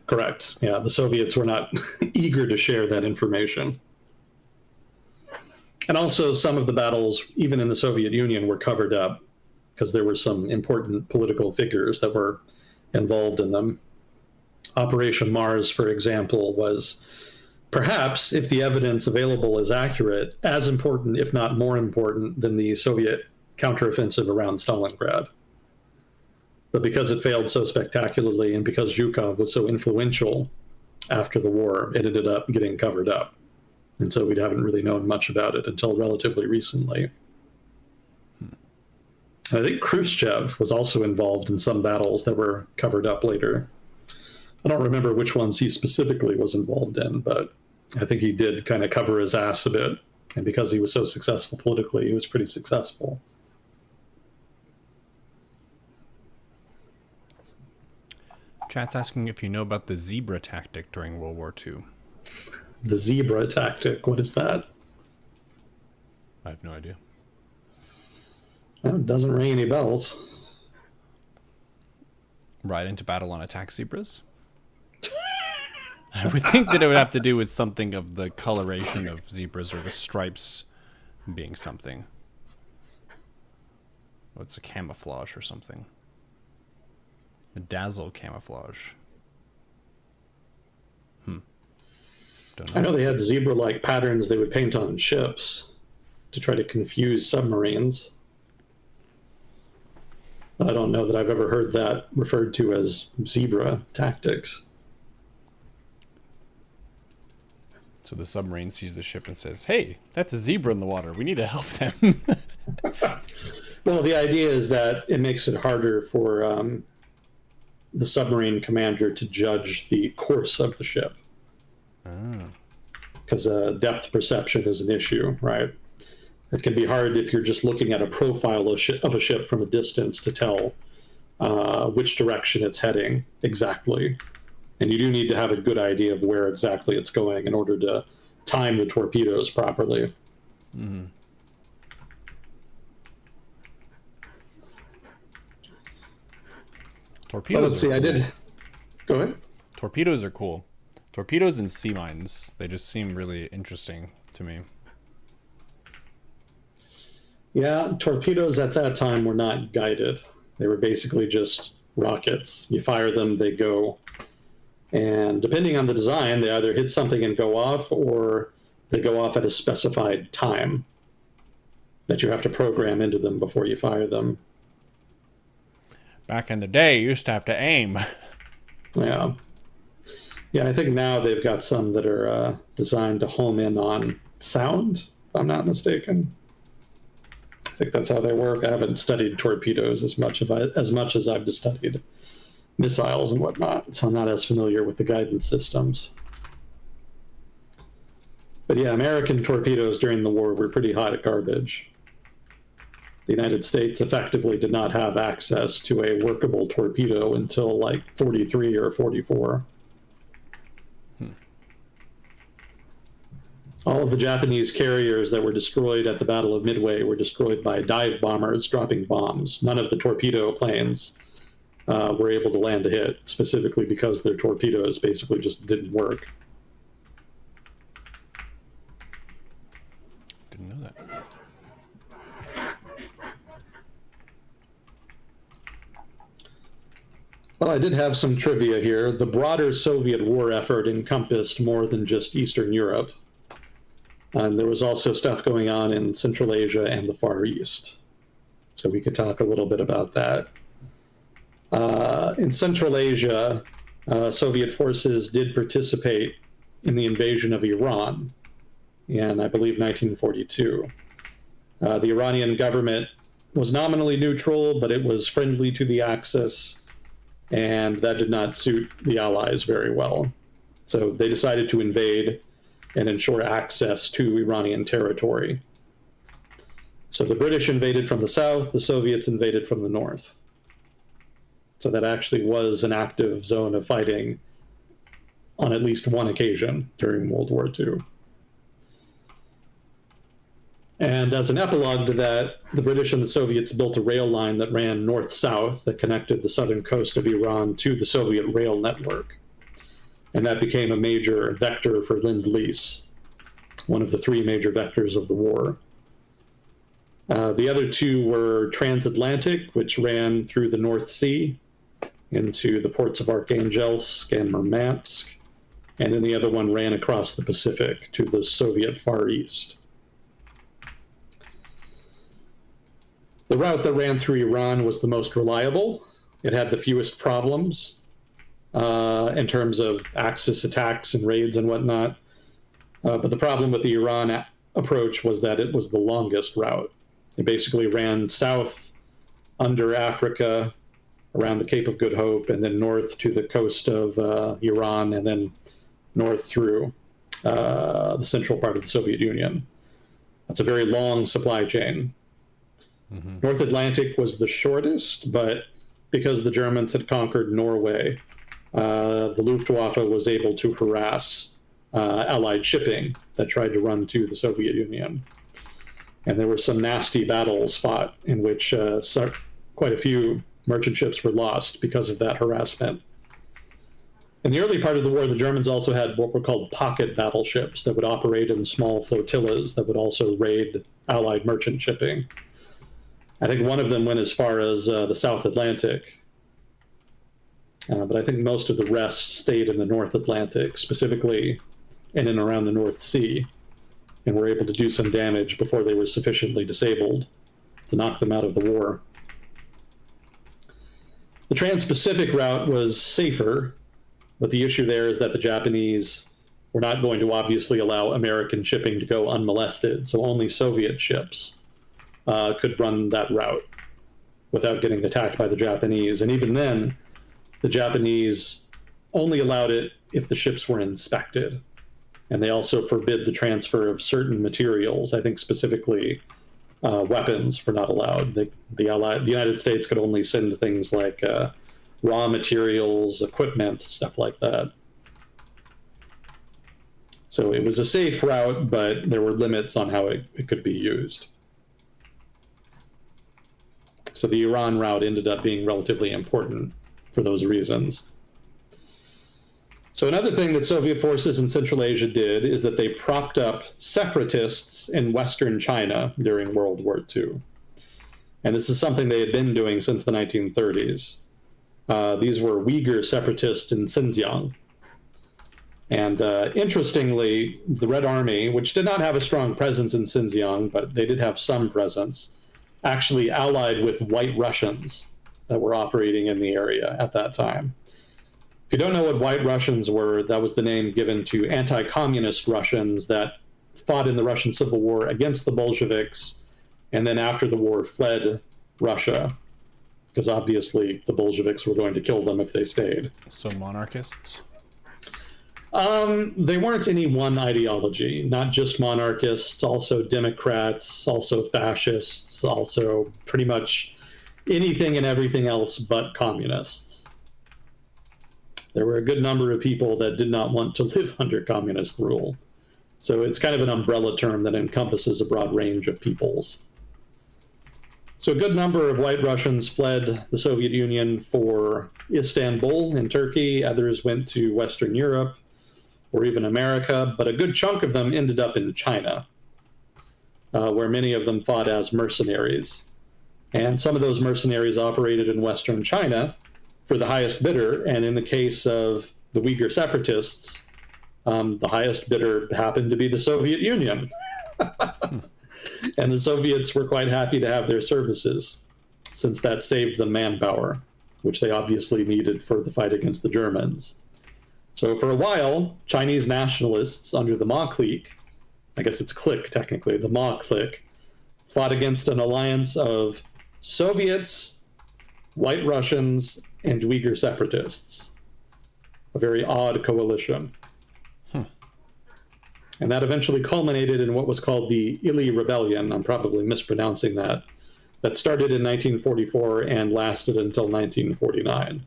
Correct. Yeah, the Soviets were not eager to share that information. And also some of the battles, even in the Soviet Union, were covered up because there were some important political figures that were involved in them. Operation Mars, for example, was perhaps, if the evidence available is accurate, as important, if not more important, than the Soviet counteroffensive around Stalingrad. But because it failed so spectacularly and because Zhukov was so influential after the war, it ended up getting covered up. And so we haven't really known much about it until relatively recently. I think Khrushchev was also involved in some battles that were covered up later. I don't remember which ones he specifically was involved in, but I think he did kind of cover his ass a bit. And because he was so successful politically, he was pretty successful. Chat's asking if you know about the zebra tactic during World War II. The zebra tactic, what is that? I have no idea. Well, it doesn't ring any bells. Ride into battle on attack zebras? I would think that it would have to do with something of the coloration of zebras or the stripes being something. Oh, it's a camouflage or something. A dazzle camouflage. Don't know. I know they had zebra-like patterns they would paint on ships to try to confuse submarines. But I don't know that I've ever heard that referred to as zebra tactics. So the submarine sees the ship and says, "Hey, that's a zebra in the water. We need to help them." Well, the idea is that it makes it harder for the submarine commander to judge the course of the ship. Because depth perception is an issue, right? It can be hard if you're just looking at a profile of a ship from a distance to tell which direction it's heading exactly. And you do need to have a good idea of where exactly it's going in order to time the torpedoes properly. Mm-hmm. Torpedoes. Well, let's see, I did. Go ahead. Torpedoes are cool. Torpedoes and sea mines, they just seem really interesting to me. Yeah, torpedoes at that time were not guided. They were basically just rockets. You fire them, they go. And depending on the design, they either hit something and go off, or they go off at a specified time that you have to program into them before you fire them. Back in the day, you used to have to aim. Yeah. Yeah, I think now they've got some that are designed to home in on sound, if I'm not mistaken. I think that's how they work. I haven't studied torpedoes as much as I've studied missiles and whatnot, so I'm not as familiar with the guidance systems. But yeah, American torpedoes during the war were pretty hot garbage. The United States effectively did not have access to a workable torpedo until like 43 or 44. All of the Japanese carriers that were destroyed at the Battle of Midway were destroyed by dive bombers dropping bombs. None of the torpedo planes were able to land a hit, specifically because their torpedoes basically just didn't work. Didn't know that. Well, I did have some trivia here. The broader Soviet war effort encompassed more than just Eastern Europe. And there was also stuff going on in Central Asia and the Far East. So we could talk a little bit about that. In Central Asia, Soviet forces did participate in the invasion of Iran in, I believe, 1942. The Iranian government was nominally neutral, but it was friendly to the Axis, and that did not suit the Allies very well. So they decided to invade and ensure access to Iranian territory. So the British invaded from the south, the Soviets invaded from the north. So that actually was an active zone of fighting on at least one occasion during World War II. And as an epilogue to that, the British and the Soviets built a rail line that ran north-south that connected the southern coast of Iran to the Soviet rail network. And that became a major vector for Lend-Lease, one of the three major vectors of the war. The other two were transatlantic, which ran through the North Sea into the ports of Arkhangelsk and Murmansk, and then the other one ran across the Pacific to the Soviet Far East. The route that ran through Iran was the most reliable. It had the fewest problems in terms of Axis attacks and raids and whatnot. But the problem with the Iran approach was that it was the longest route. It basically ran south under Africa, around the Cape of Good Hope, and then north to the coast of Iran, and then north through the central part of the Soviet Union. That's a very long supply chain. Mm-hmm. North Atlantic was the shortest, but because the Germans had conquered Norway, the Luftwaffe was able to harass Allied shipping that tried to run to the Soviet Union. And there were some nasty battles fought in which quite a few merchant ships were lost because of that harassment. In the early part of the war, the Germans also had what were called pocket battleships that would operate in small flotillas that would also raid Allied merchant shipping. I think one of them went as far as the South Atlantic, but I think most of the rest stayed in the North Atlantic, specifically in and around the North Sea, and were able to do some damage before they were sufficiently disabled to knock them out of the war. The Trans-Pacific route was safer, but the issue there is that the Japanese were not going to obviously allow American shipping to go unmolested, so only Soviet ships could run that route without getting attacked by the Japanese. And even then, the Japanese only allowed it if the ships were inspected. And they also forbid the transfer of certain materials. I think specifically weapons were not allowed. The United States could only send things like raw materials, equipment, stuff like that. So it was a safe route, but there were limits on how it could be used. So the Iran route ended up being relatively important for those reasons. So another thing that Soviet forces in Central Asia did is that they propped up separatists in Western China during World War II. And this is something they had been doing since the 1930s. These were Uyghur separatists in Xinjiang. And interestingly, the Red Army, which did not have a strong presence in Xinjiang, but they did have some presence, actually allied with White Russians that were operating in the area at that time. If you don't know what White Russians were, that was the name given to anti-communist Russians that fought in the Russian Civil War against the Bolsheviks, and then after the war fled Russia, because obviously the Bolsheviks were going to kill them if they stayed. So monarchists? They weren't any one ideology, not just monarchists, also Democrats, also fascists, also pretty much anything and everything else but communists. There were a good number of people that did not want to live under communist rule. So it's kind of an umbrella term that encompasses a broad range of peoples. So a good number of White Russians fled the Soviet Union for Istanbul in Turkey. Others went to Western Europe or even America, but a good chunk of them ended up in China, where many of them fought as mercenaries. And some of those mercenaries operated in Western China for the highest bidder, and in the case of the Uyghur separatists, the highest bidder happened to be the Soviet Union. And the Soviets were quite happy to have their services, since that saved them manpower, which they obviously needed for the fight against the Germans. So for a while, Chinese nationalists under the Ma clique, I guess it's clique technically, the Ma clique, fought against an alliance of Soviets, White Russians, and Uyghur separatists. A very odd coalition. And that eventually culminated in what was called the Ili Rebellion. I'm probably mispronouncing that. That started in 1944 and lasted until 1949.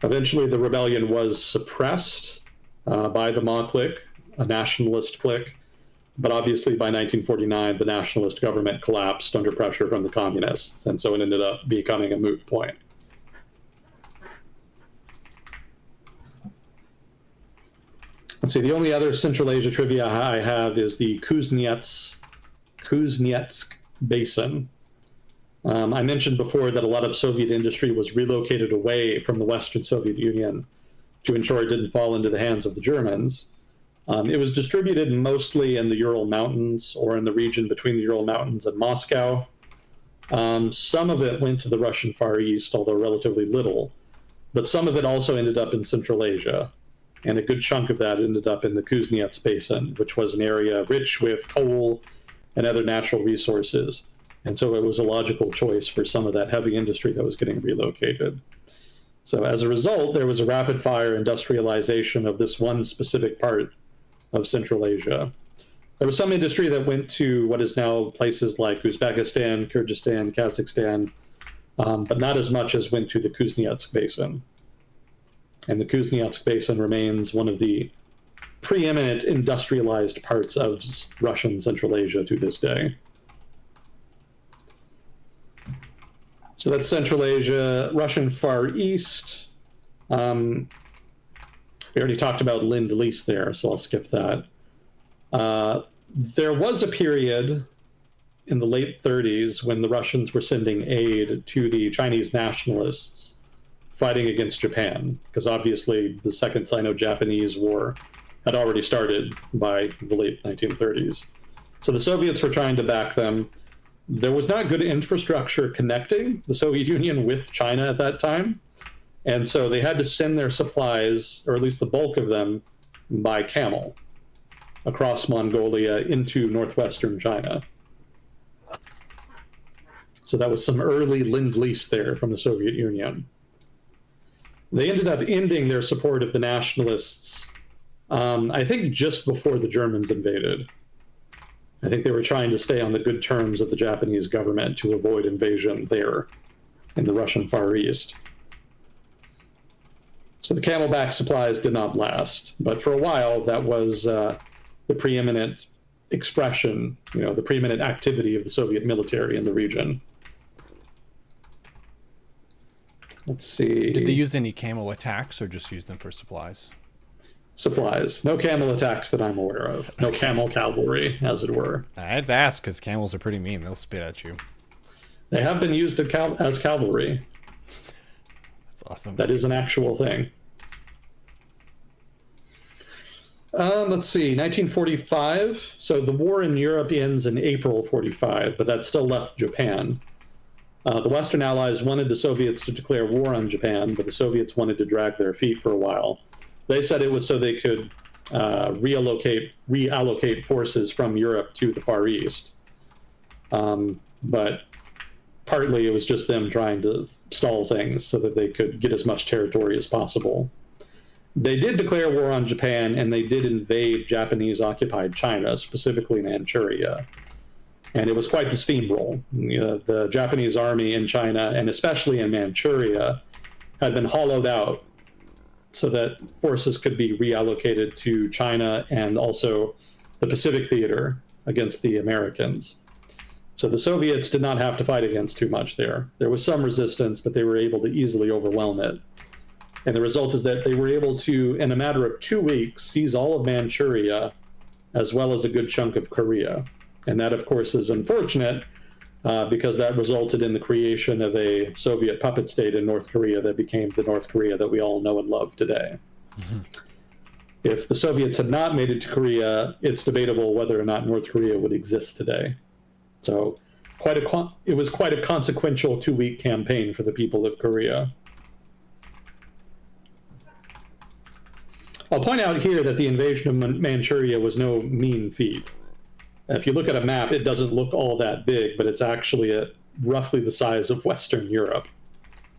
Eventually, the rebellion was suppressed by the Ma clique, a nationalist clique. But obviously, by 1949, the nationalist government collapsed under pressure from the communists, and so it ended up becoming a moot point. Let's see, the only other Central Asia trivia I have is the Kuznetsk Basin. I mentioned before that a lot of Soviet industry was relocated away from the Western Soviet Union to ensure it didn't fall into the hands of the Germans. It was distributed mostly in the Ural Mountains or in the region between the Ural Mountains and Moscow. Some of it went to the Russian Far East, although relatively little. But some of it also ended up in Central Asia. And a good chunk of that ended up in the Kuznets Basin, which was an area rich with coal and other natural resources. And so it was a logical choice for some of that heavy industry that was getting relocated. So as a result, there was a rapid-fire industrialization of this one specific part of Central Asia. There was some industry that went to what is now places like Uzbekistan, Kyrgyzstan, Kazakhstan, but not as much as went to the Kuznetsk Basin. And the Kuznetsk Basin remains one of the preeminent industrialized parts of Russian Central Asia to this day. So that's Central Asia, Russian Far East. We already talked about Lend-Lease there, so I'll skip that. There was a period in the late 30s when the Russians were sending aid to the Chinese nationalists fighting against Japan, because obviously the Second Sino-Japanese War had already started by the late 1930s. So the Soviets were trying to back them. There was not good infrastructure connecting the Soviet Union with China at that time. And so they had to send their supplies, or at least the bulk of them, by camel across Mongolia into northwestern China. So that was some early Lend-Lease there from the Soviet Union. They ended up ending their support of the nationalists, I think just before the Germans invaded. I think they were trying to stay on the good terms of the Japanese government to avoid invasion there in the Russian Far East. So the camelback supplies did not last, but for a while that was the preeminent expression, the preeminent activity of the Soviet military in the region. Let's see. Did they use any camel attacks or just use them for supplies? Supplies. No camel attacks that I'm aware of. No camel cavalry, as it were. I had to ask because camels are pretty mean. They'll spit at you. They have been used as cavalry. That's awesome. That is an actual thing. Let's see, 1945. So the war in Europe ends in April 45, but that still left Japan. The Western Allies wanted the Soviets to declare war on Japan, but the Soviets wanted to drag their feet for a while. They said it was so they could reallocate forces from Europe to the Far East. But partly it was just them trying to stall things so that they could get as much territory as possible. They did declare war on Japan, and they did invade Japanese-occupied China, specifically Manchuria. And it was quite the steamroll. The Japanese army in China, and especially in Manchuria, had been hollowed out so that forces could be reallocated to China and also the Pacific Theater against the Americans. So the Soviets did not have to fight against too much there. There was some resistance, but they were able to easily overwhelm it. And the result is that they were able to, in a matter of 2 weeks, seize all of Manchuria, as well as a good chunk of Korea. And that, of course, is unfortunate because that resulted in the creation of a Soviet puppet state in North Korea that became the North Korea that we all know and love today. Mm-hmm. If the Soviets had not made it to Korea, it's debatable whether or not North Korea would exist today. So it was quite a consequential 2-week campaign for the people of Korea. I'll point out here that the invasion of Manchuria was no mean feat. If you look at a map, it doesn't look all that big, but it's actually roughly the size of Western Europe.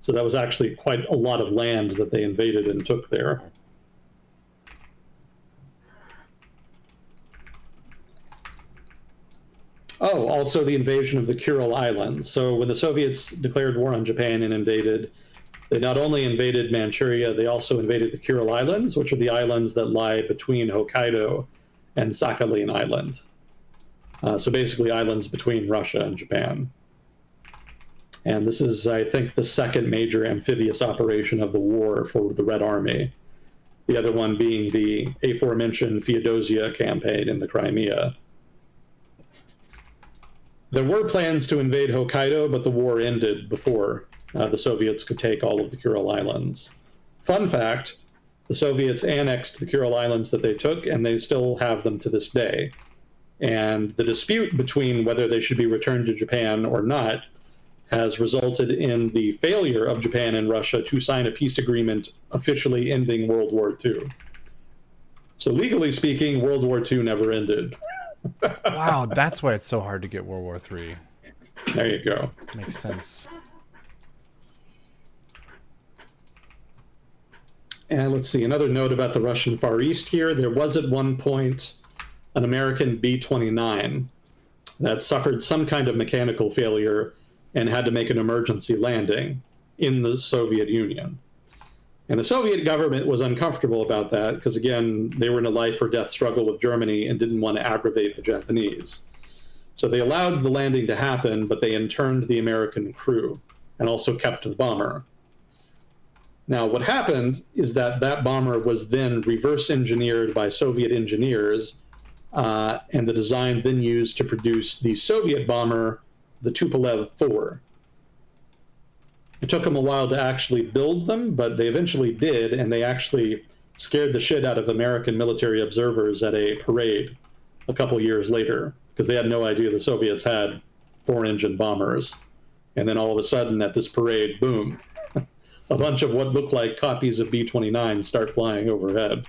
So that was actually quite a lot of land that they invaded and took there. Oh, also the invasion of the Kuril Islands. So when the Soviets declared war on Japan and invaded, they not only invaded Manchuria, they also invaded the Kuril Islands, which are the islands that lie between Hokkaido and Sakhalin Island. So basically islands between Russia and Japan. And this is, I think, the second major amphibious operation of the war for the Red Army. The other one being the aforementioned Feodosia campaign in the Crimea. There were plans to invade Hokkaido, but the war ended before the Soviets could take all of the Kuril Islands. Fun fact, the Soviets annexed the Kuril Islands that they took, and they still have them to this day. And the dispute between whether they should be returned to Japan or not has resulted in the failure of Japan and Russia to sign a peace agreement officially ending World War II. So legally speaking, World War II never ended. Wow, that's why it's so hard to get World War III. There you go. Makes sense. And let's see, another note about the Russian Far East here. There was at one point an American B-29 that suffered some kind of mechanical failure and had to make an emergency landing in the Soviet Union. And the Soviet government was uncomfortable about that because, again, they were in a life or death struggle with Germany and didn't want to aggravate the Japanese. So they allowed the landing to happen, but they interned the American crew and also kept the bomber. Now, what happened is that that bomber was then reverse engineered by Soviet engineers, and the design then used to produce the Soviet bomber, the Tupolev 4. It took them a while to actually build them, but they eventually did, and they actually scared the shit out of American military observers at a parade a couple years later, because they had no idea the Soviets had 4-engine bombers. And then all of a sudden at this parade, boom, a bunch of what looked like copies of B-29 start flying overhead.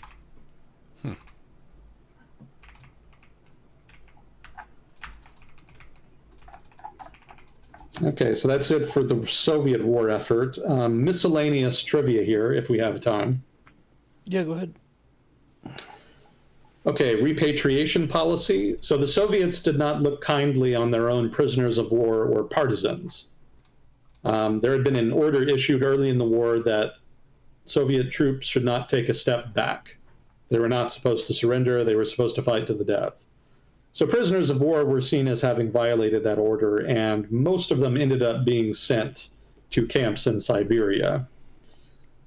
Okay, so that's it for the Soviet war effort. Miscellaneous trivia here, if we have time. Yeah, go ahead. Okay, repatriation policy. So the Soviets did not look kindly on their own prisoners of war or partisans. There had been an order issued early in the war that Soviet troops should not take a step back. They were not supposed to surrender. They were supposed to fight to the death. So prisoners of war were seen as having violated that order, and most of them ended up being sent to camps in Siberia.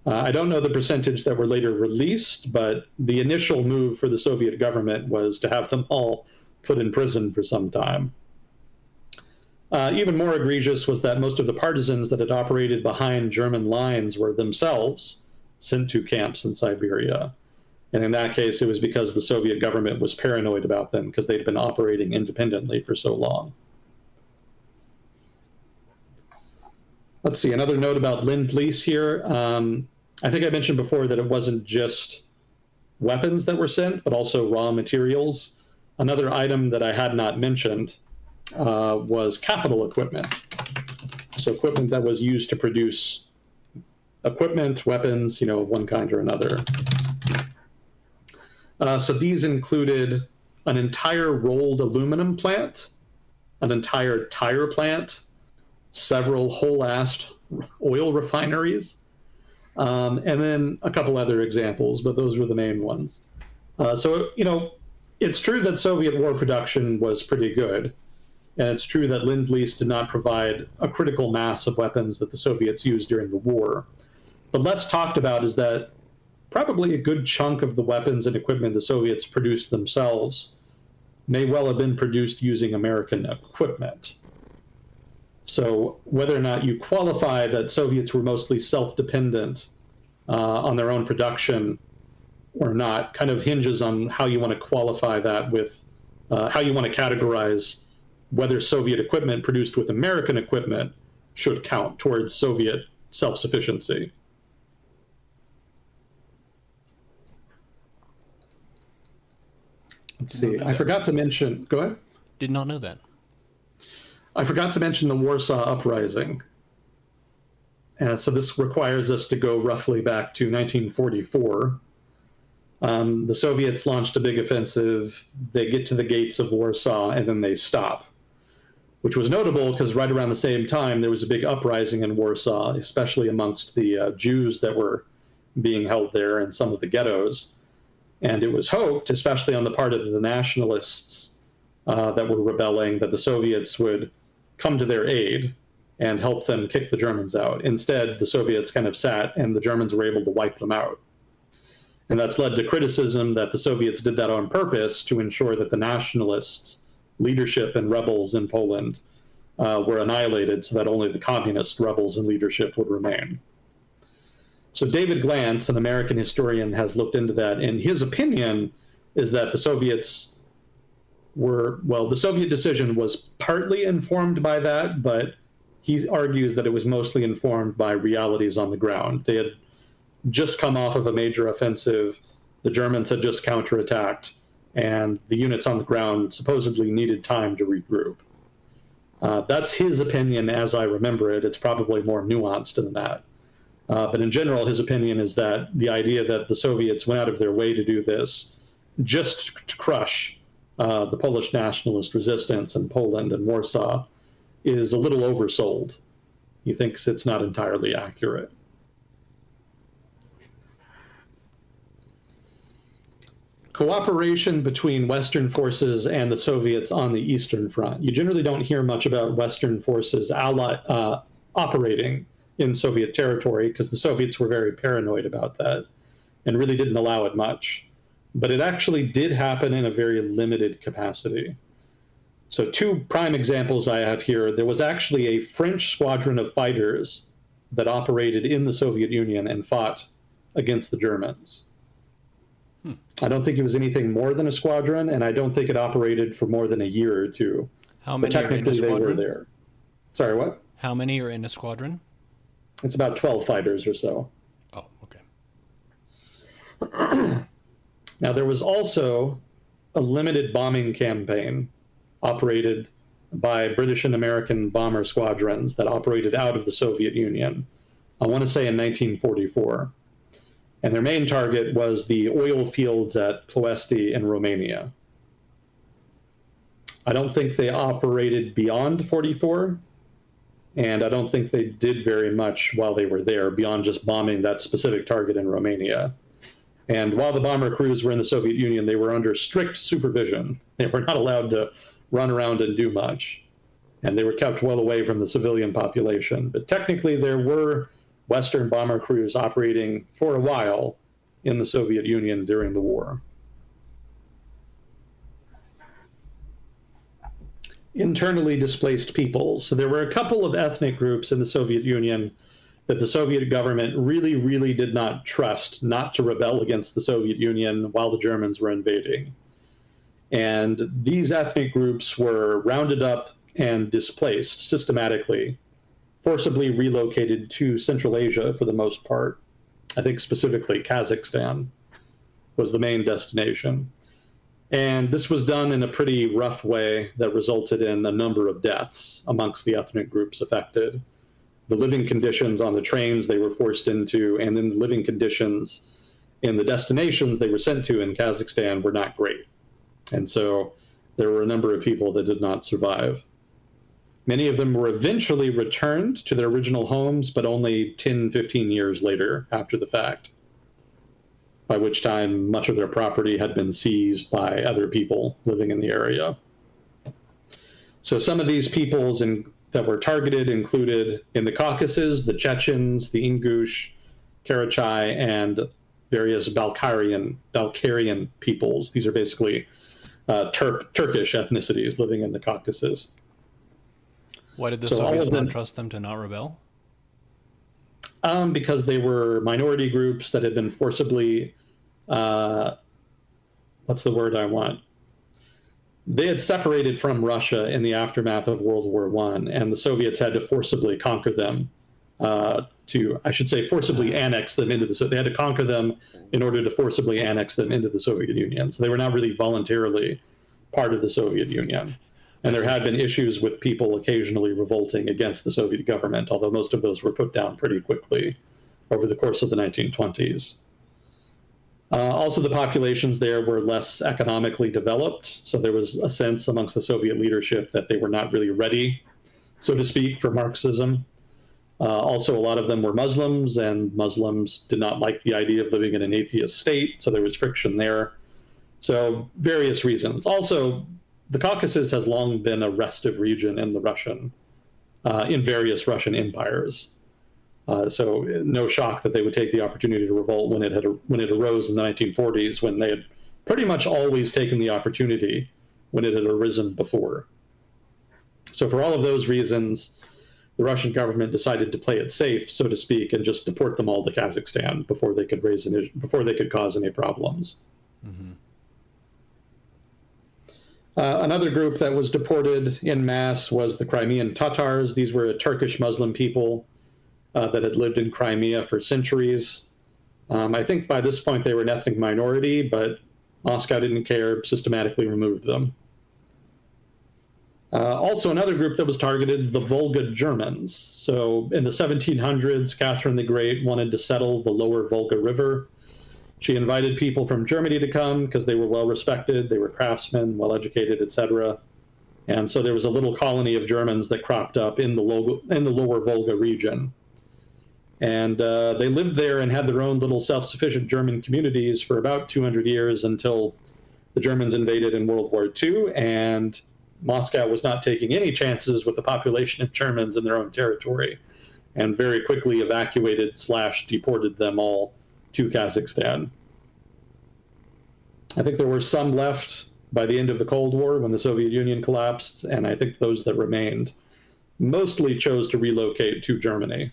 I don't know the percentage that were later released, but the initial move for the Soviet government was to have them all put in prison for some time. Even more egregious was that most of the partisans that had operated behind German lines were themselves sent to camps in Siberia. And in that case, it was because the Soviet government was paranoid about them because they'd been operating independently for so long. Let's see, another note about Lend-Lease here. I think I mentioned before that it wasn't just weapons that were sent, but also raw materials. Another item that I had not mentioned was capital equipment. So equipment that was used to produce equipment, weapons, of one kind or another. So these included an entire rolled aluminum plant, an entire tire plant, several whole-assed oil refineries, and then a couple other examples, but those were the main ones. So it's true that Soviet war production was pretty good, and it's true that Lend-Lease did not provide a critical mass of weapons that the Soviets used during the war. But less talked about is that probably a good chunk of the weapons and equipment the Soviets produced themselves may well have been produced using American equipment. So whether or not you qualify that Soviets were mostly self-dependent on their own production or not kind of hinges on how you want to qualify that with how you want to categorize whether Soviet equipment produced with American equipment should count towards Soviet self-sufficiency. Let's see. I forgot to mention. Go ahead. Did not know that. I forgot to mention the Warsaw Uprising. So this requires us to go roughly back to 1944. The Soviets launched a big offensive. They get to the gates of Warsaw, and then they stop, which was notable because right around the same time, there was a big uprising in Warsaw, especially amongst the Jews that were being held there in some of the ghettos. And it was hoped, especially on the part of the nationalists that were rebelling, that the Soviets would come to their aid and help them kick the Germans out. Instead, the Soviets kind of sat, and the Germans were able to wipe them out. And that's led to criticism that the Soviets did that on purpose to ensure that the nationalists, leadership and rebels in Poland were annihilated so that only the communist rebels and leadership would remain. So David Glantz, an American historian, has looked into that, and his opinion is that the Soviets the Soviet decision was partly informed by that, but he argues that it was mostly informed by realities on the ground. They had just come off of a major offensive, the Germans had just counterattacked, and the units on the ground supposedly needed time to regroup. That's his opinion as I remember it. It's probably more nuanced than that. But in general, his opinion is that the idea that the Soviets went out of their way to do this just to crush the Polish nationalist resistance in Poland and Warsaw is a little oversold. He thinks it's not entirely accurate. Cooperation between Western forces and the Soviets on the Eastern Front. You generally don't hear much about Western forces operating in Soviet territory because the Soviets were very paranoid about that and really didn't allow it much. But it actually did happen in a very limited capacity. So two prime examples I have here. There was actually a French squadron of fighters that operated in the Soviet Union and fought against the Germans. I don't think it was anything more than a squadron, and I don't think it operated for more than a year or two. How many but technically are in a squadron? They were there. Sorry, what? How many are in a squadron? It's about 12 fighters or so. Oh, okay. Now, there was also a limited bombing campaign operated by British and American bomber squadrons that operated out of the Soviet Union, I want to say in 1944. And their main target was the oil fields at Ploesti in Romania. I don't think they operated beyond 44, and I don't think they did very much while they were there beyond just bombing that specific target in Romania. And while the bomber crews were in the Soviet Union, they were under strict supervision. They were not allowed to run around and do much. and they were kept well away from the civilian population. But technically, there were Western bomber crews operating for a while in the Soviet Union during the war. Internally displaced peoples. So there were a couple of ethnic groups in the Soviet Union that the Soviet government really, really did not trust not to rebel against the Soviet Union while the Germans were invading. And these ethnic groups were rounded up and displaced systematically, forcibly relocated to Central Asia for the most part. I think specifically Kazakhstan was the main destination. And this was done in a pretty rough way that resulted in a number of deaths amongst the ethnic groups affected. The living conditions on the trains they were forced into, and then the living conditions in the destinations they were sent to in Kazakhstan were not great. And so there were a number of people that did not survive. Many of them were eventually returned to their original homes, but only 10, 15 years later after the fact, by which time much of their property had been seized by other people living in the area. So some of these peoples that were targeted included in the Caucasus, the Chechens, the Ingush, Karachay, and various Balkarian peoples. These are basically Turkish ethnicities living in the Caucasus. Why did the Soviets not trust them to not rebel? Because they were minority groups that had been forcibly, what's the word I want? They had separated from Russia in the aftermath of World War I, and the Soviets had to forcibly conquer them, forcibly annex them into they had to conquer them in order to forcibly annex them into the Soviet Union. So they were not really voluntarily part of the Soviet Union. And there had been issues with people occasionally revolting against the Soviet government, although most of those were put down pretty quickly over the course of the 1920s. Also, the populations there were less economically developed, so there was a sense amongst the Soviet leadership that they were not really ready, so to speak, for Marxism. Also, a lot of them were Muslims, and Muslims did not like the idea of living in an atheist state, so there was friction there. So, various reasons. Also, the Caucasus has long been a restive region in in various Russian empires. So no shock that they would take the opportunity to revolt when it arose in the 1940s, when they had pretty much always taken the opportunity when it had arisen before. So for all of those reasons, the Russian government decided to play it safe, so to speak, and just deport them all to Kazakhstan before they could cause any problems. Mm-hmm. Another group that was deported en masse was the Crimean Tatars. These were a Turkish Muslim people that had lived in Crimea for centuries. I think by this point they were an ethnic minority, but Moscow didn't care, systematically removed them. Also, another group that was targeted, the Volga Germans. So in the 1700s, Catherine the Great wanted to settle the lower Volga River. She invited people from Germany to come because they were well respected, they were craftsmen, well educated, etc. And so there was a little colony of Germans that cropped up in the lower Volga region. And they lived there and had their own little self-sufficient German communities for about 200 years until the Germans invaded in World War II, and Moscow was not taking any chances with the population of Germans in their own territory, and very quickly evacuated/deported them all to Kazakhstan. I think there were some left by the end of the Cold War when the Soviet Union collapsed, and I think those that remained mostly chose to relocate to Germany.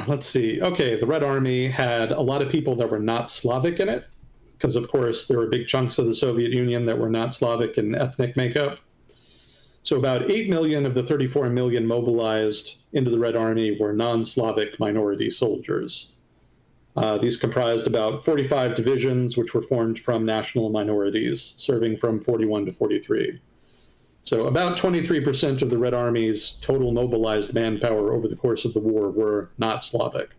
Let's see. Okay, the Red Army had a lot of people that were not Slavic in it, because of course there were big chunks of the Soviet Union that were not Slavic in ethnic makeup. So about 8 million of the 34 million mobilized into the Red Army were non-Slavic minority soldiers. These comprised about 45 divisions, which were formed from national minorities, serving from 41 to 43. So about 23% of the Red Army's total mobilized manpower over the course of the war were not Slavic.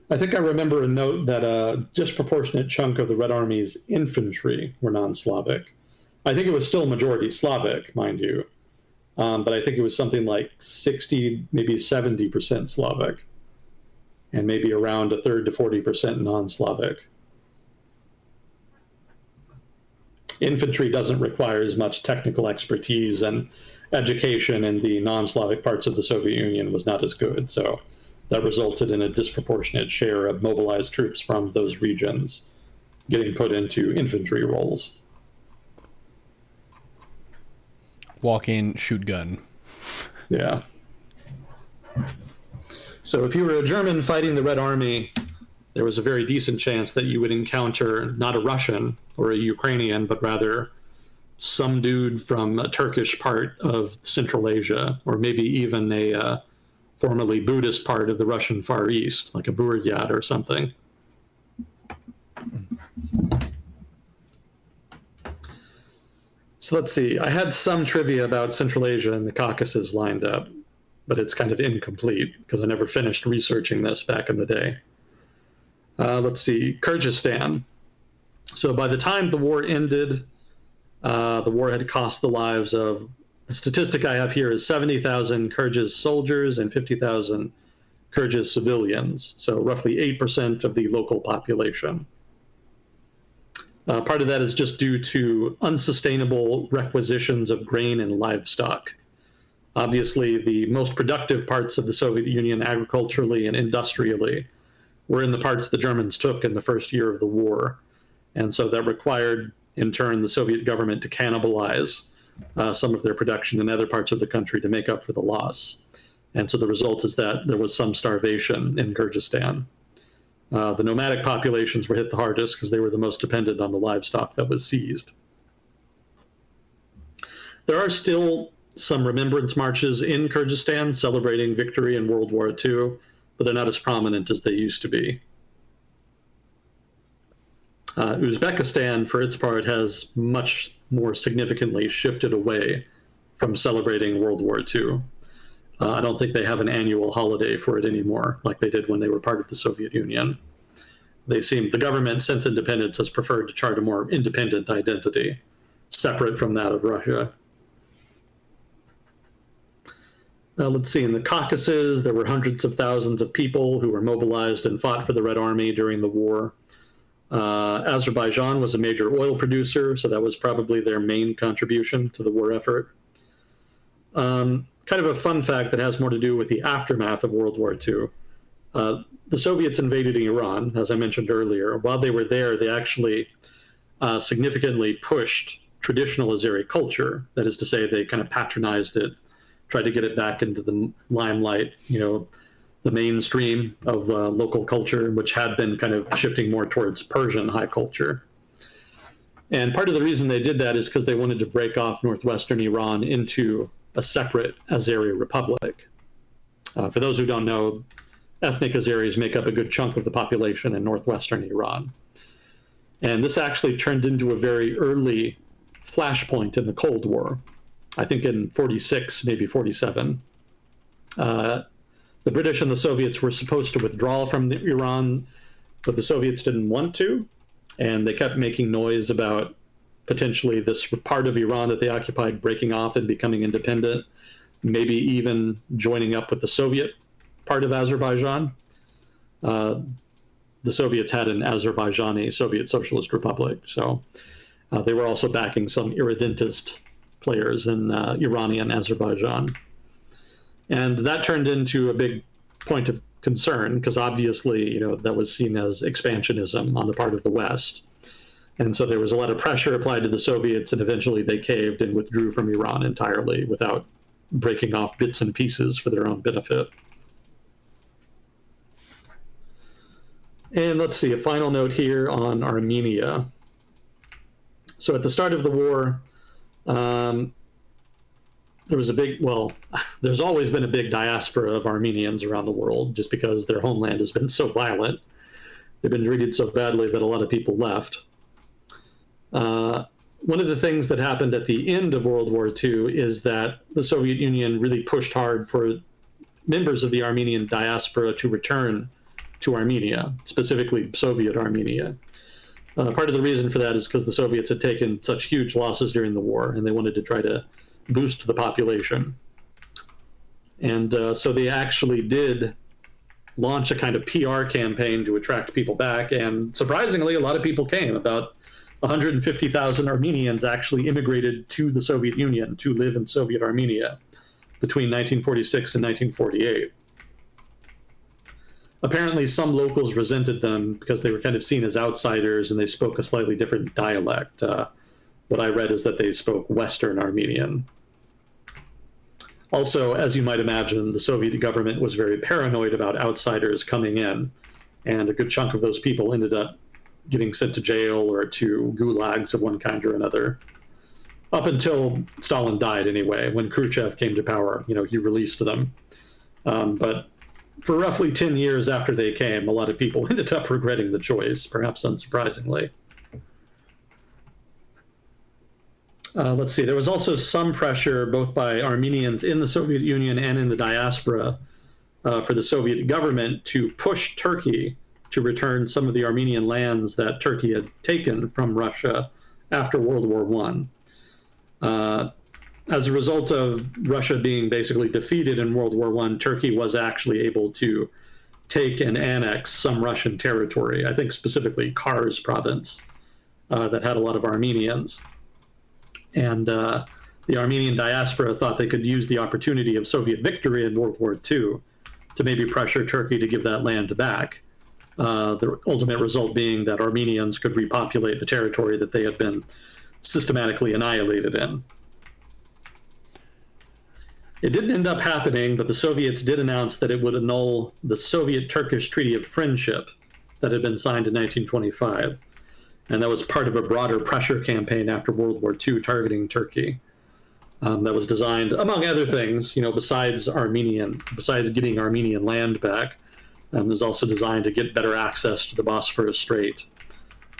I think I remember a note that a disproportionate chunk of the Red Army's infantry were non-Slavic. I think it was still majority Slavic, mind you, but I think it was something like 60, maybe 70% Slavic. and maybe around a third to 40% non-Slavic. Infantry doesn't require as much technical expertise, and education in the non-Slavic parts of the Soviet Union was not as good, so that resulted in a disproportionate share of mobilized troops from those regions getting put into infantry roles. Walk in, shoot gun. Yeah. So if you were a German fighting the Red Army, there was a very decent chance that you would encounter not a Russian or a Ukrainian, but rather some dude from a Turkish part of Central Asia, or maybe even a formerly Buddhist part of the Russian Far East, like a Buryat or something. So let's see. I had some trivia about Central Asia and the Caucasus lined up, but it's kind of incomplete because I never finished researching this back in the day. Let's see. Kyrgyzstan. So by the time the war ended, the war had cost the lives of, the statistic I have here is 70,000 Kyrgyz soldiers and 50,000 Kyrgyz civilians, so roughly 8% of the local population. Part of that is just due to unsustainable requisitions of grain and livestock. Obviously, the most productive parts of the Soviet Union agriculturally and industrially were in the parts the Germans took in the first year of the war. And so that required, in turn, the Soviet government to cannibalize some of their production in other parts of the country to make up for the loss. And so the result is that there was some starvation in Kyrgyzstan. The nomadic populations were hit the hardest because they were the most dependent on the livestock that was seized. There are still some remembrance marches in Kyrgyzstan celebrating victory in World War II, but they're not as prominent as they used to be. Uzbekistan, for its part, has much more significantly shifted away from celebrating World War II. I don't think they have an annual holiday for it anymore, like they did when they were part of the Soviet Union. The government, since independence, has preferred to chart a more independent identity, separate from that of Russia. Let's see, in the Caucasus, there were hundreds of thousands of people who were mobilized and fought for the Red Army during the war. Azerbaijan was a major oil producer, so that was probably their main contribution to the war effort. Kind of a fun fact that has more to do with the aftermath of World War II. The Soviets invaded Iran, as I mentioned earlier. While they were there, they actually significantly pushed traditional Azeri culture. That is to say, they kind of patronized it, tried to get it back into the limelight, the mainstream of local culture, which had been kind of shifting more towards Persian high culture. And part of the reason they did that is because they wanted to break off northwestern Iran into a separate Azeri republic. For those who don't know, ethnic Azeris make up a good chunk of the population in northwestern Iran. And this actually turned into a very early flashpoint in the Cold War, I think in 46, maybe 47. The British and the Soviets were supposed to withdraw from Iran, but the Soviets didn't want to, and they kept making noise about potentially this part of Iran that they occupied breaking off and becoming independent, maybe even joining up with the Soviet part of Azerbaijan. The Soviets had an Azerbaijani Soviet Socialist Republic, so they were also backing some irredentist players in Iranian Azerbaijan. And that turned into a big point of concern because obviously, that was seen as expansionism on the part of the West. And so there was a lot of pressure applied to the Soviets, and eventually they caved and withdrew from Iran entirely without breaking off bits and pieces for their own benefit. And let's see, a final note here on Armenia. So at the start of the war, there was there's always been a big diaspora of Armenians around the world just because their homeland has been so violent. They've been treated so badly that a lot of people left. One of the things that happened at the end of World War II is that the Soviet Union really pushed hard for members of the Armenian diaspora to return to Armenia, specifically Soviet Armenia. Part of the reason for that is because the Soviets had taken such huge losses during the war, and they wanted to try to boost the population. And so they actually did launch a kind of PR campaign to attract people back. And surprisingly, a lot of people came. About 150,000 Armenians actually immigrated to the Soviet Union to live in Soviet Armenia between 1946 and 1948. Apparently, some locals resented them because they were kind of seen as outsiders and they spoke a slightly different dialect. What I read is that they spoke Western Armenian. Also, as you might imagine, the Soviet government was very paranoid about outsiders coming in, and a good chunk of those people ended up getting sent to jail or to gulags of one kind or another. Up until Stalin died, anyway. When Khrushchev came to power, he released them. But for roughly 10 years after they came, a lot of people ended up regretting the choice, perhaps unsurprisingly. Let's see, there was also some pressure both by Armenians in the Soviet Union and in the diaspora for the Soviet government to push Turkey to return some of the Armenian lands that Turkey had taken from Russia after World War I. As a result of Russia being basically defeated in World War I, Turkey was actually able to take and annex some Russian territory, I think specifically Kars province, that had a lot of Armenians. And the Armenian diaspora thought they could use the opportunity of Soviet victory in World War II to maybe pressure Turkey to give that land back. The ultimate result being that Armenians could repopulate the territory that they had been systematically annihilated in. It didn't end up happening, but the Soviets did announce that it would annul the Soviet-Turkish Treaty of Friendship that had been signed in 1925. And that was part of a broader pressure campaign after World War II targeting Turkey. That was designed, among other things, besides getting Armenian land back, it was also designed to get better access to the Bosphorus Strait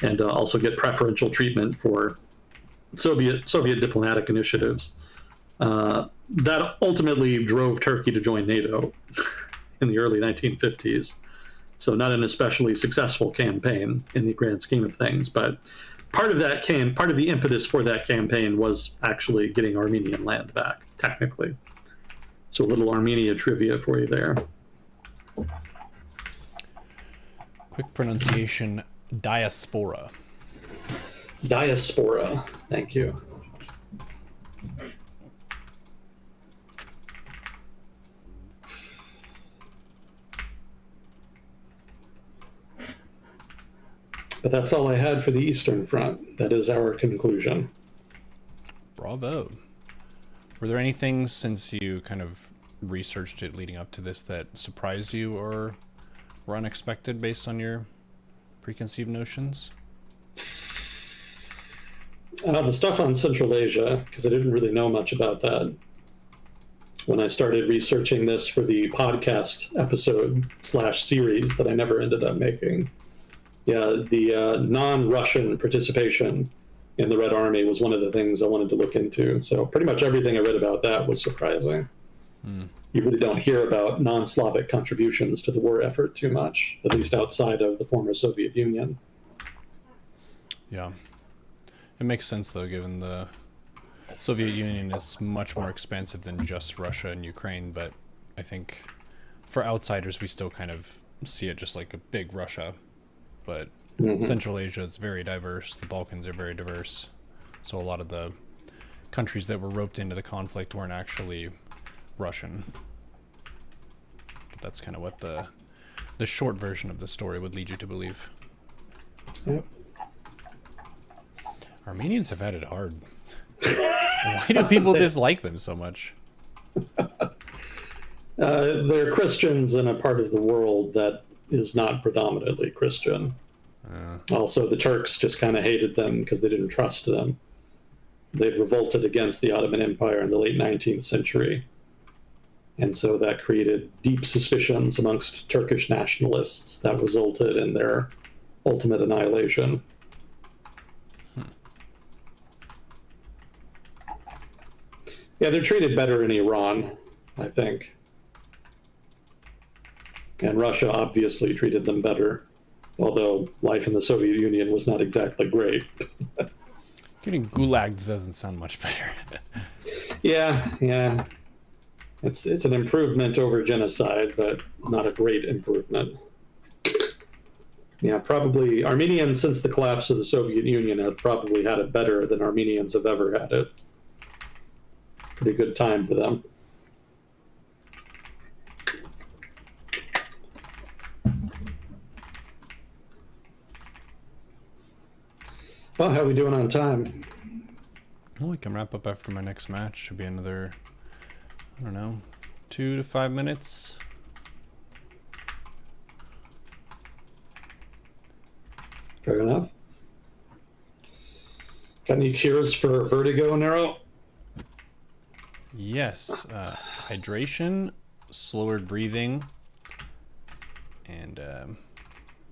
and also get preferential treatment for Soviet diplomatic initiatives. That ultimately drove Turkey to join NATO in the early 1950s. So not an especially successful campaign in the grand scheme of things, but part of the impetus for that campaign was actually getting Armenian land back, technically. So a little Armenia trivia for you there. Quick pronunciation, diaspora. Diaspora, thank you. But that's all I had for the Eastern Front. That is our conclusion. Bravo. Were there any things, since you kind of researched it leading up to this, that surprised you or were unexpected based on your preconceived notions? The stuff on Central Asia, because I didn't really know much about that when I started researching this for the podcast episode / series that I never ended up making. Yeah, the non-Russian participation in the Red Army was one of the things I wanted to look into. So pretty much everything I read about that was surprising. You really don't hear about non-Slavic contributions to the war effort too much, at least outside of the former Soviet Union. Yeah. It makes sense, though, given the Soviet Union is much more expansive than just Russia and Ukraine, but I think for outsiders, we still kind of see it just like a big Russia. But Central Asia is very diverse. The Balkans are very diverse. So a lot of the countries that were roped into the conflict weren't actually Russian. But that's kind of what the short version of the story would lead you to believe. Yep. Armenians have had it hard. Why do people dislike them so much? They're Christians in a part of the world that is not predominantly Christian. Also, the Turks just kind of hated them because they didn't trust them. They'd revolted against the Ottoman Empire in the late 19th century. And so that created deep suspicions amongst Turkish nationalists that resulted in their ultimate annihilation. Yeah, they're treated better in Iran, I think. And Russia obviously treated them better, although life in the Soviet Union was not exactly great. Getting gulagged doesn't sound much better. Yeah. It's an improvement over genocide, but not a great improvement. Yeah, probably Armenians, since the collapse of the Soviet Union, have probably had it better than Armenians have ever had it. Pretty good time for them. Well, how are we doing on time? Well, we can wrap up after my next match. Should be another, I don't know, 2 to 5 minutes. Fair enough. Got any cures for vertigo, Neuro? Yes, hydration, slower breathing, and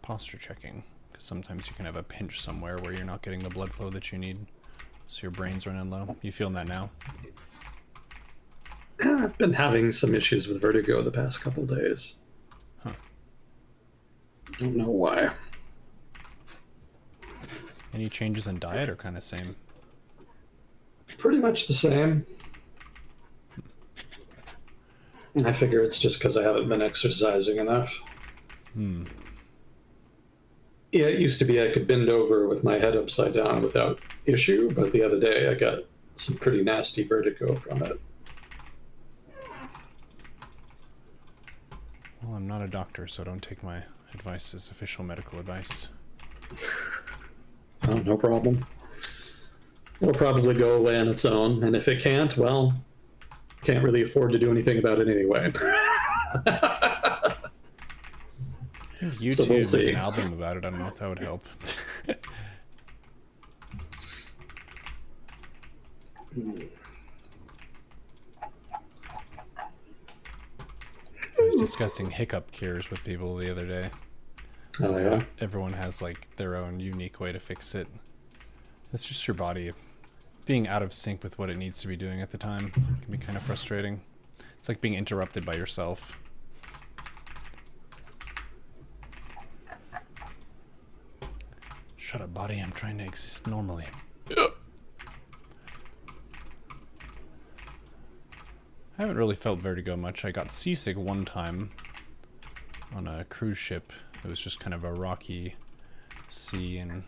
posture checking. Because sometimes you can have a pinch somewhere where you're not getting the blood flow that you need, so your brain's running low. You feeling that now? I've been having some issues with vertigo the past couple days. Huh. Don't know why. Any changes in diet or kind of same? Pretty much the same. I figure it's just because I haven't been exercising enough. Yeah, it used to be I could bend over with my head upside down without issue, but the other day I got some pretty nasty vertigo from it. Well, I'm not a doctor, so don't take my advice as official medical advice. Oh, no problem. It'll probably go away on its own, and if it can't, well, can't really afford to do anything about it anyway. YouTube So we'll see. an album about it. I don't know if that would help. I was discussing hiccup cures with people the other day. Oh, yeah? Everyone has like their own unique way to fix it. It's just your body being out of sync with what it needs to be doing at the time. It can be kind of frustrating. It's like being interrupted by yourself. Shut up, body. I'm trying to exist normally. I haven't really felt vertigo much. I got seasick one time on a cruise ship. It was just kind of a rocky sea, and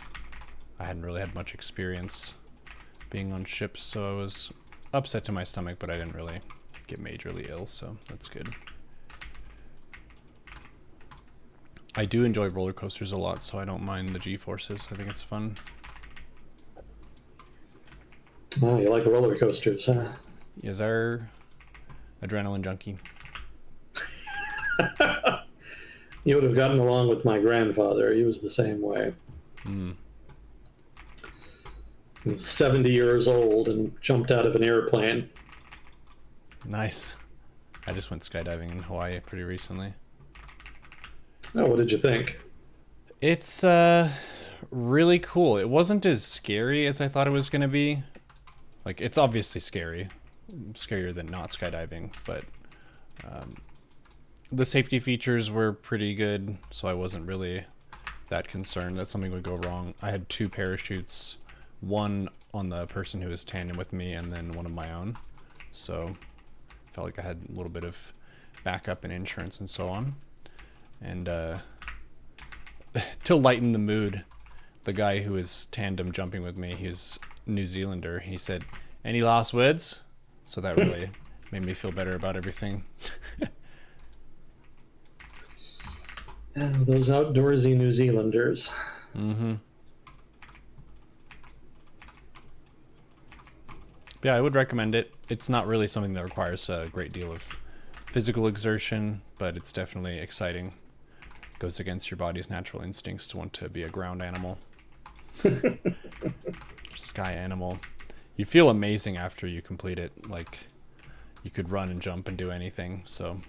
I hadn't really had much experience being on ships, so I was upset to my stomach, but I didn't really get majorly ill, so that's good. I do enjoy roller coasters a lot, so I don't mind the G-forces. I think it's fun. Oh, you like roller coasters, huh? Is our adrenaline junkie? You would have gotten along with my grandfather. He was the same way. He's 70 years old and jumped out of an airplane. Nice. I just went skydiving in Hawaii pretty recently. Oh, what did you think? It's really cool. It wasn't as scary as I thought it was going to be. Like, it's obviously scary. Scarier than not skydiving, but the safety features were pretty good, so I wasn't really that concerned that something would go wrong. I had 2 parachutes, one on the person who was tandem with me and then one of my own, so felt like I had a little bit of backup and insurance and so on. And to lighten the mood, the guy who was tandem jumping with me, he's New Zealander, he said, "Any last words?" So that really made me feel better about everything. Those outdoorsy New Zealanders. Yeah, I would recommend it. It's not really something that requires a great deal of physical exertion, but it's definitely exciting. Goes against your body's natural instincts to want to be a ground animal. Sky animal. You feel amazing after you complete it. Like, you could run and jump and do anything, so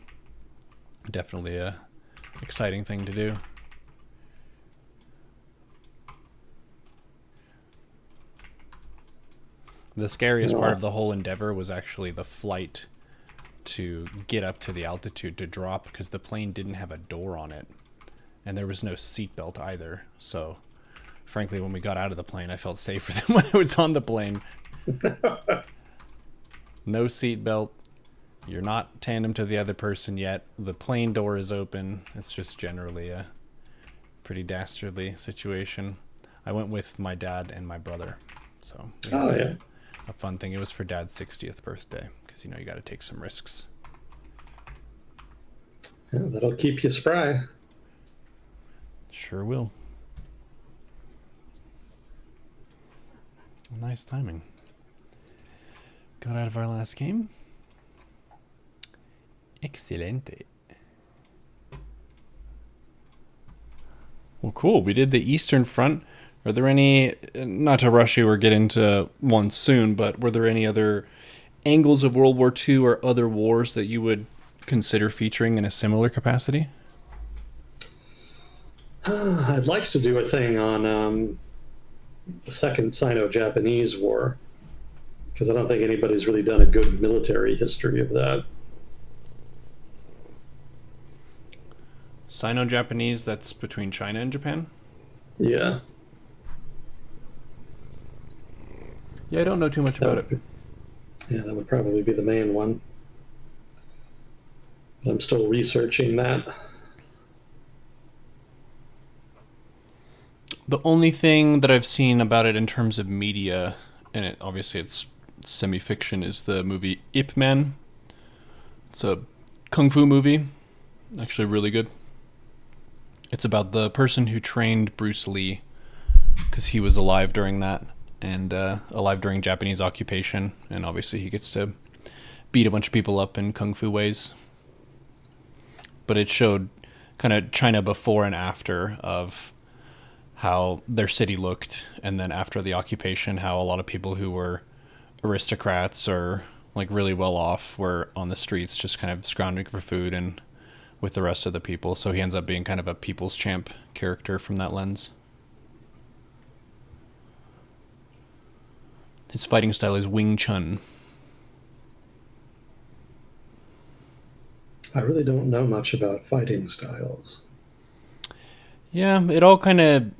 definitely a exciting thing to do. The scariest part of the whole endeavor was actually the flight to get up to the altitude to drop, because the plane didn't have a door on it and there was no seatbelt either. So frankly, when we got out of the plane, I felt safer than when I was on the plane. No seatbelt, You're not tandem to the other person yet. The plane door is open. It's just generally a pretty dastardly situation. I went with my dad and my brother. So Yeah. a fun thing. It was for Dad's 60th birthday because, you know, you got to take some risks. Yeah, that'll keep you spry. Sure will. Nice timing. Got out of our last game. Excelente. Well, cool. We did the Eastern Front. Are there any, not to rush you or get into one soon, but were there any other angles of World War II or other wars that you would consider featuring in a similar capacity? I'd like to do a thing on the Second Sino-Japanese War, because I don't think anybody's really done a good military history of that. Sino-Japanese, that's between China and Japan? Yeah. Yeah, I don't know too much about it. Yeah, that would probably be the main one. I'm still researching that. The only thing that I've seen about it in terms of media, and obviously it's semi-fiction, is the movie Ip Man. It's a kung fu movie, actually really good. It's about the person who trained Bruce Lee, because he was alive during that, and alive during Japanese occupation, and obviously he gets to beat a bunch of people up in kung fu ways. But it showed kind of China before and after of how their city looked, and then after the occupation, how a lot of people who were aristocrats or like really well off were on the streets just kind of scrounging for food and with the rest of the people. So he ends up being kind of a people's champ character from that lens. His fighting style is Wing Chun. I really don't know much about fighting styles. Yeah, it all kind of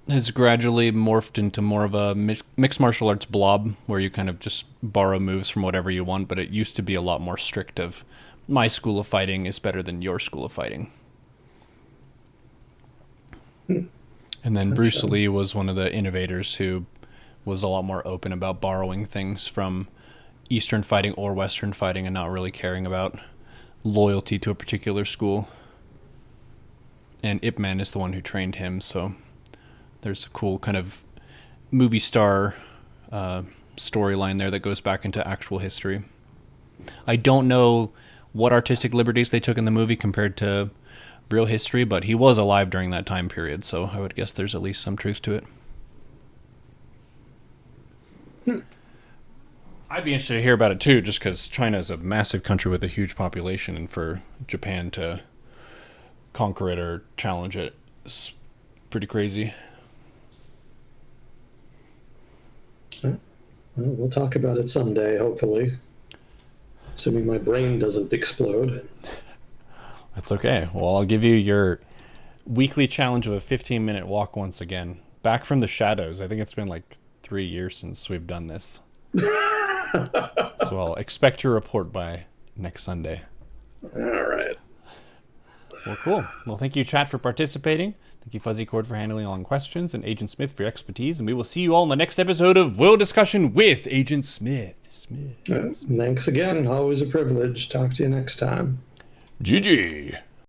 has gradually morphed into more of a mixed martial arts blob where you kind of just borrow moves from whatever you want, but it used to be a lot more strict of my school of fighting is better than your school of fighting. And then Bruce Lee was one of the innovators who was a lot more open about borrowing things from Eastern fighting or Western fighting and not really caring about loyalty to a particular school. And Ip Man is the one who trained him, so there's a cool kind of movie star storyline there that goes back into actual history. I don't know what artistic liberties they took in the movie compared to real history, but he was alive during that time period, so I would guess there's at least some truth to it. I'd be interested to hear about it too, just because China is a massive country with a huge population, and for Japan to conquer it or challenge it is pretty crazy. Well, we'll talk about it someday, hopefully. Assuming my brain doesn't explode. That's okay. Well, I'll give you your weekly challenge of a 15-minute walk once again. Back from the shadows. I think it's been like 3 years since we've done this. So I'll expect your report by next Sunday. All right. Well, cool. Well, thank you, chat, for participating. Thank you, Fuzzy Cord, for handling all questions, and Agent Smith for your expertise. And we will see you all in the next episode of World Discussion with Agent Smith. Thanks again. Always a privilege. Talk to you next time. GG.